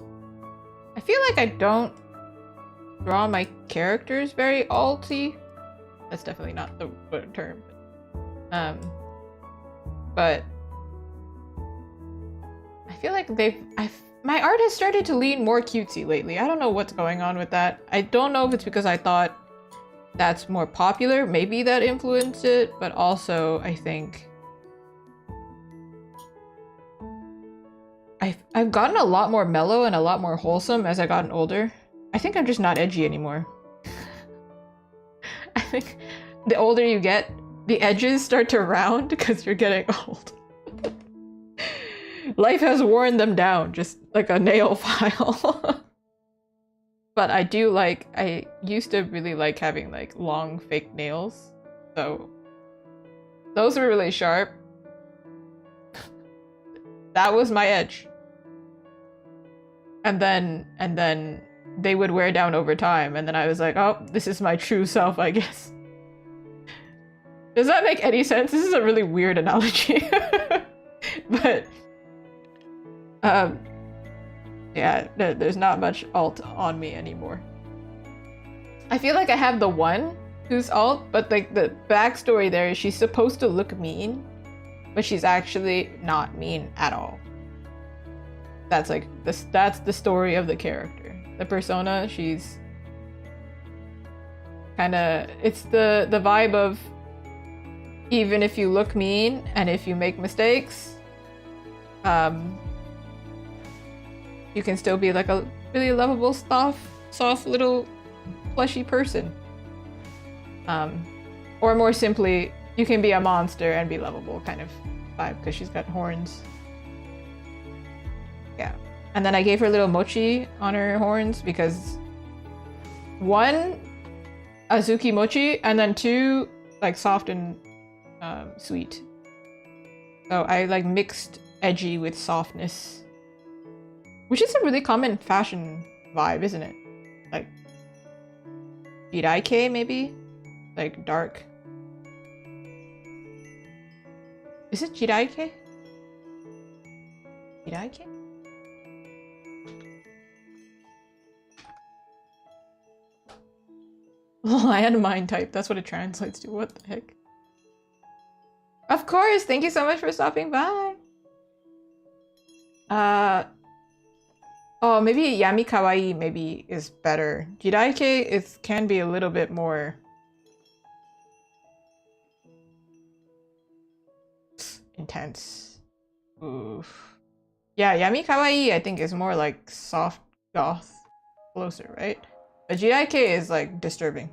I feel like I don't draw my characters very alty. That's definitely not the term. But I feel like my art has started to lean more cutesy lately. I don't know what's going on with that. I don't know if it's because I thought that's more popular. Maybe that influenced it, but also I think I've gotten a lot more mellow and a lot more wholesome as I've gotten older. I think I'm just not edgy anymore. I think the older you get, the edges start to round because you're getting old. Life has worn them down, just like a nail file. But I do like, I used to really like having like long fake nails. So those were really sharp. That was my edge. And then they would wear down over time. And then I was like, oh, this is my true self, I guess. Does that make any sense? This is a really weird analogy. But yeah, there's not much alt on me anymore. I feel like I have the one who's alt, but like the backstory there is she's supposed to look mean, but she's actually not mean at all. That's like that's the story of the character. The persona, she's... I feel like I don't draw my characters very alty. That's definitely not the term. But I kind of, it's the vibe of even if you look mean and if you make mistakes, you can still be like a really lovable, soft little fleshy person. Or more simply, you can be a monster and be lovable kind of vibe because she's got horns. Yeah. And then I gave her a little mochi on her horns because 1, Azuki mochi, and then 2, like soft and sweet. So I like mixed edgy with softness, which is a really common fashion vibe, isn't it? Like Jiraike maybe? Like dark. Is it Jiraike? Jiraike? Landmine type, that's what it translates to. What the heck? Of course, thank you so much for stopping by. Oh, maybe Yami Kawaii maybe is better. Jiraike can be a little bit more intense. Oof. Yeah, Yami Kawaii I think is more like soft goth closer, right? But Jiraike is like disturbing.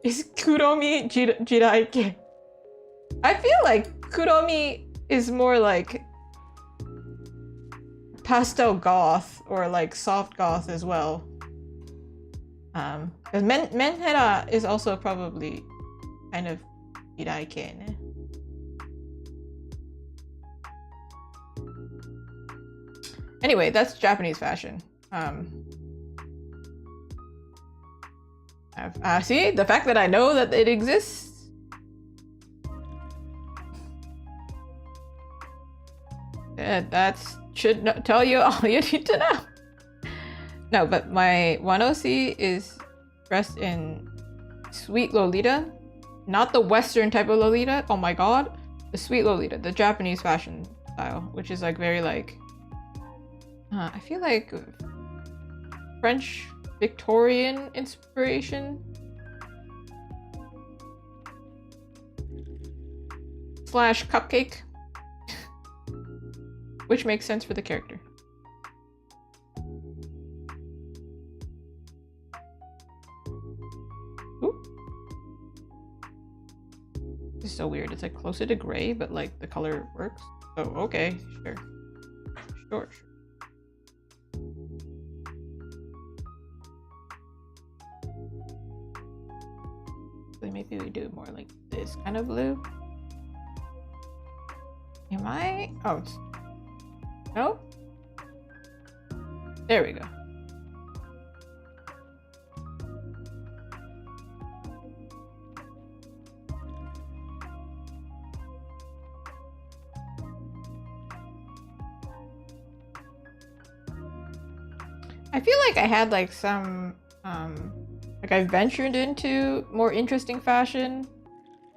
Is Kuromi Jiraike? I feel like Kuromi is more like pastel goth or like soft goth as well. Because Menhera is also probably kind of Jiraike, ne? Anyway, that's Japanese fashion. See, the fact that I know that it exists. That should tell you all you need to know. No, but my 1OC is dressed in sweet Lolita. Not the Western type of Lolita. Oh my god. The sweet Lolita, the Japanese fashion style, which is like very like... I feel like French Victorian inspiration. / cupcake. Which makes sense for the character. Ooh. This is so weird. It's like closer to gray, but like the color works. Oh, okay, sure. Sure. So maybe we do more like this kind of blue. Am I? Oh, it's... No? There we go. I feel like I had like some, like I ventured into more interesting fashion,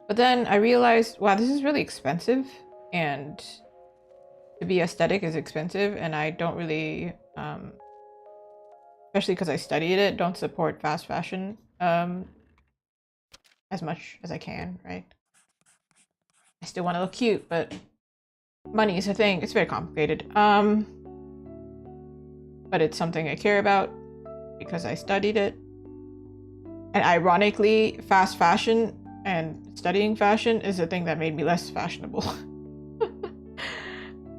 but then I realized, wow, this is really expensive, and to be aesthetic is expensive, and I don't really, especially because I studied it, don't support fast fashion as much as I can, right? I still want to look cute, but money is a thing. It's very complicated. But it's something I care about because I studied it. And ironically, fast fashion and studying fashion is a thing that made me less fashionable.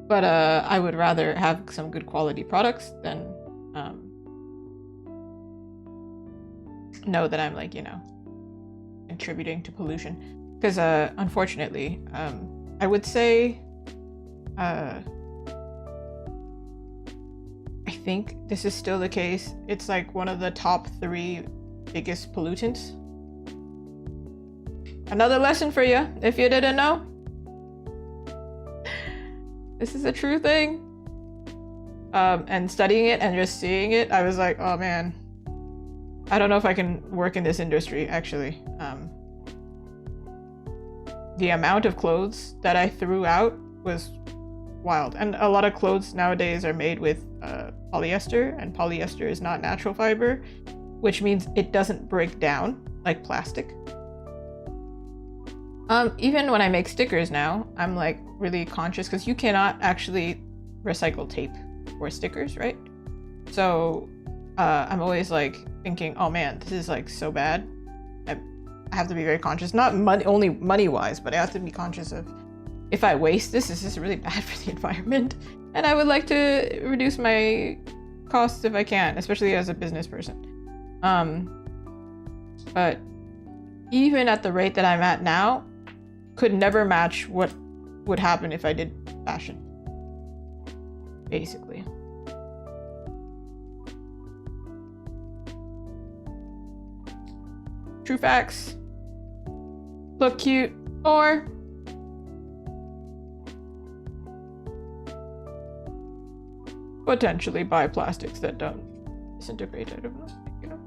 But I would rather have some good quality products than know that I'm like, you know, contributing to pollution. Because unfortunately, I would say I think this is still the case. It's like one of the top 3 biggest pollutants. Another lesson for you, if you didn't know. This is a true thing. And studying it and just seeing it, I was like, oh man, I don't know if I can work in this industry, actually. The amount of clothes that I threw out was wild. And a lot of clothes nowadays are made with polyester, and polyester is not natural fiber. which means it doesn't break down like plastic. Even when I make stickers now, I'm like really conscious because you cannot actually recycle tape or stickers, right? So I'm always like thinking, oh man, this is like so bad. I have to be very conscious, not only money-wise, but I have to be conscious of if I waste this is really bad for the environment. And I would like to reduce my costs if I can, especially as a business person. But even at the rate that I'm at now, could never match what would happen if I did fashion, basically. True facts. Look cute or potentially buy plastics that don't disintegrate. I don't know, you know.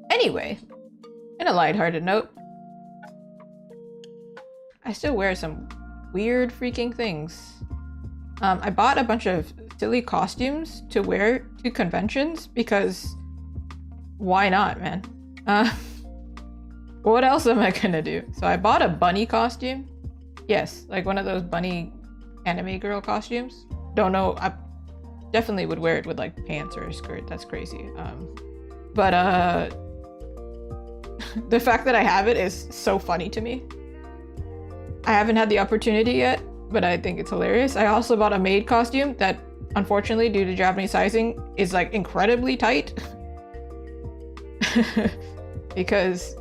Anyway, in a lighthearted note, I still wear some weird freaking things. I bought a bunch of silly costumes to wear to conventions because why not, man? What else am I gonna do? So I bought a bunny costume. Yes, like one of those bunny anime girl costumes. Don't know, I definitely would wear it with like pants or a skirt. That's crazy. But the fact that I have it is so funny to me. I haven't had the opportunity yet, but I think it's hilarious. I also bought a maid costume that, unfortunately, due to Japanese sizing, is like incredibly tight. Because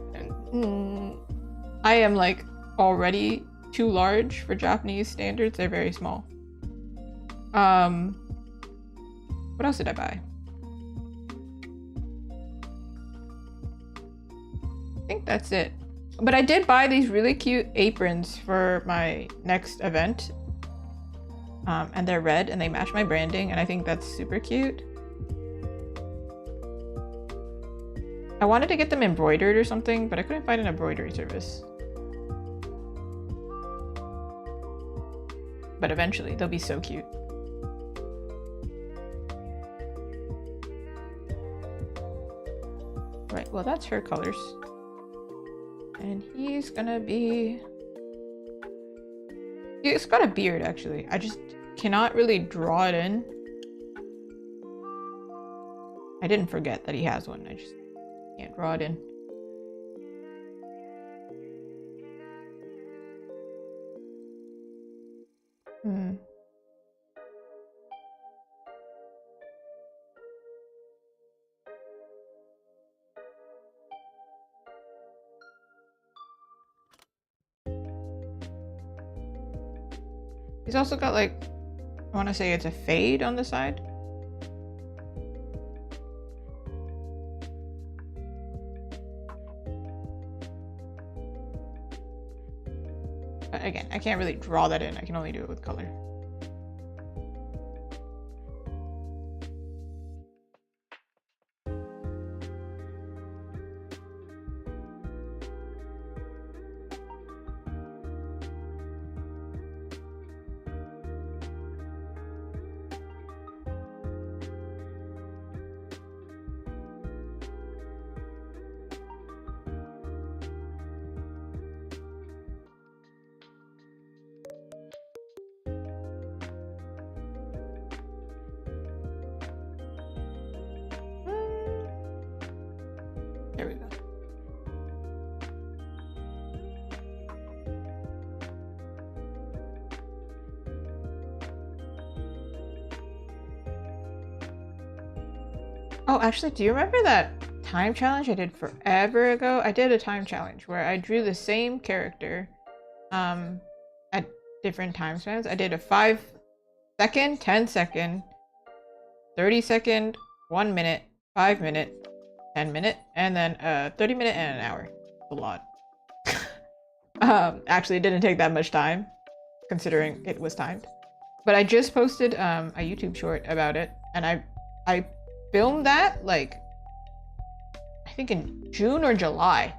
I am like already too large for Japanese standards. They're very small. What else did I buy? I think that's it. But I did buy these really cute aprons for my next event. And they're red and they match my branding, and I think that's super cute. I wanted to get them embroidered or something, but I couldn't find an embroidery service. But eventually, they'll be so cute. Right, well that's her colors. And he's gonna be... He's got a beard, actually. I just cannot really draw it in. I didn't forget that he has one. I just can't draw it in. He's also got like, I want to say it's a fade on the side. But again, I can't really draw that in. I can only do it with color. There we go. Oh, actually, do you remember that time challenge I did forever ago? I did a time challenge where I drew the same character at different time spans. I did a 5-second, 10-second, 30-second, 1 minute, 5-minute, 10-minute, and then 30-minute and an hour. A lot. Actually, it didn't take that much time, considering it was timed. But I just posted a YouTube short about it, and I filmed that like I think in June or July,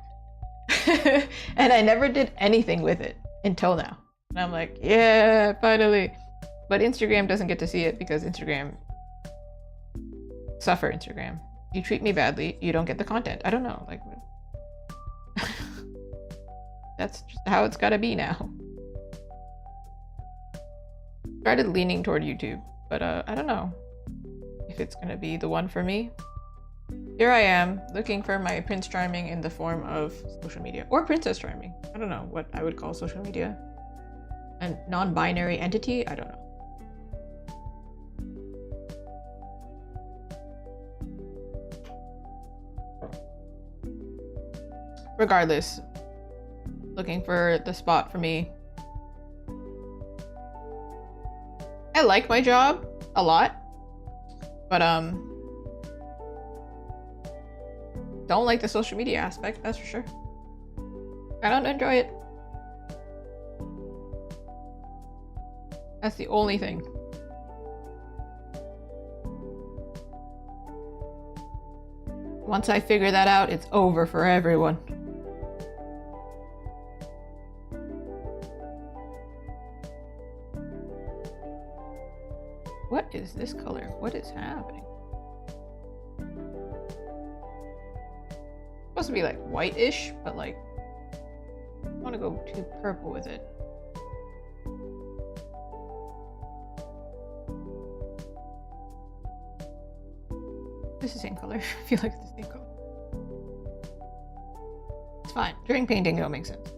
and I never did anything with it until now. And I'm like, yeah, finally. But Instagram doesn't get to see it because Instagram... Suffer, Instagram. You treat me badly, you don't get the content. I don't know, like... That's just how it's gotta be now. Started leaning toward YouTube, but I don't know if it's gonna be the one for me. Here I am, looking for my Prince Charming in the form of social media. Or Princess Charming. I don't know what I would call social media. A non-binary entity? I don't know. Regardless, looking for the spot for me. I like my job a lot, but don't like the social media aspect, that's for sure. I don't enjoy it. That's the only thing. Once I figure that out, it's over for everyone. What is this color? What is happening? It's supposed to be like white-ish, but like I don't want to go too purple with it. It's the same color. I feel like it's the same color. It's fine. During painting, it'll make sense.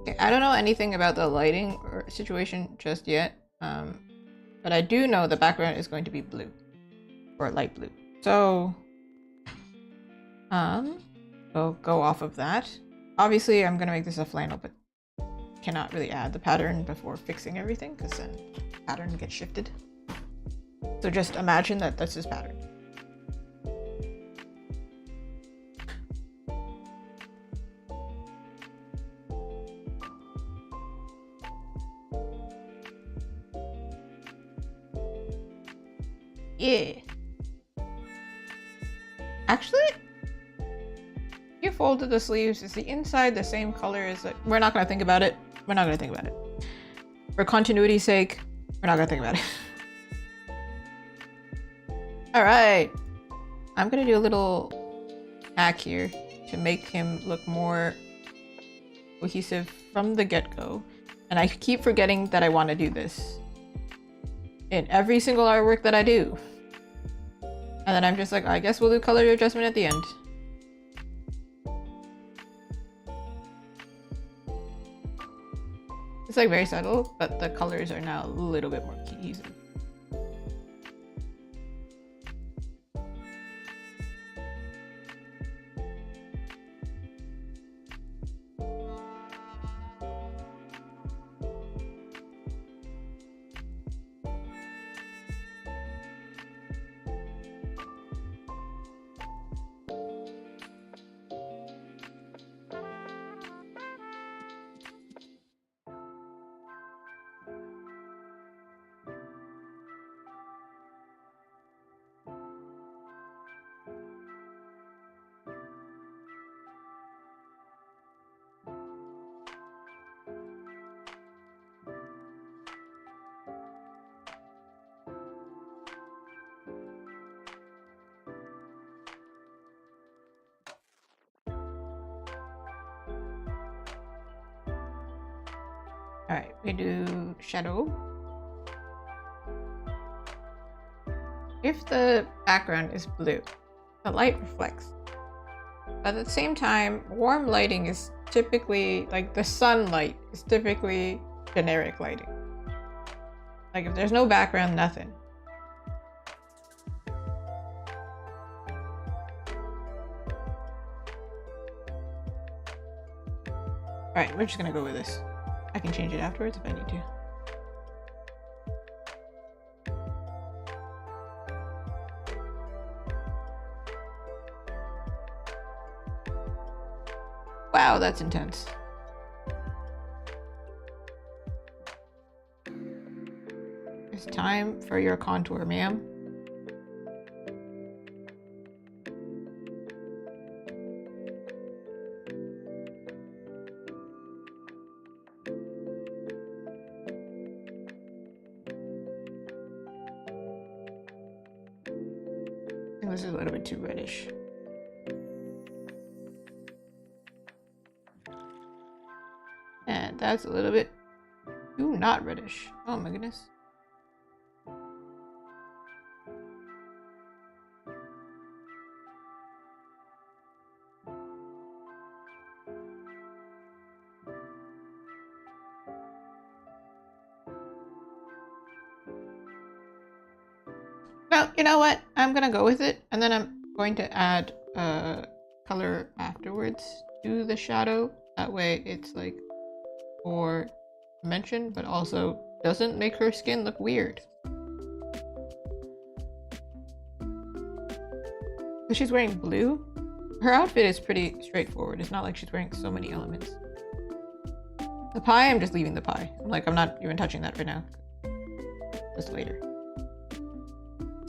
Okay, I don't know anything about the lighting or situation just yet, but I do know the background is going to be blue or light blue. So, we'll go off of that. Obviously, I'm gonna make this a flannel, but cannot really add the pattern before fixing everything because then the pattern gets shifted. So just imagine that that's his pattern. Yeah. Actually, you folded the sleeves. Is the inside the same color as the... We're not gonna think about it. We're not gonna think about it. For continuity's sake, we're not gonna think about it. All right. I'm gonna do a little hack here to make him look more cohesive from the get-go. And I keep forgetting that I want to do this in every single artwork that I do. And then I'm just like, I guess we'll do color adjustment at the end. It's like very subtle, but the colors are now a little bit more cohesive. Alright, we do shadow. If the background is blue, the light reflects. But at the same time, warm lighting is typically, like the sunlight is typically generic lighting. Like if there's no background, nothing. Alright, we're just gonna go with this. I can change it afterwards if I need to. Wow, that's intense. It's time for your contour, ma'am. This is a little bit too reddish. And that's a little bit too not reddish. Oh my goodness. Well, you know what? I'm gonna go with it, and then I'm going to add color afterwards to the shadow. That way it's like for dimension, but also doesn't make her skin look weird. Because she's wearing blue. Her outfit is pretty straightforward. It's not like she's wearing so many elements. The pie, I'm just leaving the pie. I'm not even touching that right now. Just later.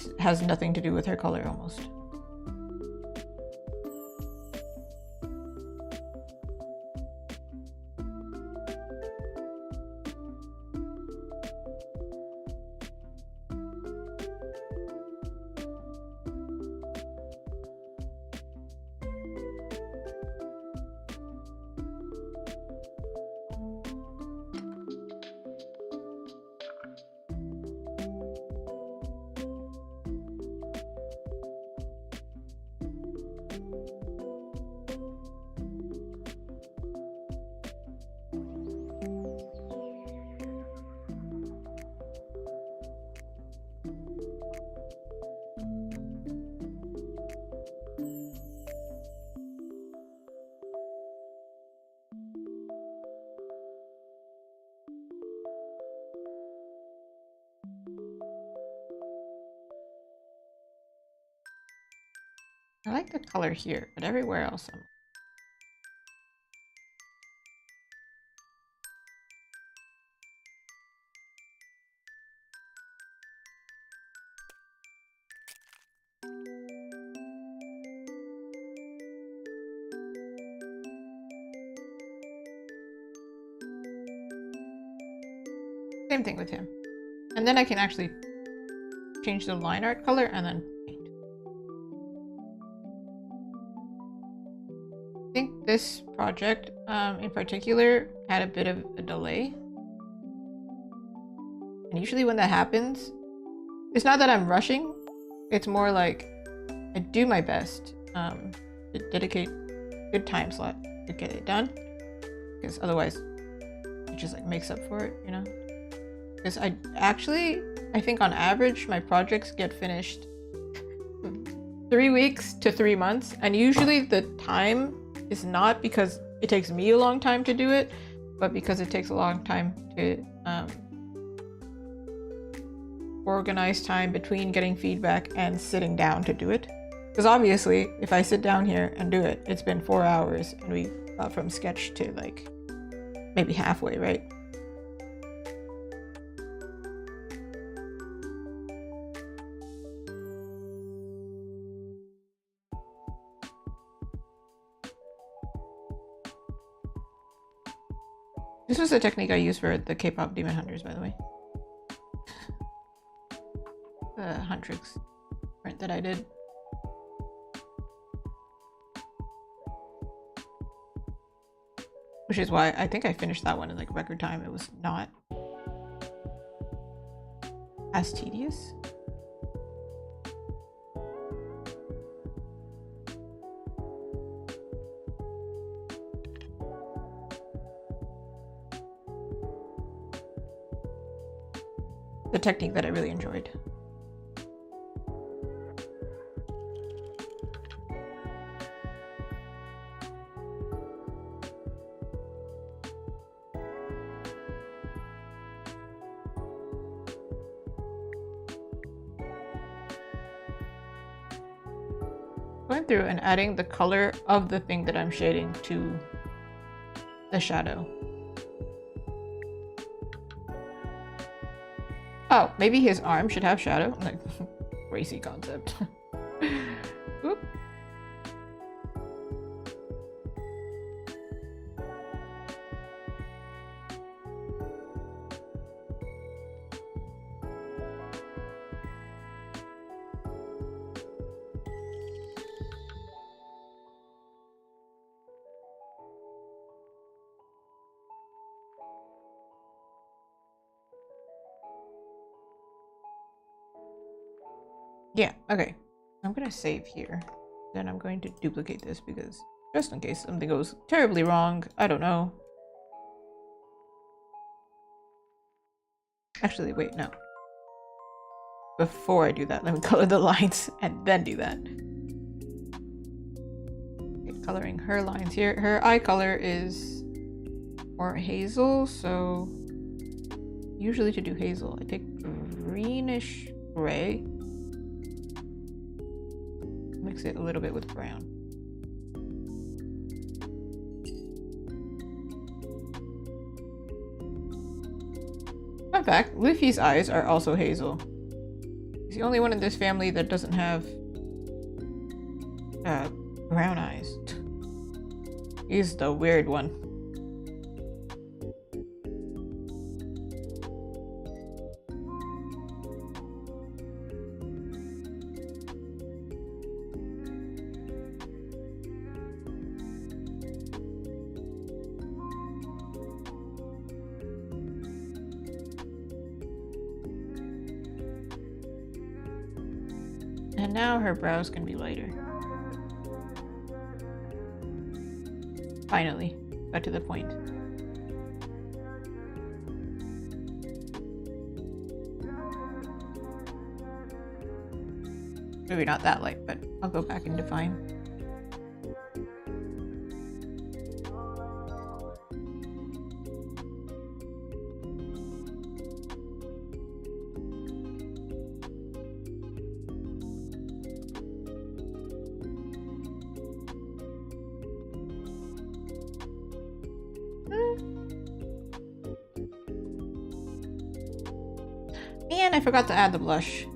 It has nothing to do with her color almost. I like the color here, but everywhere else I'm... Same thing with him. And then I can actually change the line art color and then paint. I think this project in particular had a bit of a delay. And usually when that happens, it's not that I'm rushing, it's more like I do my best to dedicate a good time slot to get it done. Because otherwise it just like makes up for it, you know? Because I think on average my projects get finished 3 weeks to 3 months, and usually the time is not because it takes me a long time to do it, but because it takes a long time to organize time between getting feedback and sitting down to do it. Because obviously if I sit down here and do it, it's been 4 hours and we got from sketch to like maybe halfway, right? This was the technique I used for the K-pop Demon Hunters, by the way. The Huntrix print that I did. Which is why I think I finished that one in like record time. It was not as tedious. The technique that I really enjoyed. Going through and adding the color of the thing that I'm shading to the shadow. Oh, maybe his arm should have shadow. Like, crazy concept. Oop. Yeah, okay. I'm gonna save here. Then I'm going to duplicate this because just in case something goes terribly wrong, I don't know. Actually, wait, no. Before I do that, let me color the lines and then do that. Okay, coloring her lines here. Her eye color is more hazel, so usually to do hazel, I take greenish gray. Mix it a little bit with brown. Fun fact, Luffy's eyes are also hazel. He's the only one in this family that doesn't have brown eyes. He's the weird one. And now her brows can be lighter. Finally, got to the point. Maybe not that light, but I'll go back and define. Man, I forgot to add the blush.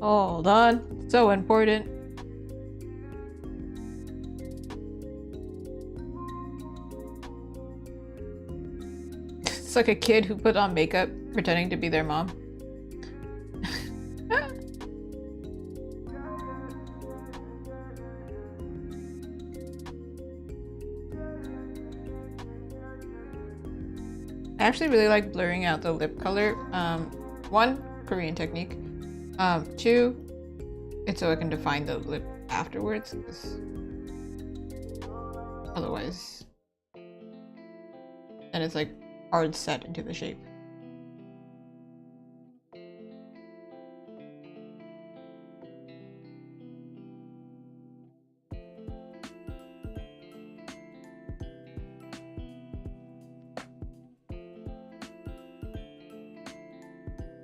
Hold on, so important. It's like a kid who put on makeup pretending to be their mom. I actually really like blurring out the lip color. One, Korean technique. Two, it's so I can define the lip afterwards. Otherwise, then it's like hard set into the shape.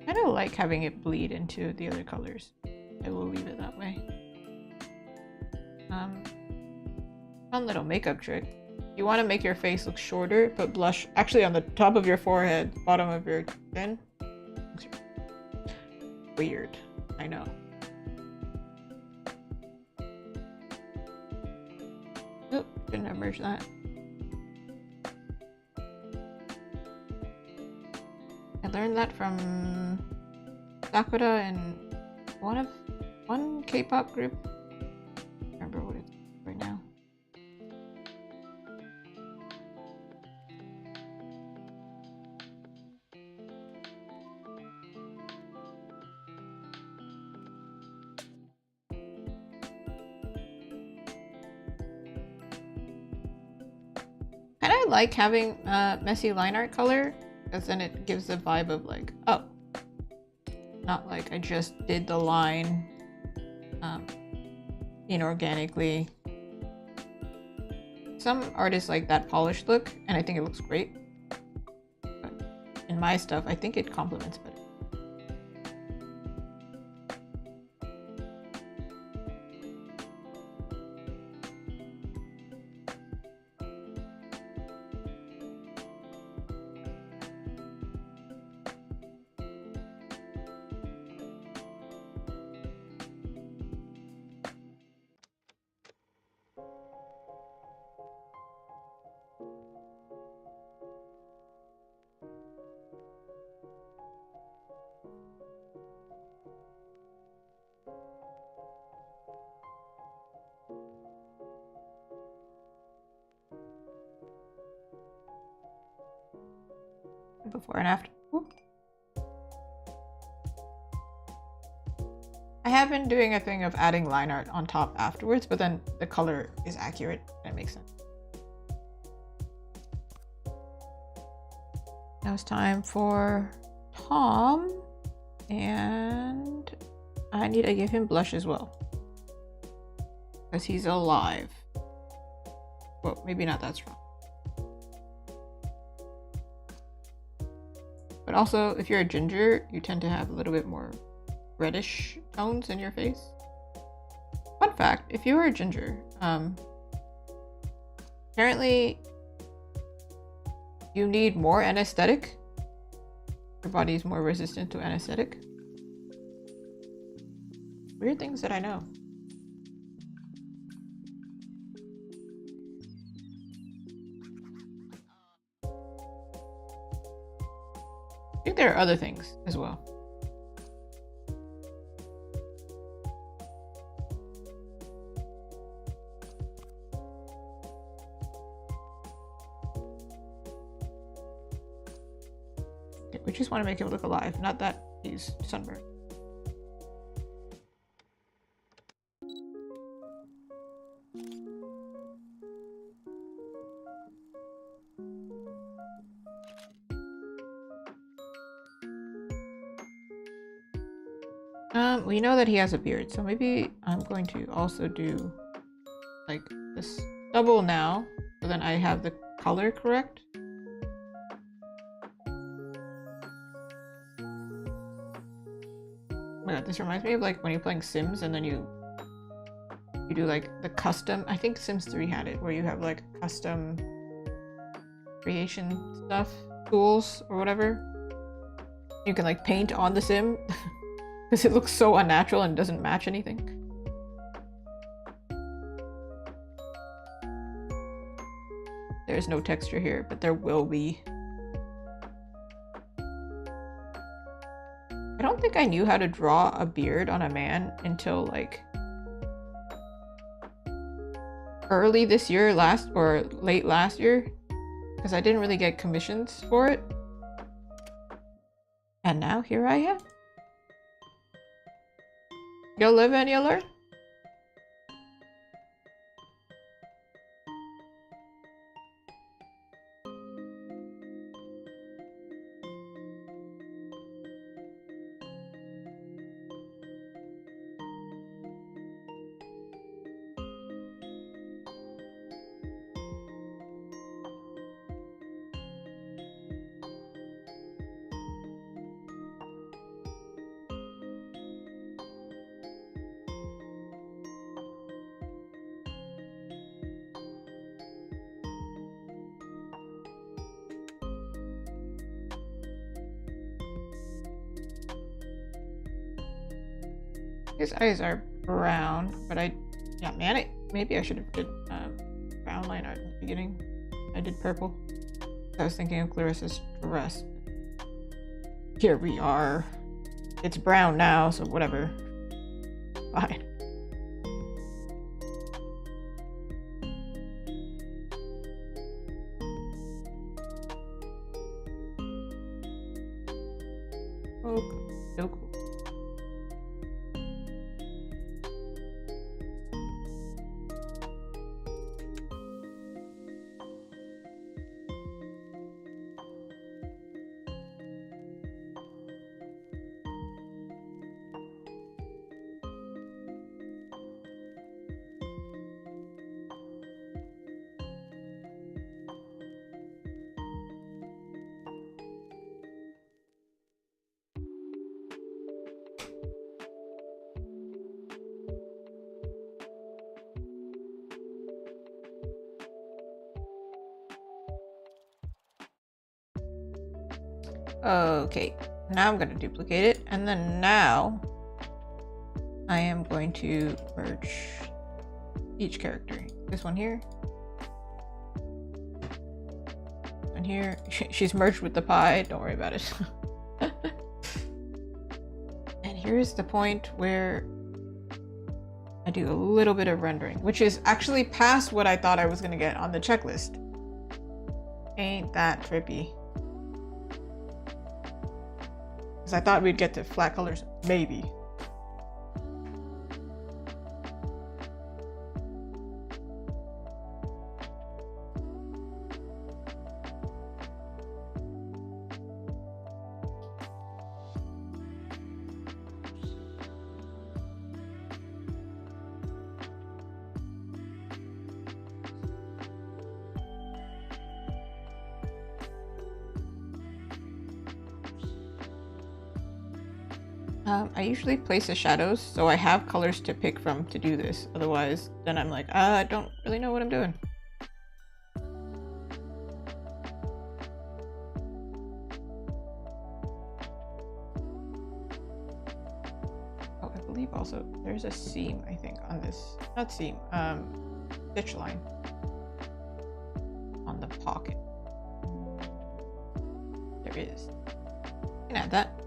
I don't like having it bleed into the other colors. I will leave it that way. Fun little makeup trick. You want to make your face look shorter, put blush actually on the top of your forehead, bottom of your chin. Weird, I know. Oop, didn't have merged that. I learned that from Sakura and one K-pop group. I don't remember what it's right now. Kind of like having messy line art color, because then it gives the vibe of like, oh, not like I just did the line inorganically. Some artists like that polished look, and I think it looks great. But in my stuff, I think it complements better. Before and after. Ooh. I have been doing a thing of adding line art on top afterwards, but then the color is accurate. That makes sense. Now it's time for Tom, and I need to give him blush as well because he's alive. Well, maybe not that strong. But also, if you're a ginger, you tend to have a little bit more reddish tones in your face. Fun fact, if you are a ginger, apparently you need more anesthetic. Your body is more resistant to anesthetic. Weird things that I know. I think there are other things as well. We just want to make him look alive, not that he's sunburned. We know that he has a beard, so maybe I'm going to also do like this double now, so then I have the color correct. Oh my god, this reminds me of like when you're playing Sims and then you do like the custom, I think Sims 3 had it, where you have like custom creation stuff, tools or whatever. You can like paint on the sim because it looks so unnatural and doesn't match anything. There's no texture here, but there will be. I don't think I knew how to draw a beard on a man until like early this year, late last year, because I didn't really get commissions for it. And now here I am. You live and you learn. His eyes are brown, but maybe I should have did brown line art in the beginning. I did purple. I was thinking of Clarissa's dress. Here we are. It's brown now, so whatever. Fine. Oh, so cool. Okay, now I'm going to duplicate it, and then now I am going to merge each character. This one here. And here. She's merged with the pie, don't worry about it. And here's the point where I do a little bit of rendering, which is actually past what I thought I was going to get on the checklist. Ain't that trippy. Because I thought we'd get to flat colors, maybe. I usually place the shadows, so I have colors to pick from to do this. Otherwise, then I'm like, I don't really know what I'm doing. Oh, I believe also there's a seam, I think, on this. Not seam, stitch line on the pocket. There is. You can add that.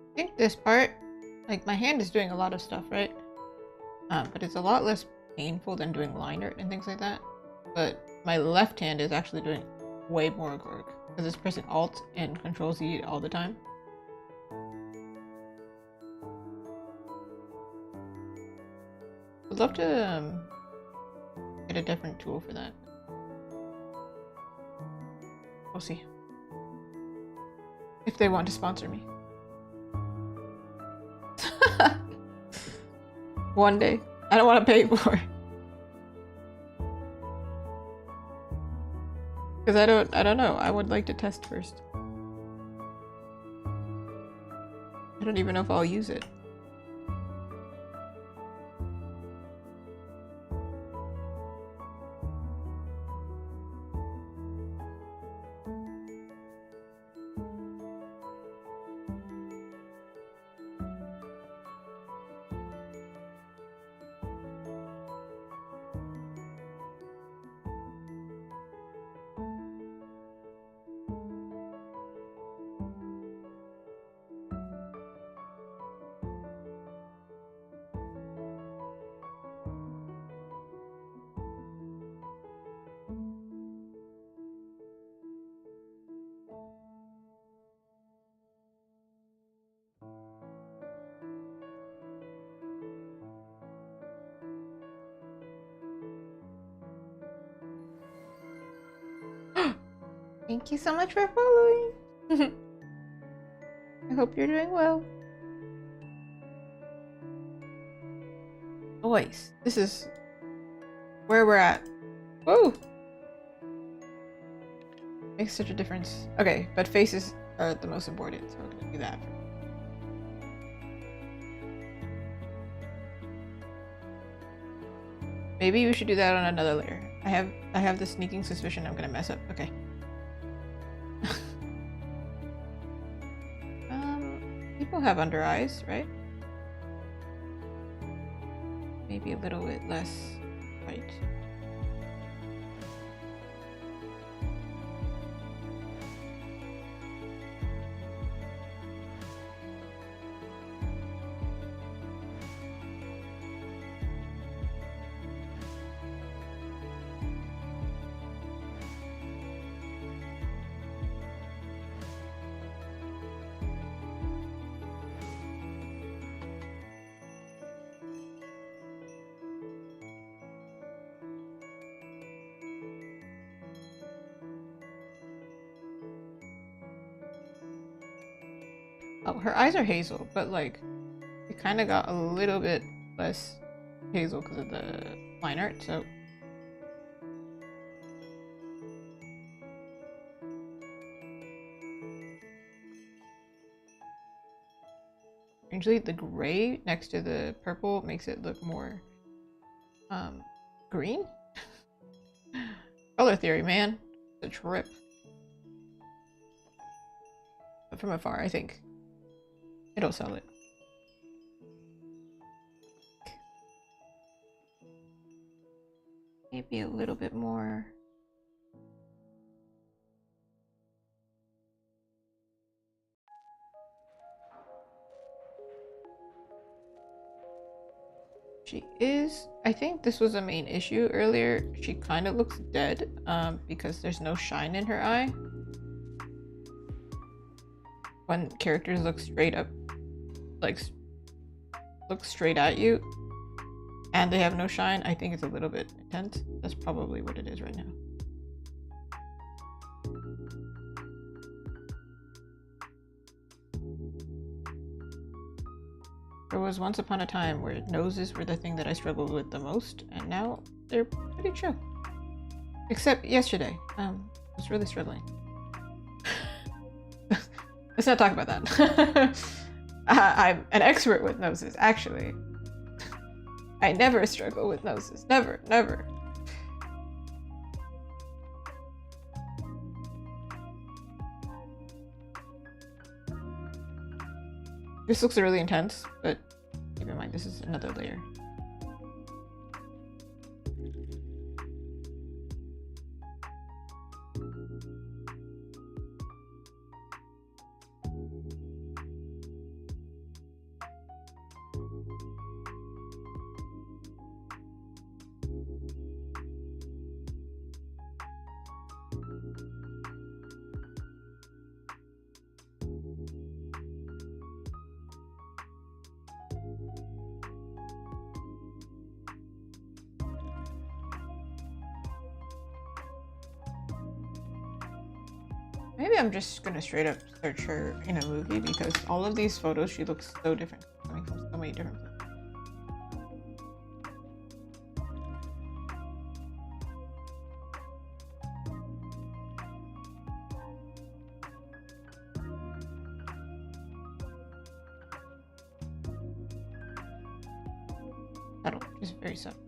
I think this part, like my hand is doing a lot of stuff, right? But it's a lot less painful than doing line art and things like that. But my left hand is actually doing way more work because it's pressing Alt and Control Z all the time. I'd love to get a different tool for that. We'll see if they want to sponsor me. One day. I don't want to pay for it. Because I don't know. I would like to test first. I don't even know if I'll use it. Thank you so much for following. I hope you're doing well. Boys, this is where we're at. Whoa! Makes such a difference. Okay, but faces are the most important, so we're gonna do that. Maybe we should do that on another layer. I have the sneaking suspicion I'm gonna mess up. Okay. People have under eyes, right? Maybe a little bit less white. Oh, her eyes are hazel, but like it kind of got a little bit less hazel because of the line art, so. Usually the gray next to the purple makes it look more green. Color theory, man. It's a trip. But from afar, I think it'll sell it. Maybe a little bit more. She is, I think this was a main issue earlier. She kind of looks dead because there's no shine in her eye. When characters look straight up, like look straight at you and they have no shine, I think it's a little bit intense. That's probably what it is right now. There was once upon a time where noses were the thing that I struggled with the most, and now they're pretty chill. Except yesterday, I was really struggling. Let's not talk about that. I'm an expert with noses, actually. I never struggle with noses. Never, never. This looks really intense, but keep in mind this is another layer. Maybe I'm just gonna straight up search her in a movie because all of these photos, she looks so different, coming from so many different places. Subtle, just very subtle.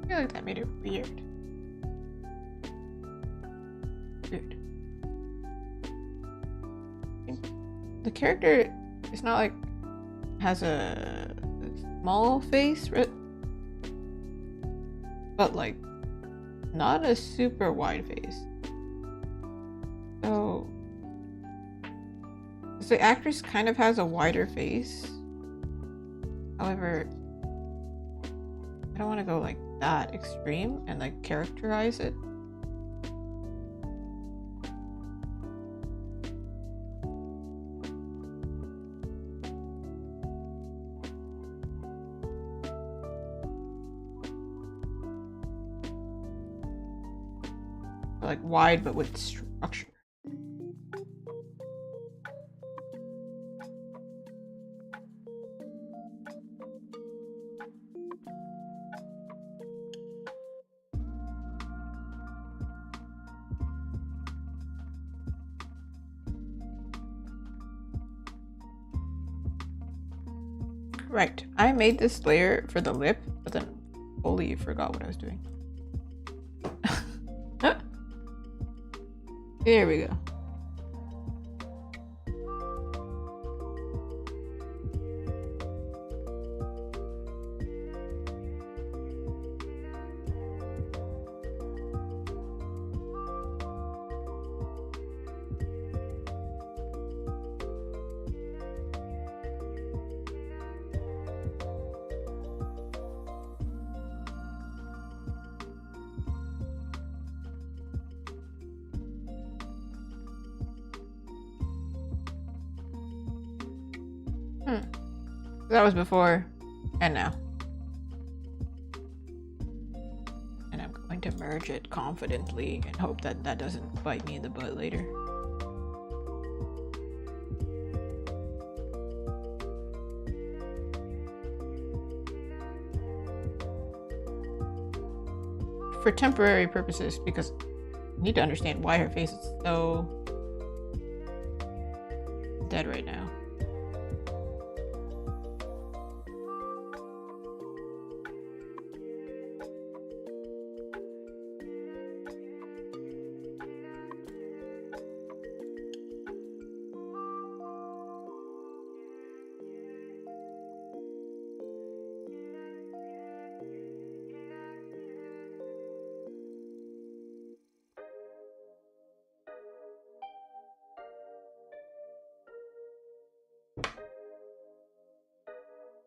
I feel like that made it weird. Weird. The character is not like has a small face, right? But like not a super wide face. So the actress kind of has a wider face. However, I don't want to go like that extreme and like characterize it. Like wide but with structure. Right, I made this layer for the lip, but then fully forgot what I was doing. There we go. That was before and now. And I'm going to merge it confidently and hope that that doesn't bite me in the butt later. For temporary purposes, because I need to understand why her face is so dead right now.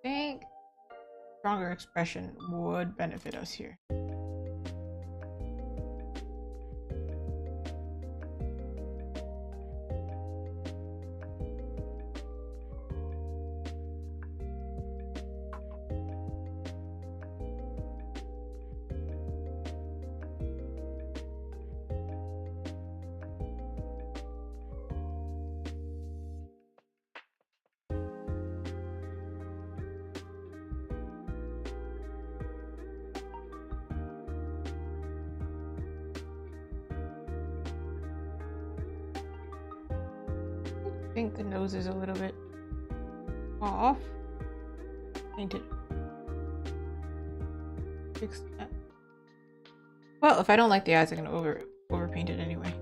I think stronger expression would benefit us here. I think the nose is a little bit off. Painted. Fix that. Well, if I don't like the eyes, I can overpaint it anyway.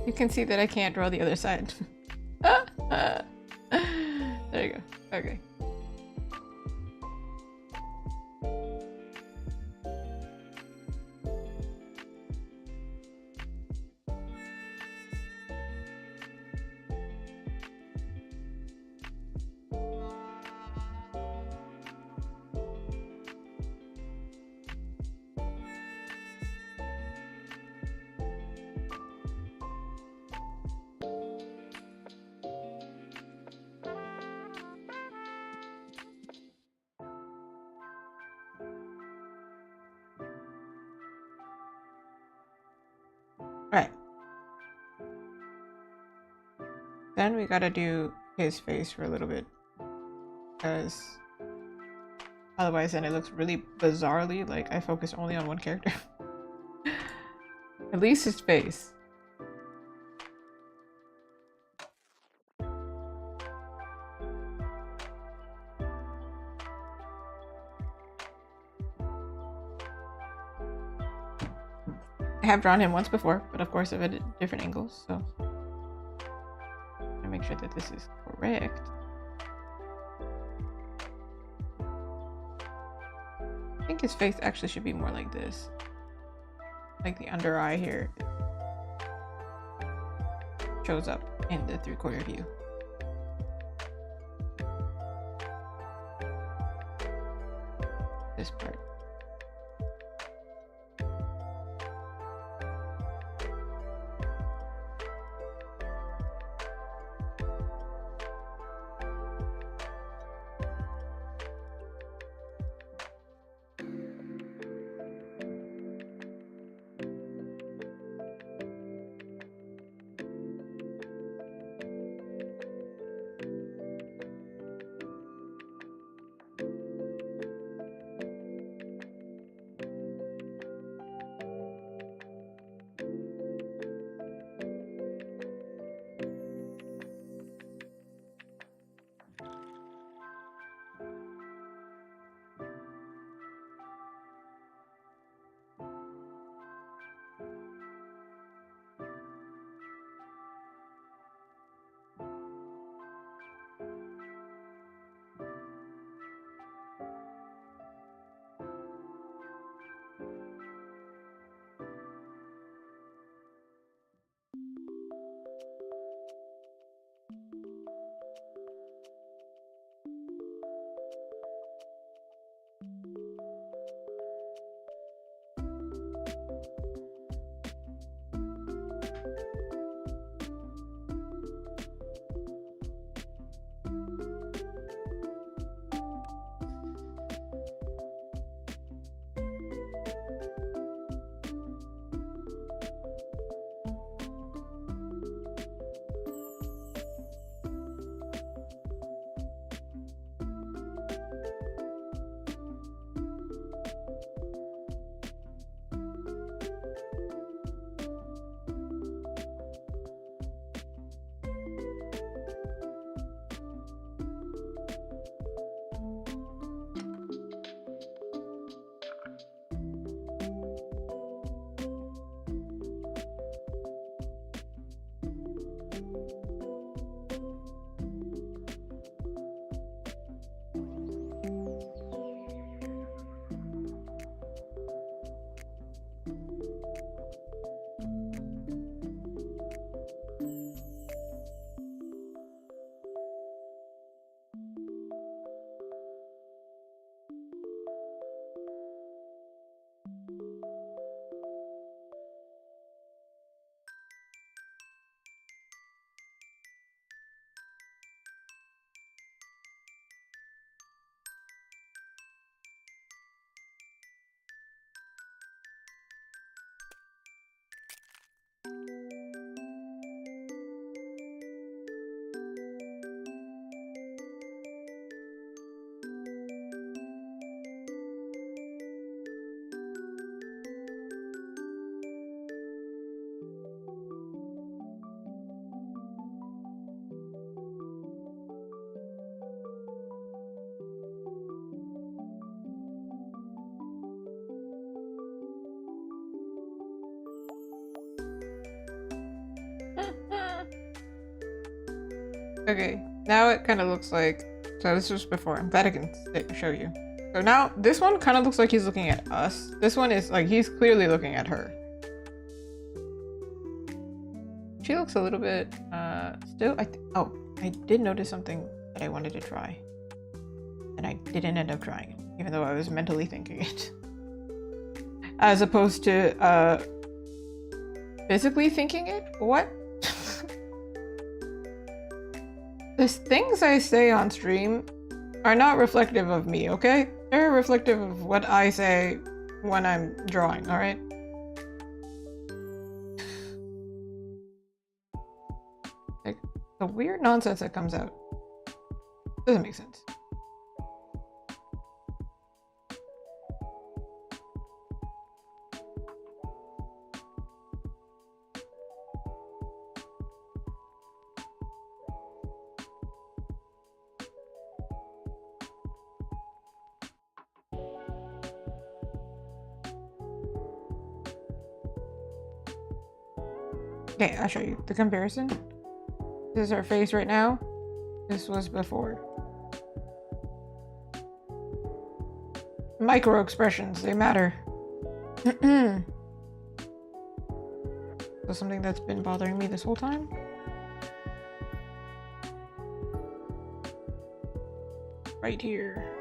You can see that I can't draw the other side. There you go. Okay. Right. Then we gotta do his face for a little bit. Because otherwise then it looks really bizarrely like I focus only on one character. At least his face. I have drawn him once before, but of course at different angles, so I make sure that this is correct. I think his face actually should be more like this. Like the under eye here shows up in the 3/4 view. This part. Okay, now it kind of looks like... So this was before. I'm glad I can show you. So now this one kind of looks like he's looking at us. This one is like he's clearly looking at her. She looks a little bit still. Oh, I did notice something that I wanted to try, and I didn't end up trying it, even though I was mentally thinking it, as opposed to physically thinking it. What? The things I say on stream are not reflective of me, okay? They're reflective of what I say when I'm drawing, alright? Like, the weird nonsense that comes out doesn't make sense. Okay, I'll show you the comparison. This is our face right now. This was before. Micro expressions, they matter. So something that's been bothering me this whole time. Right here.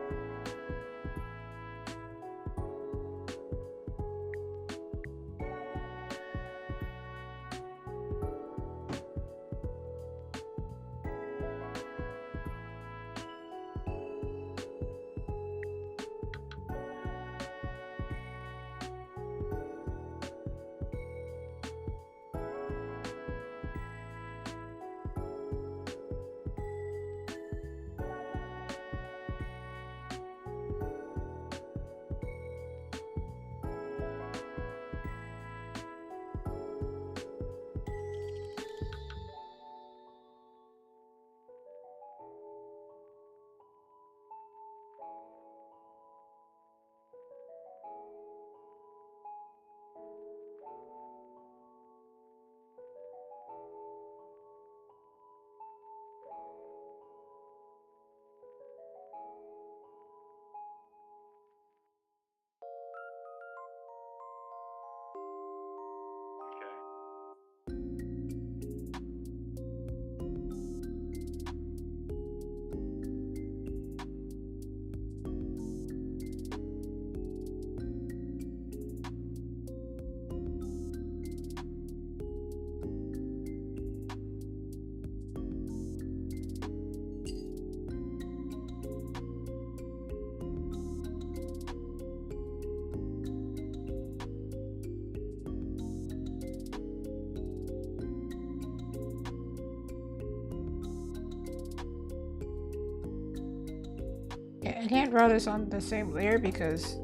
Yeah, I can't draw this on the same layer because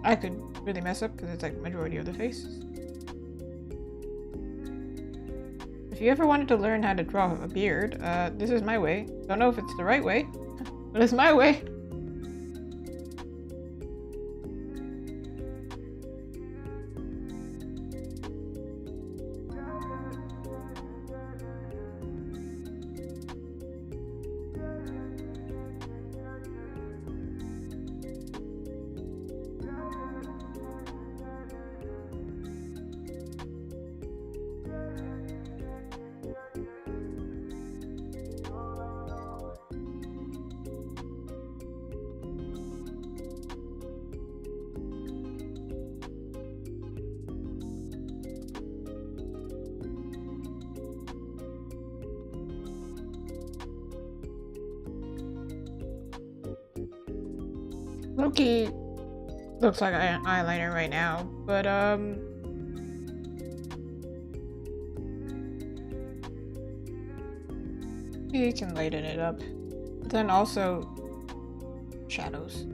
I could really mess up because it's like majority of the face. If you ever wanted to learn how to draw a beard, this is my way. Don't know if it's the right way, but it's my way. Loki looks like an eyeliner right now, but you can lighten it up. But then also shadows.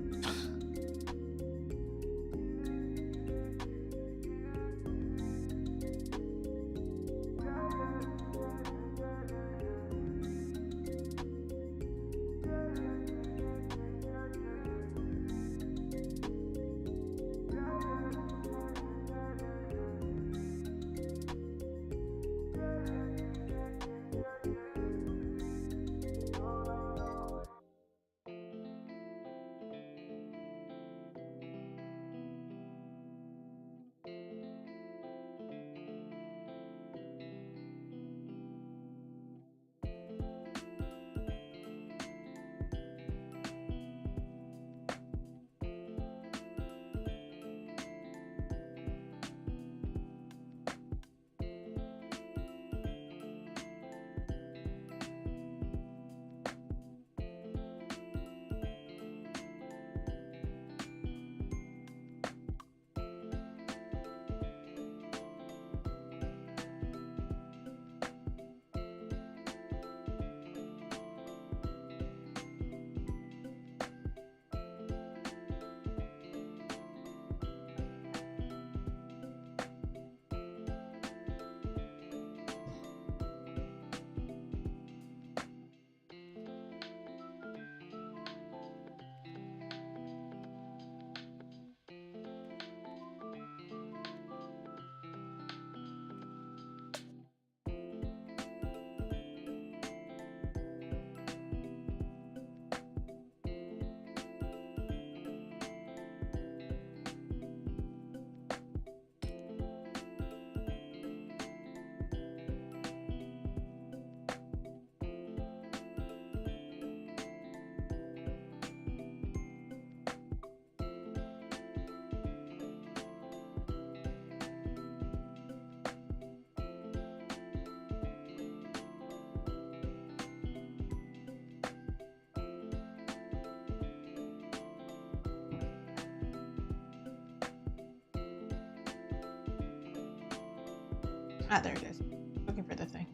Ah, there it is. Looking for the thing.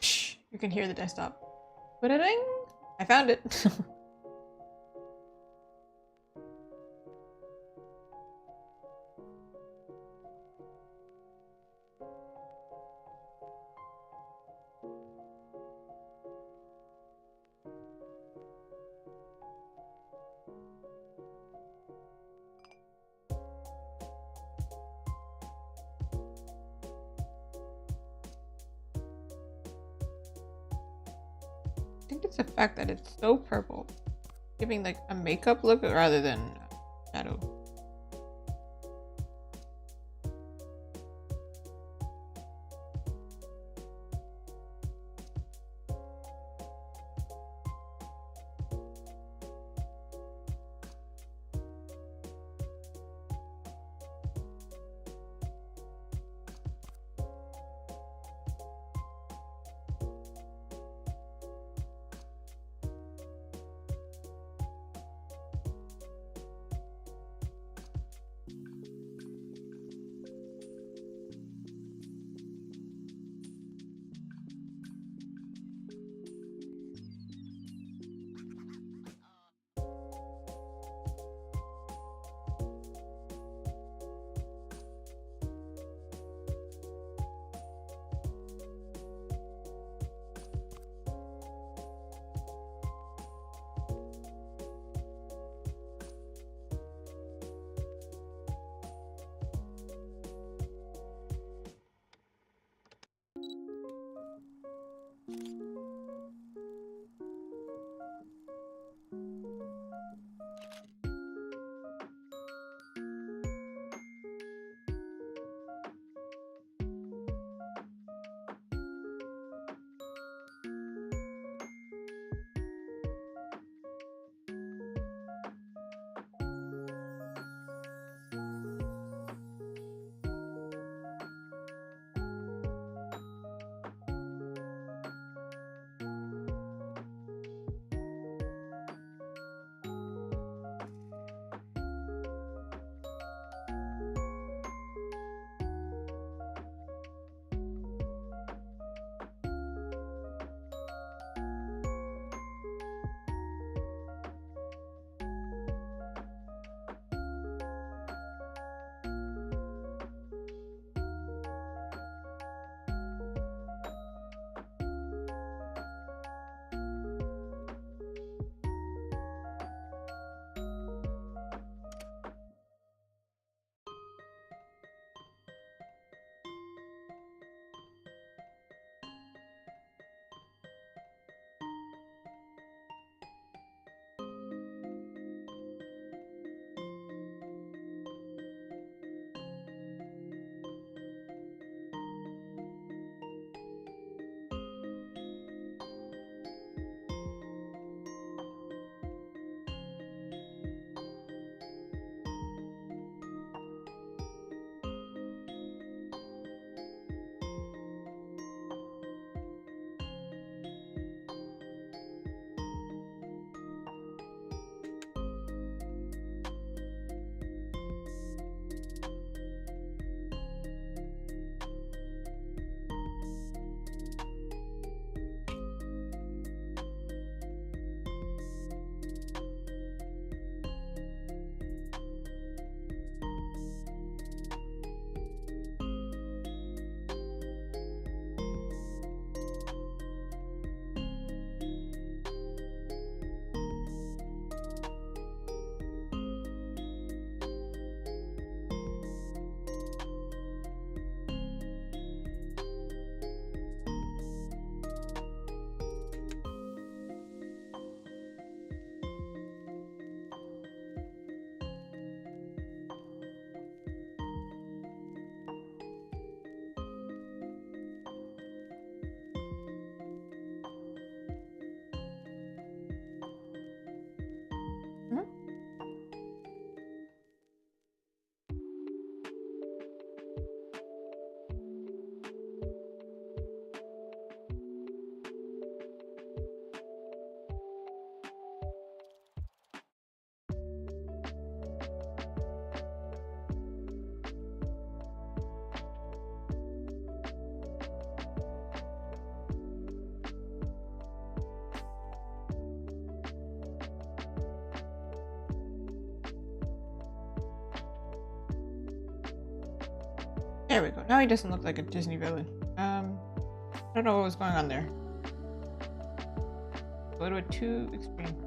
Shh, you can hear the desktop. Ba-da-ding! I found it. I think it's the fact that it's so purple, giving like a makeup look rather than shadow. There we go. Now he doesn't look like a Disney villain. I don't know what was going on there. A little bit too extreme.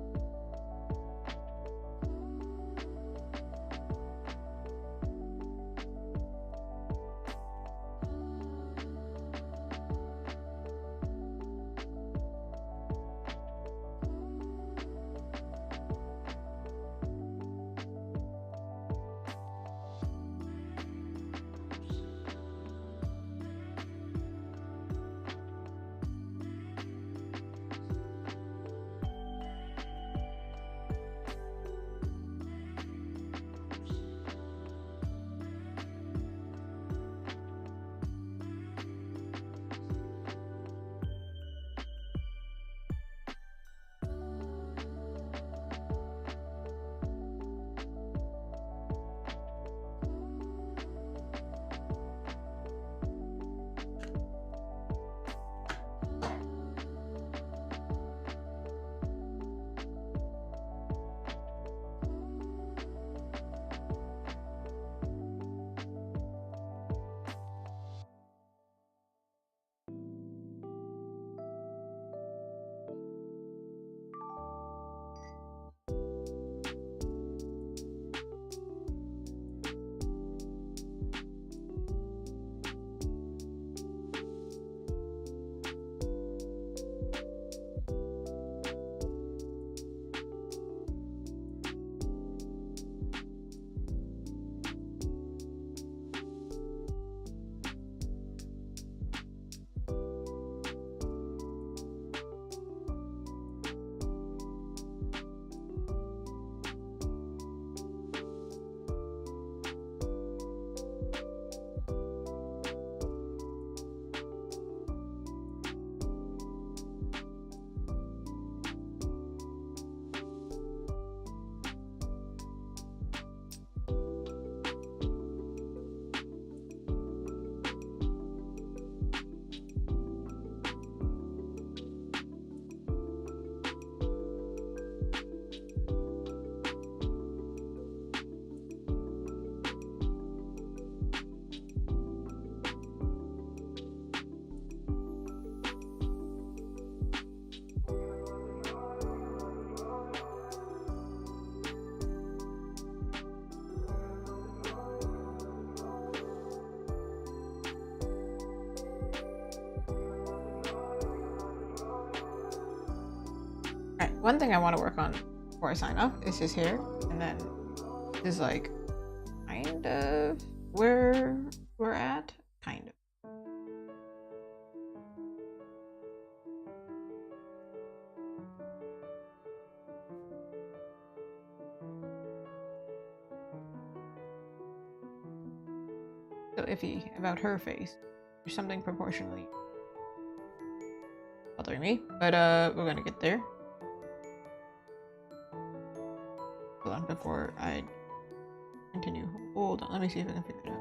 One thing I want to work on before I sign off is his hair, and then this is like kind of where we're at, kind of. So iffy about her face. There's something proportionally bothering me, but we're gonna get there. Hold on, before I continue. Hold on, let me see if I can figure it out.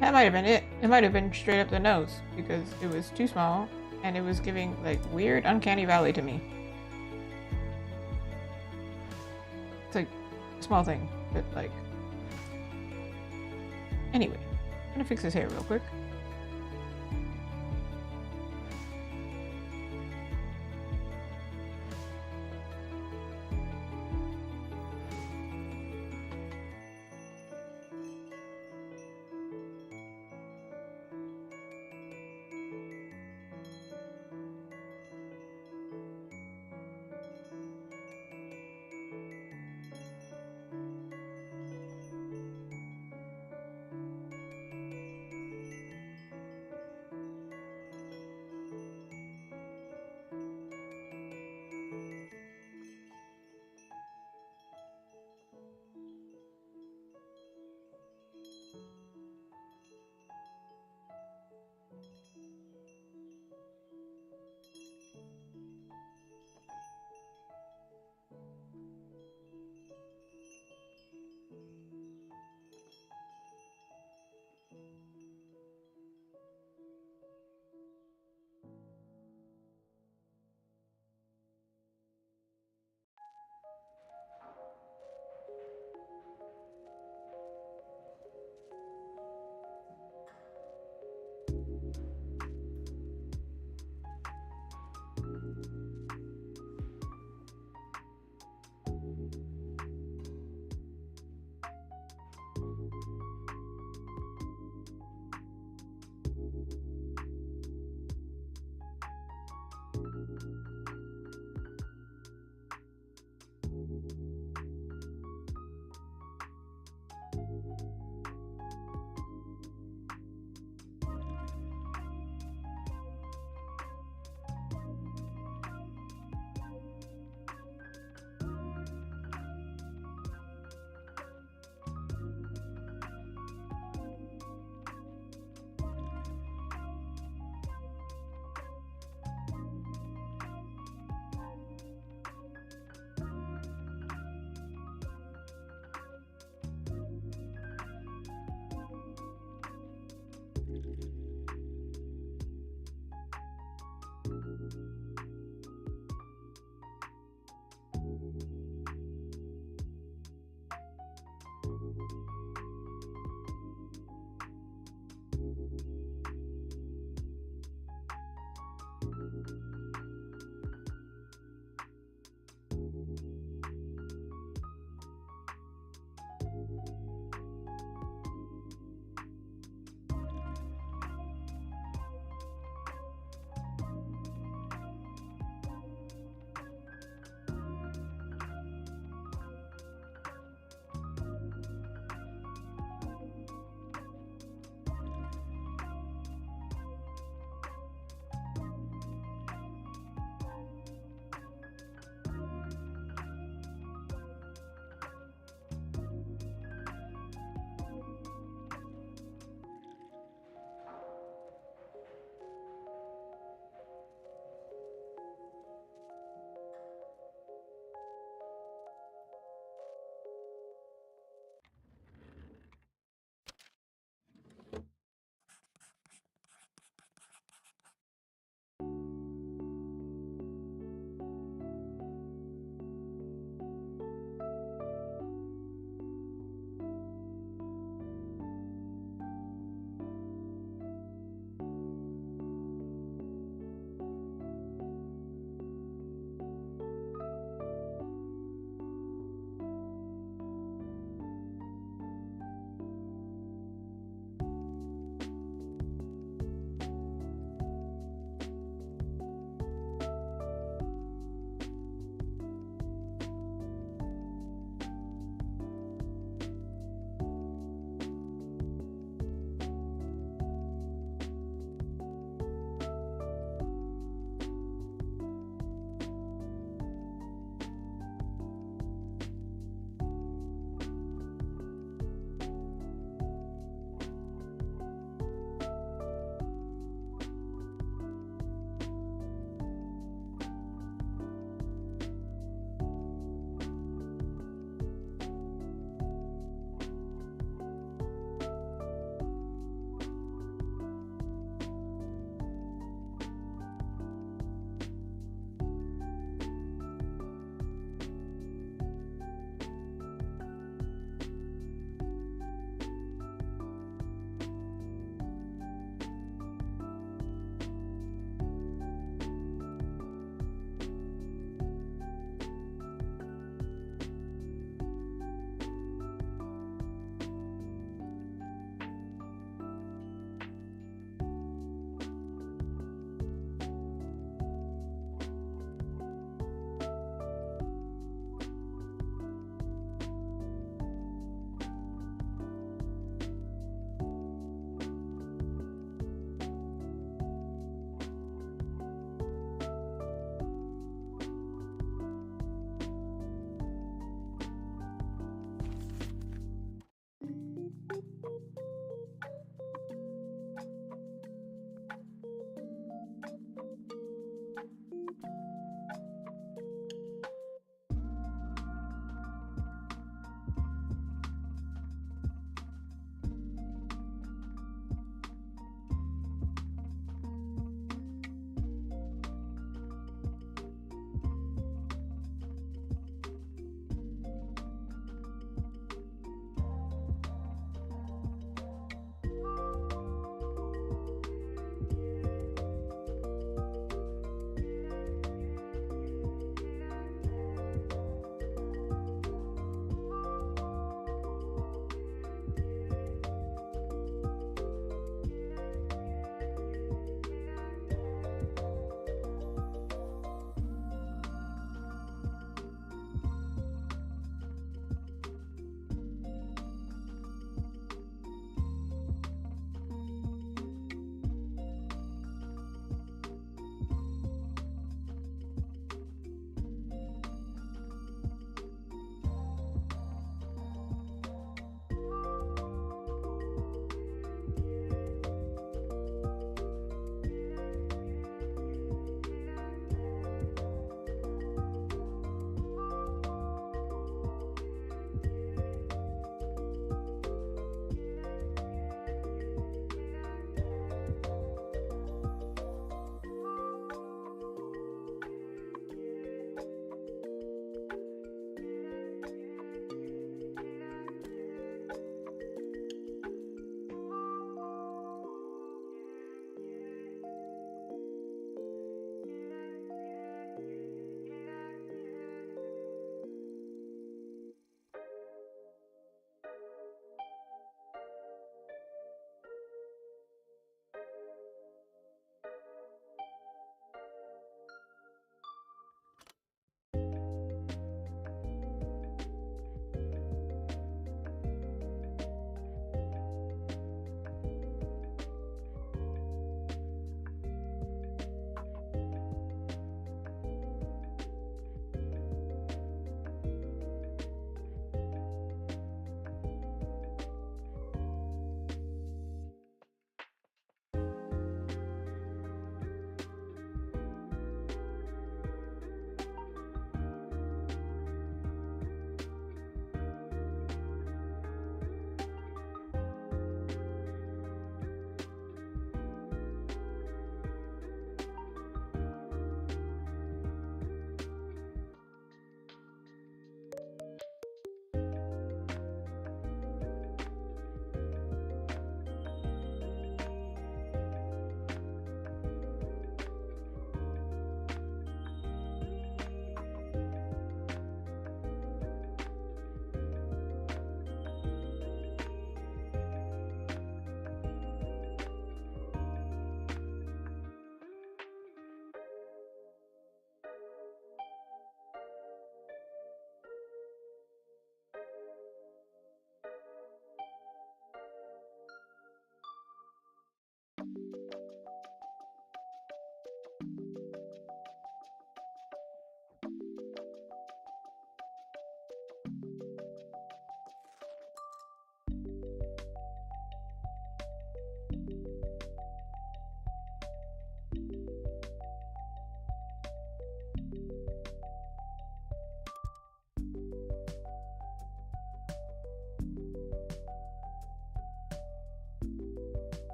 That might have been it. It might have been straight up the nose because it was too small and it was giving like weird uncanny valley to me. It's like a small thing, but like anyway, I'm gonna fix his hair real quick.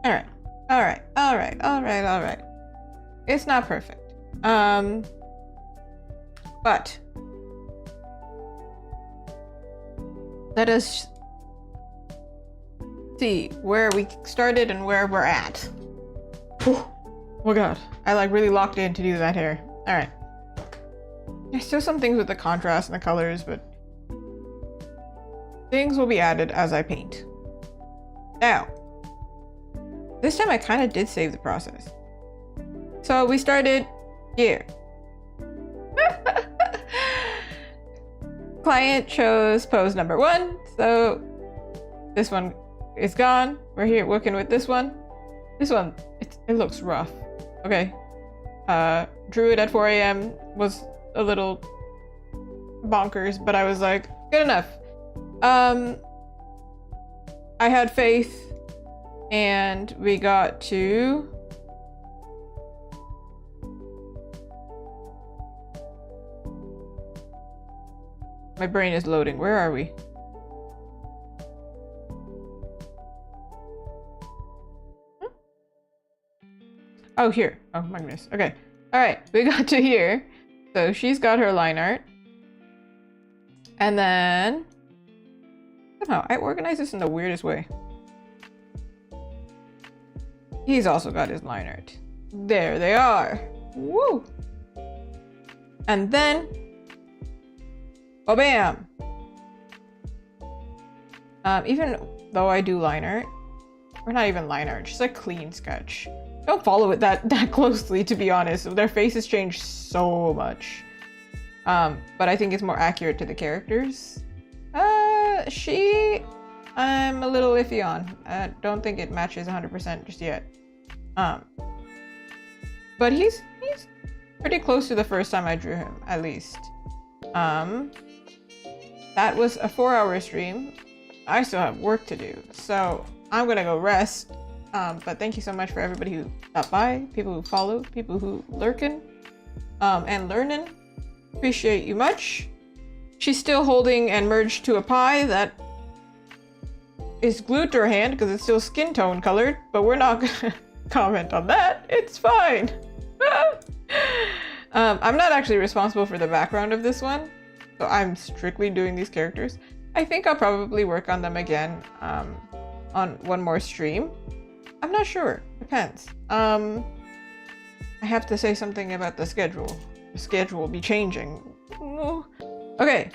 Alright. Alright. Alright. Alright. Alright. It's not perfect. But let us see where we started and where we're at. Oh my god. I like really locked in to do that hair. Alright. There's still some things with the contrast and the colors, but things will be added as I paint. Now, this time I kind of did save the process. So we started here. Client chose pose number 1, so this one is gone. We're here working with this one. This one, it looks rough. Okay. Druid at 4 a.m. was a little bonkers, but I was like, good enough. I had faith, and we got to my brain is loading. Where are we? Oh, here. Oh my goodness. Okay. All right. We got to here. So she's got her line art. And then somehow I organize this in the weirdest way. He's also got his line art. There they are. Woo! And then, oh bam! Even though I do line art, or not even line art, just a clean sketch. Don't follow it that closely, to be honest. Their faces change so much. But I think it's more accurate to the characters. I'm a little iffy on. I don't think it matches 100% just yet. But he's pretty close to the first time I drew him, at least. That was a 4-hour stream. I still have work to do, so I'm gonna go rest. But thank you so much for everybody who stopped by, people who followed, people who lurking, and learning. Appreciate you much. She's still holding and merged to a pie that is glued to her hand because it's still skin tone colored, but we're not gonna comment on that. It's fine. I'm not actually responsible for the background of this one, so I'm strictly doing these characters. I think I'll probably work on them again on one more stream. I'm not sure. Depends. I have to say something about the schedule. The schedule will be changing. Okay.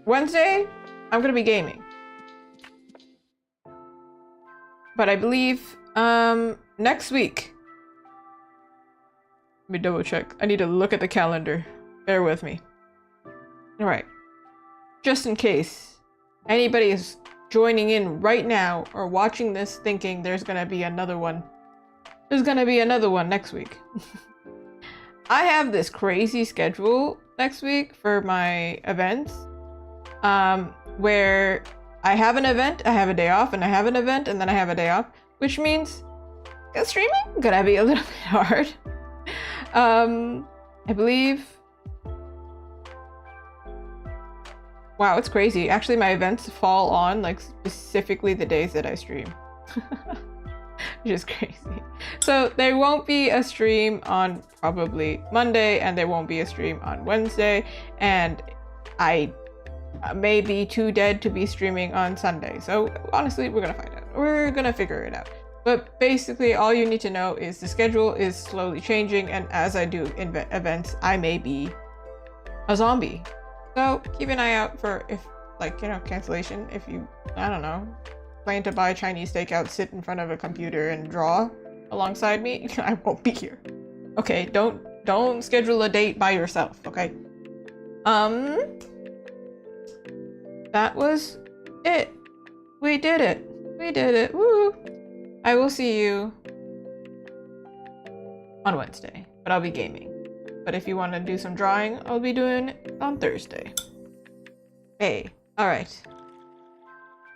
Wednesday, I'm gonna be gaming. But I believe next week. Let me double check. I need to look at the calendar. Bear with me. Alright. Just in case anybody is joining in right now or watching this thinking there's gonna be another one. There's gonna be another one next week. I have this crazy schedule next week for my events. Where I have an event, I have a day off, and I have an event, and then I have a day off, which means streaming gonna be a little bit hard. I believe. Wow, it's crazy. Actually, my events fall on like specifically the days that I stream, which is crazy. So there won't be a stream on probably Monday, and there won't be a stream on Wednesday, and I may be too dead to be streaming on Sunday. So honestly, we're gonna find out. We're gonna figure it out. But basically, all you need to know is the schedule is slowly changing, and as I do events, I may be a zombie. So keep an eye out for if, like, you know, cancellation. If you, I don't know, plan to buy Chinese takeout, sit in front of a computer and draw alongside me, I won't be here. Okay, don't schedule a date by yourself, okay? That was it. We did it. We did it. Woo! I will see you on Wednesday, but I'll be gaming. But if you want to do some drawing, I'll be doing it on Thursday. Hey, all right.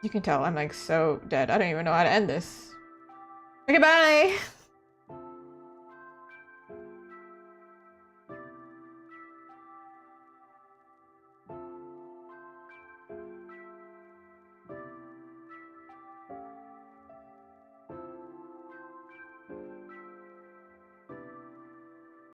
You can tell I'm like so dead. I don't even know how to end this. Okay, bye!